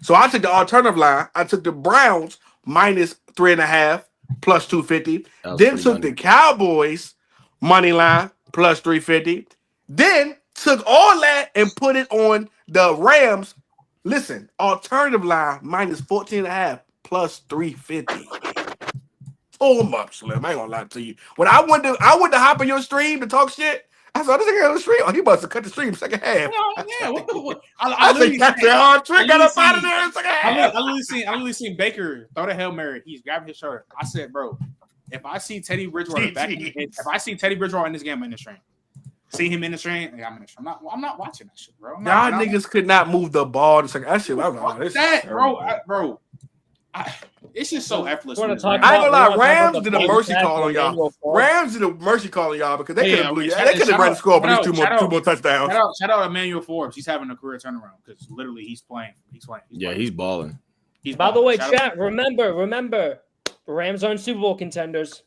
So I took the alternative line. I took the Browns -3.5 plus 250. Then took the Cowboys money line plus 350. Then took all that and put it on the Rams. Listen, alternative line -14.5 plus 350. Pull them up, Slim. I ain't gonna lie to you. When I went to hop on your stream to talk shit. I saw this nigga on the stream. Oh, he must have cut the stream second half. Yeah, what? I think that's a hard trick. Got up out of there in second half. I literally seen Baker throw the Hail Mary. He's grabbing his shoulder. I said, bro, if I see Teddy Bridgewater if I see Teddy Bridgewater in this game, I'm in the stream. See him in the stream, yeah, I'm in the stream. I'm not watching that shit, bro. Y'all niggas could not move the ball in second. That shit, I was like, bro. It's just so effortless. I ain't gonna lie, Rams did a mercy call on y'all. Rams did a mercy call on y'all because they could have They could have run the score for these two more touchdowns. Shout out Emmanuel Forbes. He's having a career turnaround because literally he's playing. He's balling. By the way, chat. Remember, Rams aren't Super Bowl contenders.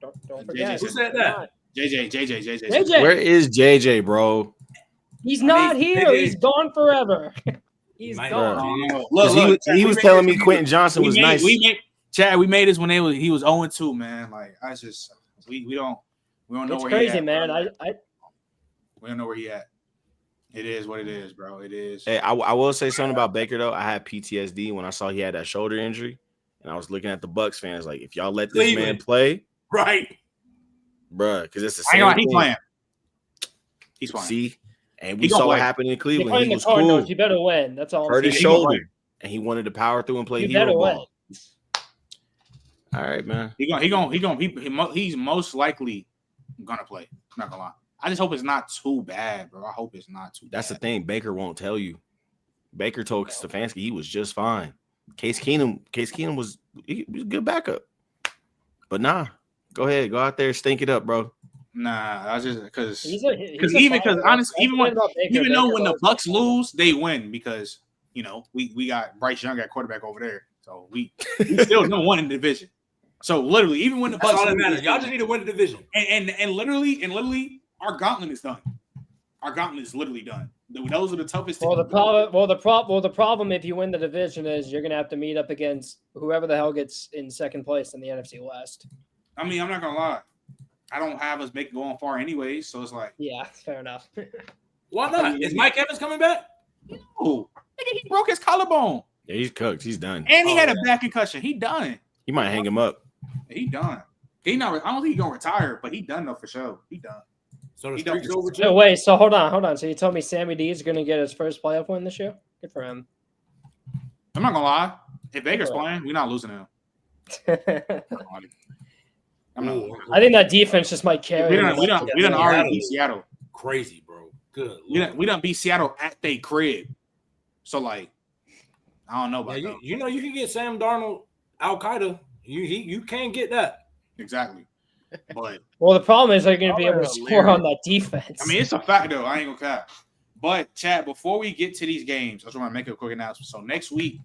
Don't forget. Who said that? JJ. Where is JJ, bro? He's not here. He's gone forever. He's gone. Look, he was telling me Quentin Johnson was nice. Chad, we made this when he was 0-2, man. Like I just we don't know it's where crazy, he at, man. bro. We don't know where he at. It is what it is, bro. It is. Hey, I will say something about Baker though. I had PTSD when I saw he had that shoulder injury, and I was looking at the Bucs fans like, if y'all let this man play, right, bruh, because it's the same. He's playing. He's playing. See. And we saw what happened in Cleveland. He was cool. You better win. That's all. Hurt his shoulder, and he wanted to power through and play hero ball. All right, man. He's most likely gonna play. I'm not gonna lie. I just hope it's not too bad, bro. I hope it's not too bad. That's the thing. Baker won't tell you. Baker told Stefanski he was just fine. Case Keenum was a good backup. But nah, go ahead, go out there, stink it up, bro. Nah, I was just because honestly, even though when the Bucs lose, they win because you know we got Bryce Young at quarterback over there, so we still don't win in the division. So literally, even when the Bucs all that matters, y'all just need to win the division. And literally, our gauntlet is done. Our gauntlet is literally done. Those are the toughest. The problem if you win the division is you're gonna have to meet up against whoever the hell gets in second place in the NFC West. I mean, I'm not gonna lie. I don't have us going far anyways, so it's like fair enough. Why not? Is Mike Evans coming back? No, he broke his collarbone. Yeah, he's cooked. He's done. And he had a back concussion. He done. He might hang him up. He done. He not. I don't think he's gonna retire, but he done though for sure. He done. So the streak's over. No, wait. So hold on. So you told me Sammy D is gonna get his first playoff win this year? Good for him. I'm not gonna lie. If Baker's playing, we're not losing him. I think that defense just might carry. We done already beat Seattle. Crazy, bro. Good. We done beat Seattle at their crib. So like, I don't know about that. You know, you can get Sam Darnold, Al Qaeda. You can't get that. Exactly. But the problem is they're going to be able to score on that defense. I mean, it's a fact though. I ain't gonna cap. But Chad, before we get to these games, I just want to make a quick announcement. So next week,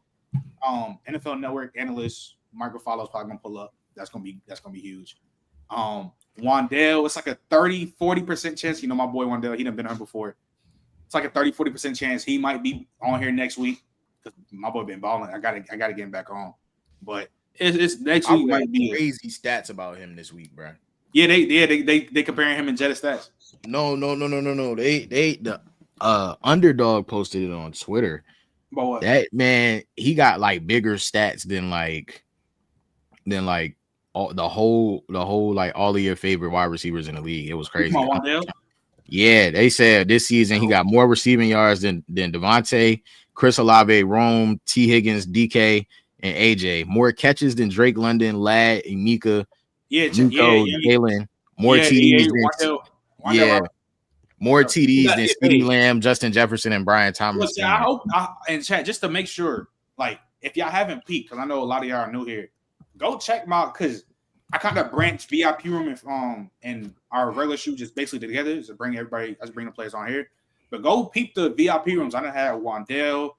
NFL Network analyst Michael Fallow's probably gonna pull up. That's gonna be huge. Wandale, it's like a 30-40% chance. You know my boy Wandale, he done been on before. It's like a 30-40% chance he might be on here next week because my boy been balling. I gotta get him back on. But it's next week might be crazy stats about him this week, bro. Yeah, they comparing him in Jetta stats. No. They the underdog posted it on Twitter. But what? That man, he got like bigger stats than all the whole like all of your favorite wide receivers in the league. It was crazy. Come on, Wandale. Yeah, they said this season he got more receiving yards than Devontae, Chris Olave, Rome, T. Higgins, DK, and AJ. More catches than Drake London, Ladd, Emeka, Jalen. More TDs than more TDs than CeeDee Lamb, Justin Jefferson, and Brian Thomas. Listen, I hope and chat just to make sure, like if y'all haven't peeked, because I know a lot of y'all are new here, go check my because I kind of branched VIP room and our regular shoot just basically together to bring everybody. Let's bring the players on here, but go peep the VIP rooms. I done had Wandale,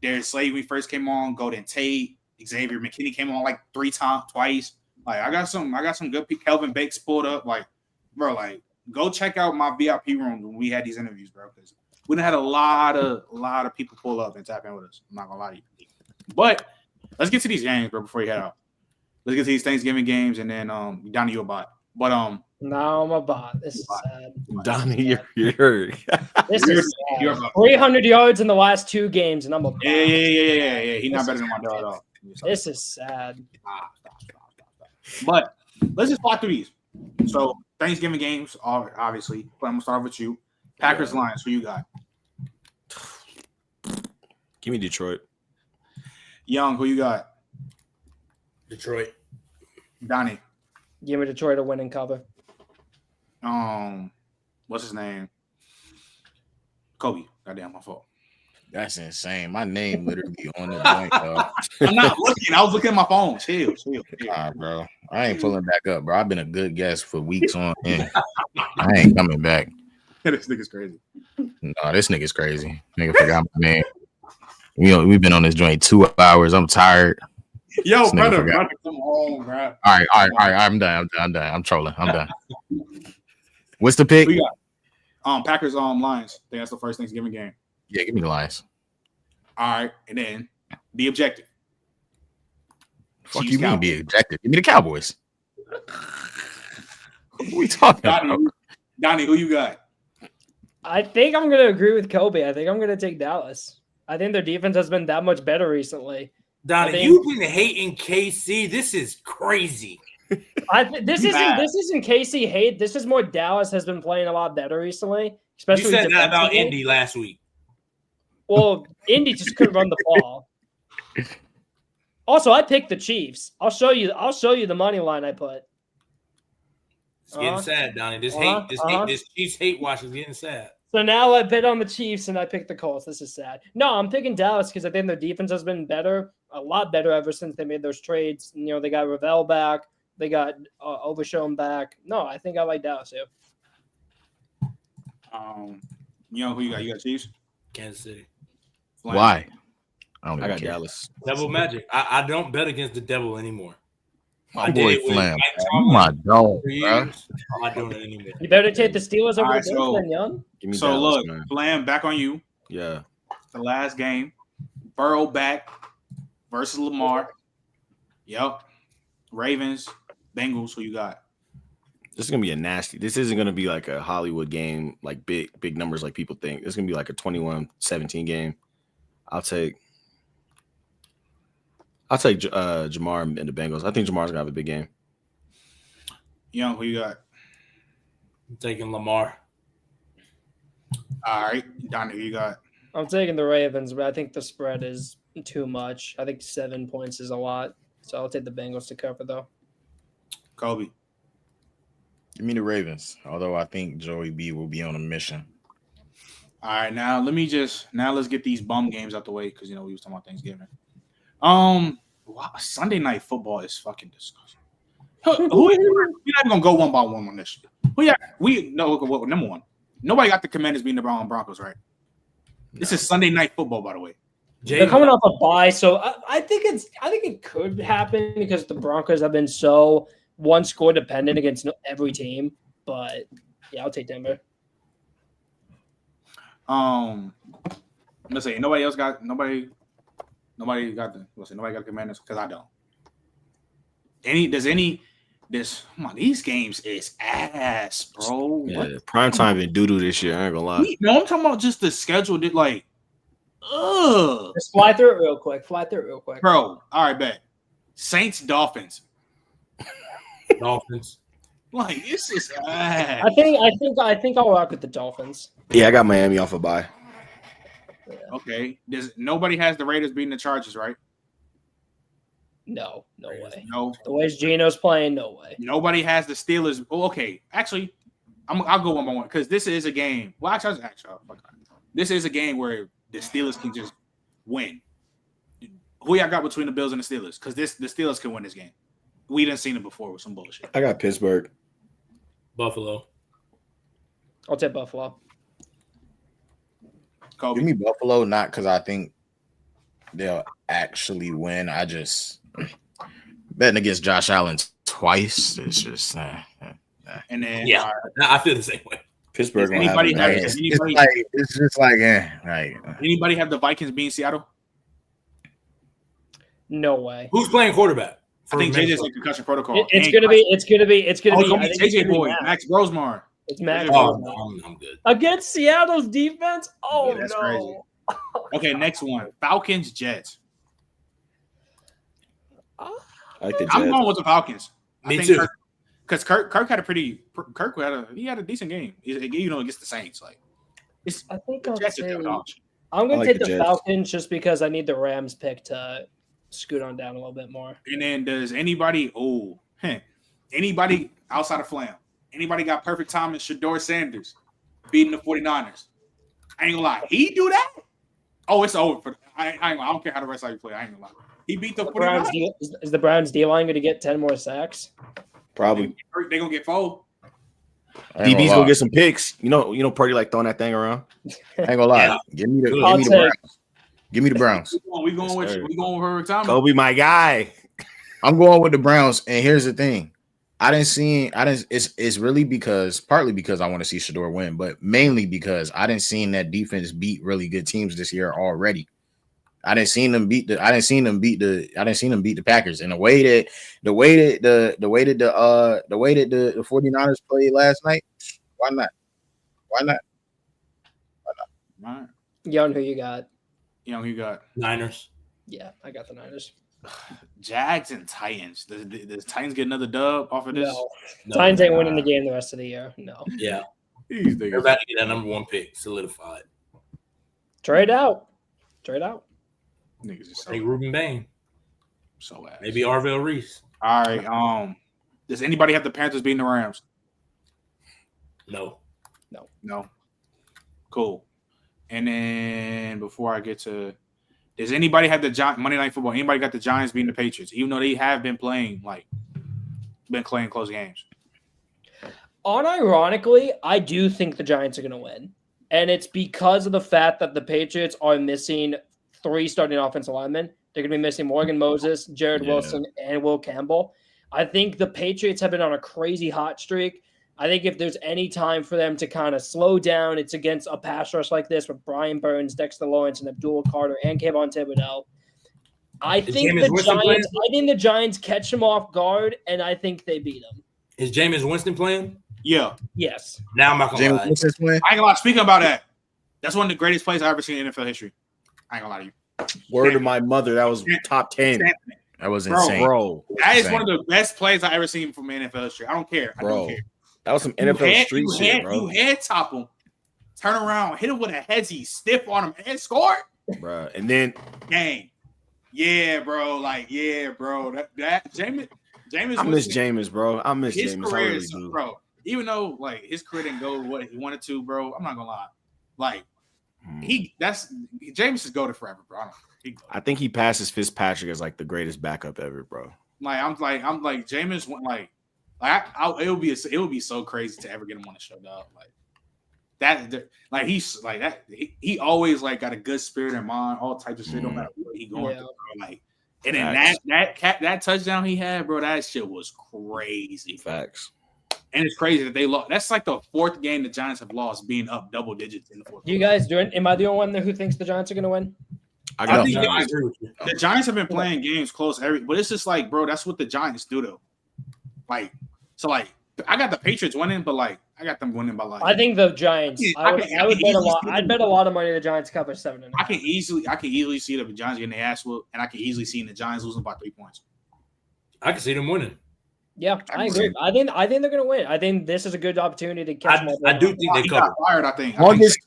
Darius Slade when we first came on, Golden Tate, Xavier McKinney came on like twice. Like I got some good peep. Kelvin Bakes pulled up, like bro, like. Go check out my VIP room when we had these interviews, bro. Because we done had a lot of people pull up and tap in with us. I'm not gonna lie to you. But let's get to these games, bro. Before you head out, let's get to these Thanksgiving games, and then Donnie, you a bot. But no, I'm a bot. This is sad. Donnie, you're this is sad. 300 yards in the last 2 games, and I'm a bot. Yeah. He's not better than my dog at all. This is sad. Stop. But let's just fly through these. So. Thanksgiving games, obviously, but I'm gonna start with you. Packers, Lions, who you got? Give me Detroit. Young, who you got? Detroit. Donnie. Give me Detroit to win and cover. What's his name? Kobe. Goddamn, my fault. That's insane. My name literally on the joint, dog. I'm not looking. I was looking at my phone. Chill. Nah, bro. I ain't pulling back up, bro. I've been a good guest for weeks on end. I ain't coming back. This nigga's crazy. No, this nigga's crazy. Nigga forgot my name. You know, we've been on this joint 2 hours. I'm tired. Yo, brother, come home, bro. All right. I'm done. I'm trolling. I'm done. What's the pick? We got Packers Lions. I think that's the first Thanksgiving game. Yeah, give me the Lions. All right, and then the objective. Fuck Chiefs, you mean the objective? Give me the Cowboys. What are we talking about? Donnie, who you got? I think I'm going to agree with Kobe. I think I'm going to take Dallas. I think their defense has been that much better recently. Donnie, you've been hating KC. This is crazy. This isn't KC hate. This is more Dallas has been playing a lot better recently. Especially you said that about Indy last week. Well, Indy just couldn't run the ball. Also, I picked the Chiefs. I'll show you the money line I put. It's getting sad, Donnie. This Chiefs hate watch is getting sad. So now I bet on the Chiefs and I picked the Colts. This is sad. No, I'm picking Dallas because I think their defense has been better, a lot better ever since they made those trades. You know, they got Ravel back, they got Overshown back. No, I think I like Dallas here. You know who you got? You got Chiefs? Kansas City. Why? I got Dallas. Devil Magic. I don't bet against the devil anymore. My boy Flam. My dog, bro. I'm not doing it anymore. You better take the Steelers over the Bills then, Young. So Dallas, look, Flam, back on you. Yeah. The last game. Burrow back versus Lamar. Yep. Ravens, Bengals, who you got? This is gonna be a nasty. This isn't gonna be like a Hollywood game, like big numbers like people think. It's gonna be like a 21-17 game. I'll take Jamar and the Bengals. I think Jamar's gonna have a big game. Young, who you got? I'm taking Lamar. All right, Donnie, who you got? I'm taking the Ravens, but I think the spread is too much. I think 7 points is a lot, so I'll take the Bengals to cover though. Kobe. Give me the Ravens. Although I think Joey B will be on a mission. All right, now let's get these bum games out the way because we was talking about Thanksgiving. Sunday night football is fucking disgusting. We're not even gonna go one by one on this. Number one. Nobody got the Commanders beating the Broncos, right? No. This is Sunday night football, by the way. They're coming off a bye, so I think it could happen because the Broncos have been so one score dependent against every team. But yeah, I'll take Denver. Let's say nobody got the Commanders because I don't. These games is ass, bro. Yeah, prime time been doo-doo this year. I ain't gonna lie. No, I'm talking about just the schedule. Ugh. Just fly through it real quick. Bro, all right, bet. Saints, Dolphins. Dolphins. Like, this is bad. I think I'll rock with the Dolphins. Yeah, I got Miami off a bye. Okay. Nobody has the Raiders beating the Chargers, right? No way. No. The way Geno's playing, no way. Nobody has the Steelers. Oh, okay. Actually, I'll go one by one because this is a game. Well, actually, this is a game where the Steelers can just win. Who y'all got between the Bills and the Steelers? Because the Steelers can win this game. We didn't seen it before with some bullshit. I got Pittsburgh. Buffalo. I'll take Buffalo. Give me Buffalo, not because I think they'll actually win. I just betting against Josh Allen twice. It's just and then yeah, I feel the same way. Pittsburgh. Anybody have it's just like anybody have the Vikings being Seattle? No way. Who's playing quarterback? I think JJ's in concussion protocol. It's gonna be JJ boy, Max Rosemar. It's Max. I'm good. Against Seattle's defense? Oh, yeah, that's no. crazy. Okay, next one. Falcons, Jets. I like the Jets. I'm going with the Falcons. Me too. Because Kirk had a decent game. Against the Saints. Like, I think the Jets are dog shit. I'm going to take the Jets. Falcons just because I need the Rams pick to scoot on down a little bit more. And then does anybody outside of Flam, anybody got perfect time in Shedeur Sanders beating the 49ers? I ain't gonna lie. He do that? Oh, it's over. I don't care how the rest of you play. I ain't gonna lie. He beat the 49ers. Is the Browns D-line going to get 10 more sacks? Probably. They're going to get 4. DB's gonna get some picks. You know, Purdy like throwing that thing around. I ain't gonna lie. Yeah. Give me the Browns. Give me the Browns. We going with time. Kobe, my guy. I'm going with the Browns. And here's the thing. It's really partly because I want to see Shedeur win, but mainly because I didn't see that defense beat really good teams this year already. I didn't see them beat the Packers. And the way that the 49ers played last night, why not? Right. Young, who you got? Niners. Yeah, I got the Niners. Jags and Titans. Does Titans get another dub off of this? No. Titans ain't winning the game the rest of the year. No. Yeah. They're about to get that number 1 pick solidified. Trade out. Niggas is Hey, Ruben Bain. So ass. Maybe Arvell Reese. All right. Does anybody have the Panthers beating the Rams? No. Cool. And then before I get to, does anybody have the Monday Night Football? Anybody got the Giants beating the Patriots? Even though they have been playing close games. Unironically, I do think the Giants are going to win. And it's because of the fact that the Patriots are missing 3 starting offensive linemen. They're going to be missing Morgan Moses, Jared Wilson, and Will Campbell. I think the Patriots have been on a crazy hot streak. I think if there's any time for them to kind of slow down, it's against a pass rush like this with Brian Burns, Dexter Lawrence, and Abdul Carter, and Kayvon Thibodeau. I think the Giants catch them off guard, and I think they beat them. Is Jameis Winston playing? Yeah. Yes. Now I'm not going to lie. I ain't gonna lie. Speaking about that, that's one of the greatest plays I've ever seen in NFL history. I ain't gonna lie to you. Word to my mother, that was top 10. That was insane. Bro. That is one of the best plays I ever seen from NFL history. I don't care. That was some NFL street shit, bro. You head top him, turn around, hit him with a headsy, stiff on him, and score. Bro. And then game. Yeah, bro. That Jameis. I miss Jameis, bro. I miss his Jameis. career, I really do. bro. Even though his career didn't go what he wanted to, bro. I'm not gonna lie. Jameis is goated forever, bro. I think he passes Fitzpatrick as the greatest backup ever, bro. Jameis went it would be so crazy to ever get him on the show, dog. He always got a good spirit in mind, all types of shit, no matter what he going through, bro. And then that touchdown he had, bro, that shit was crazy. Facts. And it's crazy that they lost. That's the 4th game the Giants have lost, being up double digits in the 4th. You guys doing? Am I the only one there who thinks the Giants are going to win? I think the Giants have been playing games close but it's just bro, that's what the Giants do though. I got the Patriots winning, but I I got them winning by like. I think the Giants. I would bet a lot. I'd bet a lot of money the Giants cover 7.5. I can easily see the Giants getting their ass whooped, and I can easily see the Giants losing by 3 points. I can see them winning. Yeah, I agree. I think they're going to win. I think this is a good opportunity to catch them. I do think they cover. Fired, I think. Longest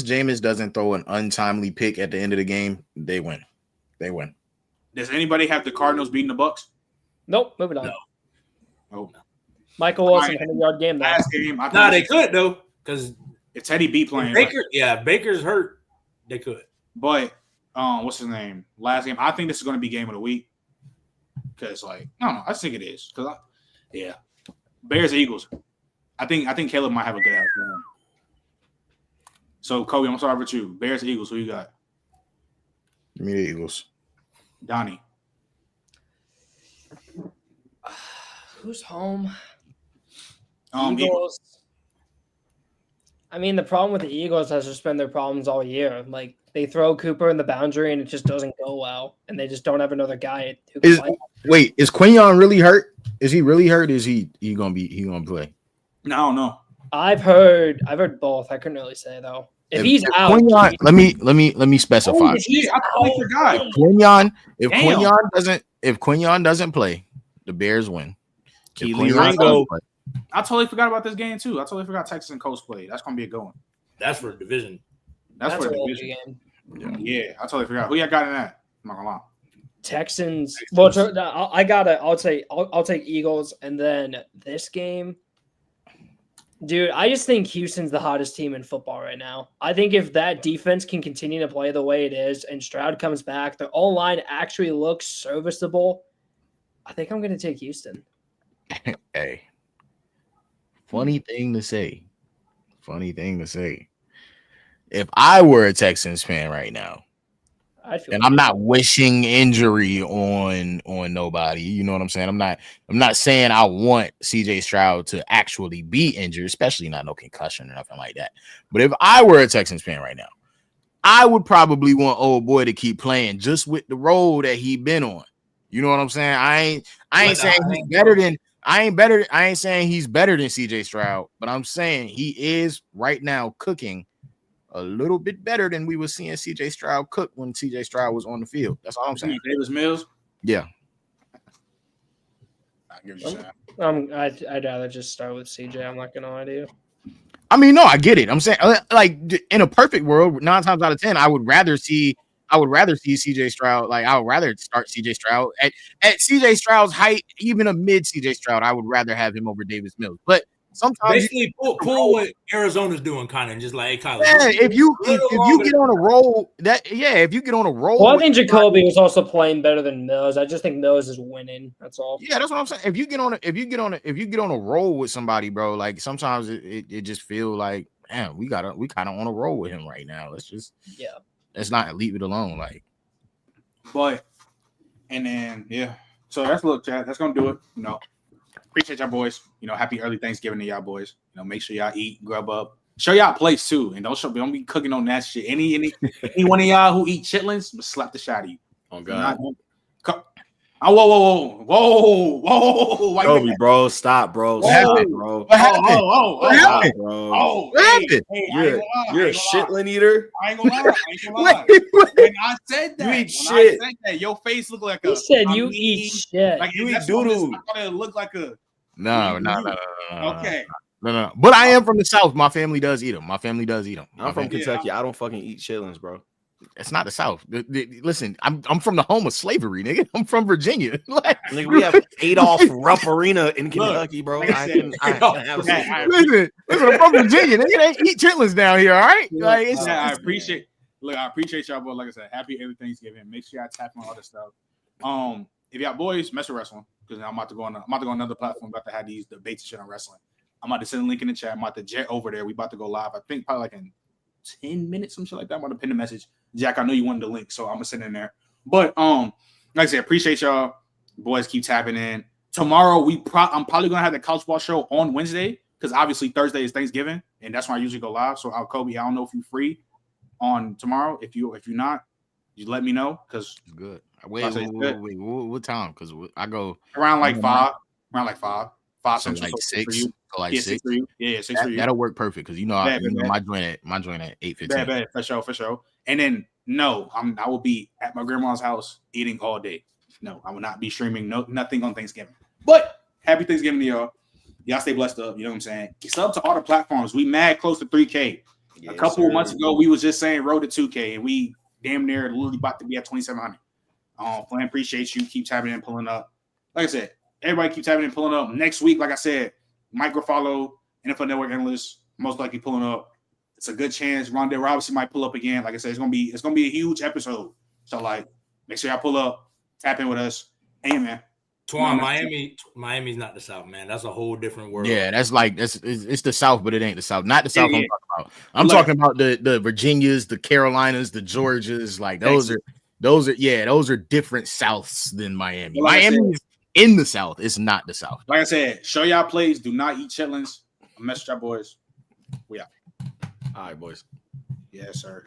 Jameis doesn't throw an untimely pick at the end of the game, they win. They win. Does anybody have the Cardinals beating the Bucs? Nope, moving on. No. Oh. Michael Wilson, 100-yard game. Last game. They could though, because if Teddy B playing. Baker's hurt. They could. But what's his name? Last game. I think this is going to be game of the week. Because I think it is. Bears Eagles. I think Caleb might have a good outcome. So Kobe, I'm sorry with you. Bears Eagles. Who you got? Give me the Eagles. Donnie. Who's home? Eagles. I mean, the problem with the Eagles has just been their problems all year. Like, they throw Cooper in the boundary and it just doesn't go well, and they just don't have another guy who can play. Wait, is Quinion really hurt? Is he really hurt? Is he gonna play? No. I've heard both. I couldn't really say though. If he's out, Quinion, let me specify. I totally forgot. If Quinion doesn't play, the Bears win. I totally forgot about this game too. I totally forgot Texas and Colts played. That's gonna be a good one. That's for a division. That's for a division game. Yeah, I totally forgot. Who y'all got in that? I'm not gonna lie. Texans. Well, I'll take Eagles, and then this game, dude. I just think Houston's the hottest team in football right now. I think if that defense can continue to play the way it is, and Stroud comes back, their O-line actually looks serviceable. I think I'm gonna take Houston. Hey, funny thing to say. If I were a Texans fan right now, and I'm not wishing injury on nobody, you know what I'm saying? I'm not saying I want CJ Stroud to actually be injured, especially not no concussion or nothing like that. But if I were a Texans fan right now, I would probably want old boy to keep playing just with the role that he been on. You know what I'm saying? I ain't saying he's better than I ain't saying he's better than CJ Stroud, but I'm saying he is right now cooking a little bit better than we were seeing CJ Stroud cook when CJ Stroud was on the field. That's all I'm saying. Davis Mills? Yeah. I give you that. I'd rather just start with CJ. I'm not gonna lie to you. I mean, no, I get it. I'm saying, like, in a perfect world, 9 times out of 10, I would rather see CJ Stroud. Like, I would rather start CJ Stroud at CJ Stroud's height, even a mid CJ Stroud. I would rather have him over Davis Mills. But sometimes basically pull what Arizona's doing, kind of just like, hey, Kyler. Yeah, if you get on a roll, if you get on a roll. Well, I think Jacoby was also playing better than Mills. I just think Mills is winning. That's all. Yeah, that's what I'm saying. If you get on a roll with somebody, bro, like sometimes it just feel like, man, we kind of on a roll with him right now. Let's not leave it alone, like. But and then so that's chat. That's gonna do it. Appreciate y'all boys. Happy early Thanksgiving to y'all boys. Make sure y'all eat, grub up. Show y'all plates too, and don't be cooking on that shit. Any one of y'all who eat chitlins, slap the shot at you. Oh God. Whoa! Kobe, bro, stop, bro. What happened, bro? What happened? What happened, bro? What happened? You're a shitlin eater. I ain't gonna lie. When I said that, you eat shit. Your face looked like you said you eat shit. Like you eat doo-doo. I thought it looked like a. No. Okay. No. But I am from the South. My family does eat them. I'm from Kentucky. I don't fucking eat chitlins, bro. It's not the South. Listen, I'm from the home of slavery, nigga. I'm from Virginia. Nigga, we have Adolph Rupp Arena in Kentucky, bro. Listen, I'm from Virginia. Nigga, they eat chitlins down here, all right? I appreciate y'all, but like I said, happy every Thanksgiving. Make sure y'all tap on other stuff. If y'all boys mess with wrestling, because I'm about to go on another platform, about to have these debates and shit on wrestling. I'm about to send a link in the chat. I'm about to jet over there. We about to go live. I think probably like in 10 minutes, some shit like that. I'm about to pin the message. Jack, I know you wanted the link, so I'm gonna send it in there. But like I said, appreciate y'all. Boys, keep tapping in. Tomorrow I'm probably gonna have the Couch Ball show on Wednesday, because obviously Thursday is Thanksgiving, and that's when I usually go live. So Kobe, I don't know if you're free on tomorrow. If you're not, you let me know, because good. Wait, what time? Because I go around like 5. Around like five. So like six. So like six. For you. Yeah, six for you. That'll work perfect because my joint at 8:15. Bad, for sure. And then no, I will be at my grandma's house eating all day. No, I will not be streaming. Nothing on Thanksgiving. But happy Thanksgiving to y'all. Y'all stay blessed up. You know what I'm saying? Sub to all the platforms. We mad close to 3K. A couple of months ago, we was just saying road to 2K, and we damn near literally about to be at 2,700. Flan, appreciate you. Keep tapping in, pulling up. Like I said, everybody keep tapping in, pulling up. Next week, like I said, Micro Follow, NFL Network analyst, most likely pulling up. It's a good chance. Rondell Robinson might pull up again. Like I said, it's gonna be a huge episode. So like, make sure y'all pull up, tap in with us. Hey man. Twan, Miami's not the South, man. That's a whole different world. Yeah, that's like it's the South, but it ain't the South. Not the South I'm talking about. I'm talking about the Virginias, the Carolinas, the Georgias. Like those are different Souths than Miami. Like Miami is in the South. It's not the South. Like I said, show y'all plays. Do not eat chitlins. I messed y'all boys. We out. All right, boys. Yes, sir.